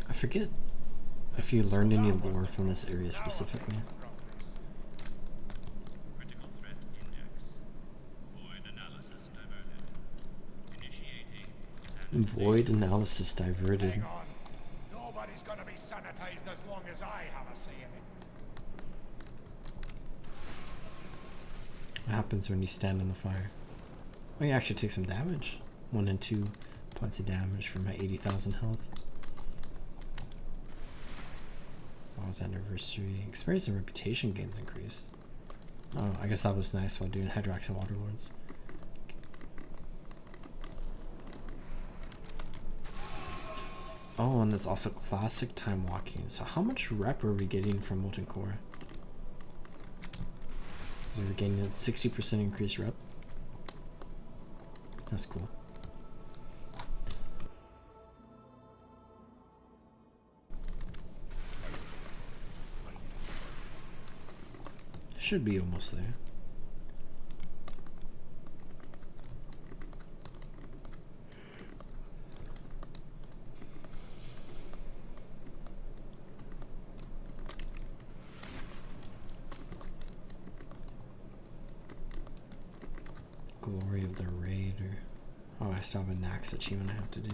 I forget if you learned any lore from this area specifically. Critical threat index. Void analysis diverted. Initiating Void analysis diverted. Hang on. Nobody's gonna be sanitized as long as I have a say in it. What happens when you stand in the fire? Oh, you actually take some damage. 1 and 2 points of damage from my 80,000 health. Wow's anniversary. Experience and reputation gains increased. Oh, I guess that was nice while doing Hydrax and Waterlords. Oh, and there's also classic time walking. So how much rep are we getting from Molten Core? So we're getting a 60% increased rep. That's cool. Should be almost there. Glory of the Raider. Oh, I still have a Nax achievement I have to do.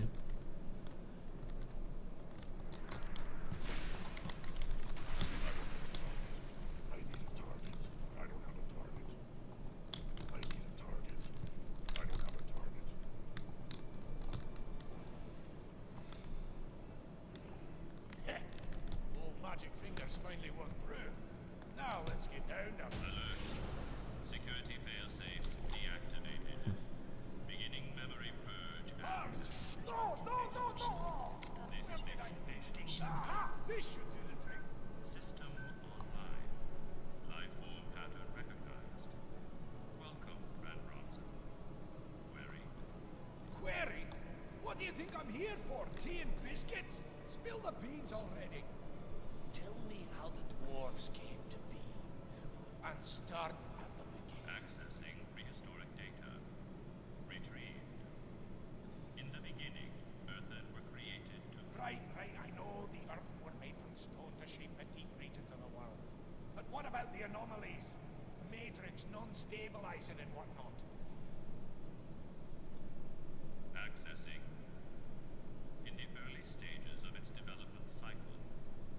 I need a target. I don't have a target. I need a target. I don't have a target. Old magic fingers finally worked through. Now let's get down to alert. Security failsafes deactivated. Beginning memory purge and No! this deactivation. Ah, this should do the trick. System online. Life form pattern recognized. Welcome, Grand Bronson. Query. Query? What do you think I'm here for? Tea and biscuits? Spill the beans already. Tell me how the dwarves came to be. And start at the beginning. Accessing prehistoric data. Retrieved. In the beginning, Earthen were created to Right, I know the Earth were made from stone to shape the deep regions of the world. But what about the anomalies? Matrix non-stabilizing and whatnot. accessing. In the early stages of its development cycle,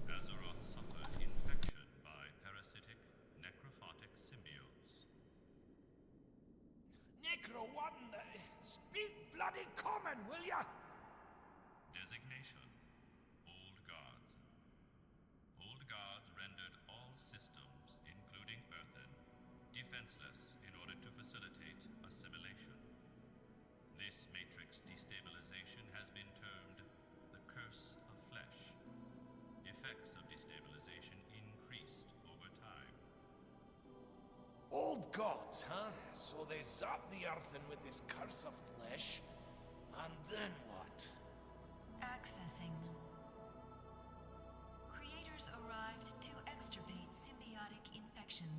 Azeroth suffered infection by parasitic, necrophotic symbiotes. Necro one, speak bloody common, will ya? Designation: Old Gods. Old Gods rendered all systems, including Earthen, defenseless in order to facilitate assimilation. This matrix destabilization has been termed the Curse of Flesh. Effects of destabilization increased over time. Old gods, huh? So they zap the earthen with this curse of flesh, and then what? Accessing. Creators arrived to extirpate symbiotic infection.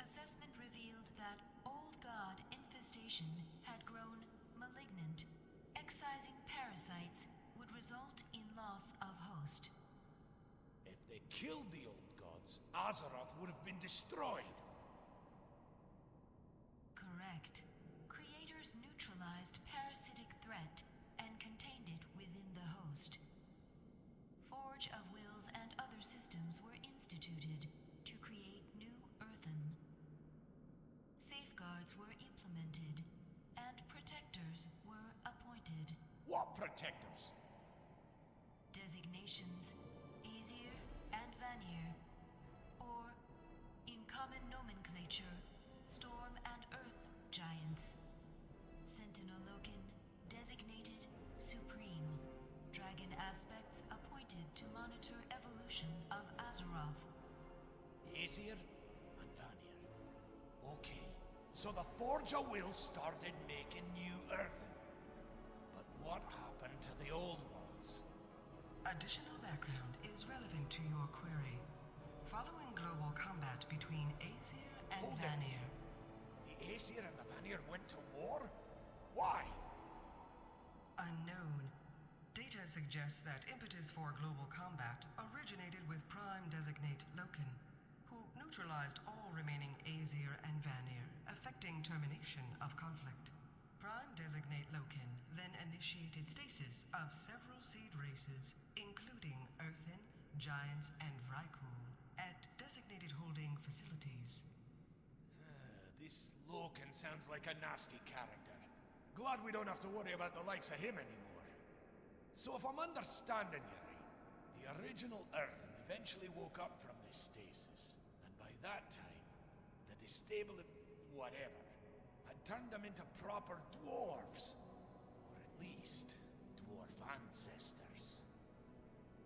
Assessment revealed that Old God infestation had grown malignant. Excising parasites would result in loss of host. If they killed the old gods, Azeroth would have been destroyed. Correct. Creators neutralized parasitic threat and contained it within the host. Forge of Wills and other systems were instituted to create new Earthen. safeguards were implemented, and protectors were appointed. What protectors? Designations Aesir and Vanir, or, in common nomenclature, Storm and Earth Giants. Sentinel Loken designated Supreme. Dragon aspects appointed to monitor evolution of Azeroth. Aesir and Vanir. Okay, so the Forge of Will started making new earthen. But what happened to the old ones? Additional background is relevant to your query. Following global combat between Aesir and Hold it. Vanir, The Aesir and the Vanir went to war? Why? unknown. Data suggests that impetus for global combat originated with Prime Designate Loken, who neutralized all remaining Aesir and Vanir, effecting termination of conflict. Prime Designate Loken then initiated stasis of several seed races, including Earthen, Giants, and Vrykul, at designated holding facilities. This Loken sounds like a nasty character. Glad we don't have to worry about the likes of him anymore. So if I'm understanding you right, the original Earthen eventually woke up from this stasis, and by that time, the destabilized whatever had turned them into proper dwarves. Or at least, dwarf ancestors.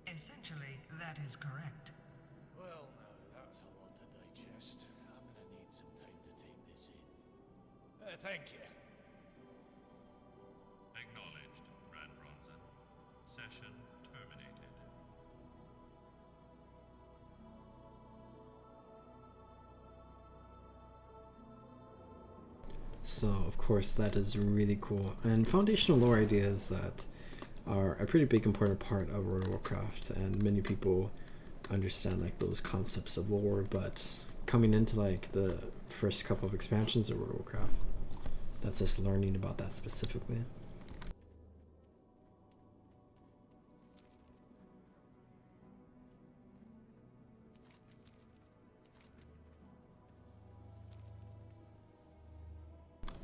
Essentially, that is correct. Well, now, that's a lot to digest. I'm gonna need some time to take this in. Thank you. Acknowledged, Brad Bronson. Session terminated. So, of course, that is really cool. And foundational lore ideas that are a pretty big important part of World of Warcraft, and many people understand like those concepts of lore, but coming into like the first couple of expansions of World of Warcraft, that's us learning about that specifically.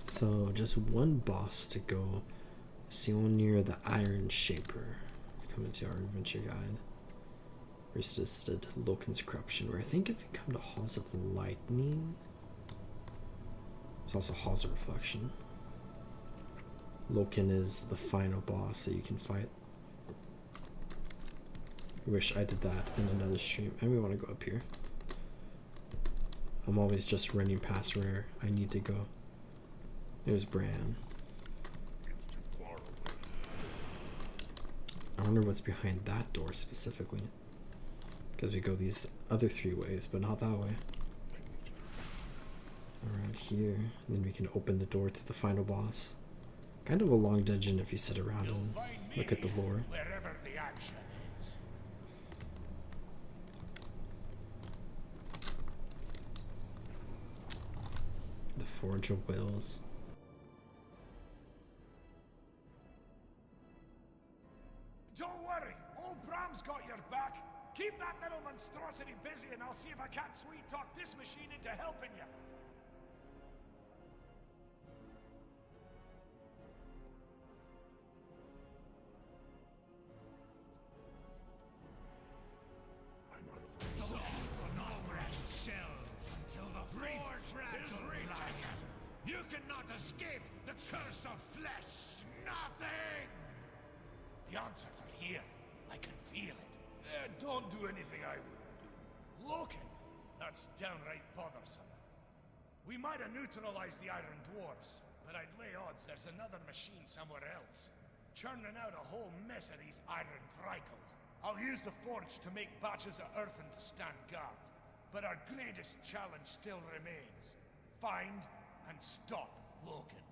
So just one boss to go. See one near the Iron Shaper. Come into our adventure guide. Resisted Loken's corruption. Where I think if you come to Halls of Lightning, there's also Halls of Reflection. Loken is the final boss that you can fight. I wish I did that in another stream. And we want to go up here. I'm always just running past where I need to go. There's Bran. I wonder what's behind that door specifically. Because we go these other three ways, but not that way. Around here, and then we can open the door to the final boss. Kind of a long dungeon if you sit around and look at the lore. Wherever the action is. The Forge of Wills. Don't worry, old Bram's got your back. Keep that little monstrosity busy and I'll see if I can't sweet talk this machine into helping you. Until the forge rattle light. You cannot escape the curse of flesh. Nothing! The answers are here. I can feel it. Don't do anything I wouldn't do. Loken, that's downright bothersome. We might have neutralized the Iron Dwarves, but I'd lay odds there's another machine somewhere else, churning out a whole mess of these Iron Vrykul. I'll use the Forge to make batches of earthen to stand guard, but our greatest challenge still remains. Find and stop Loken.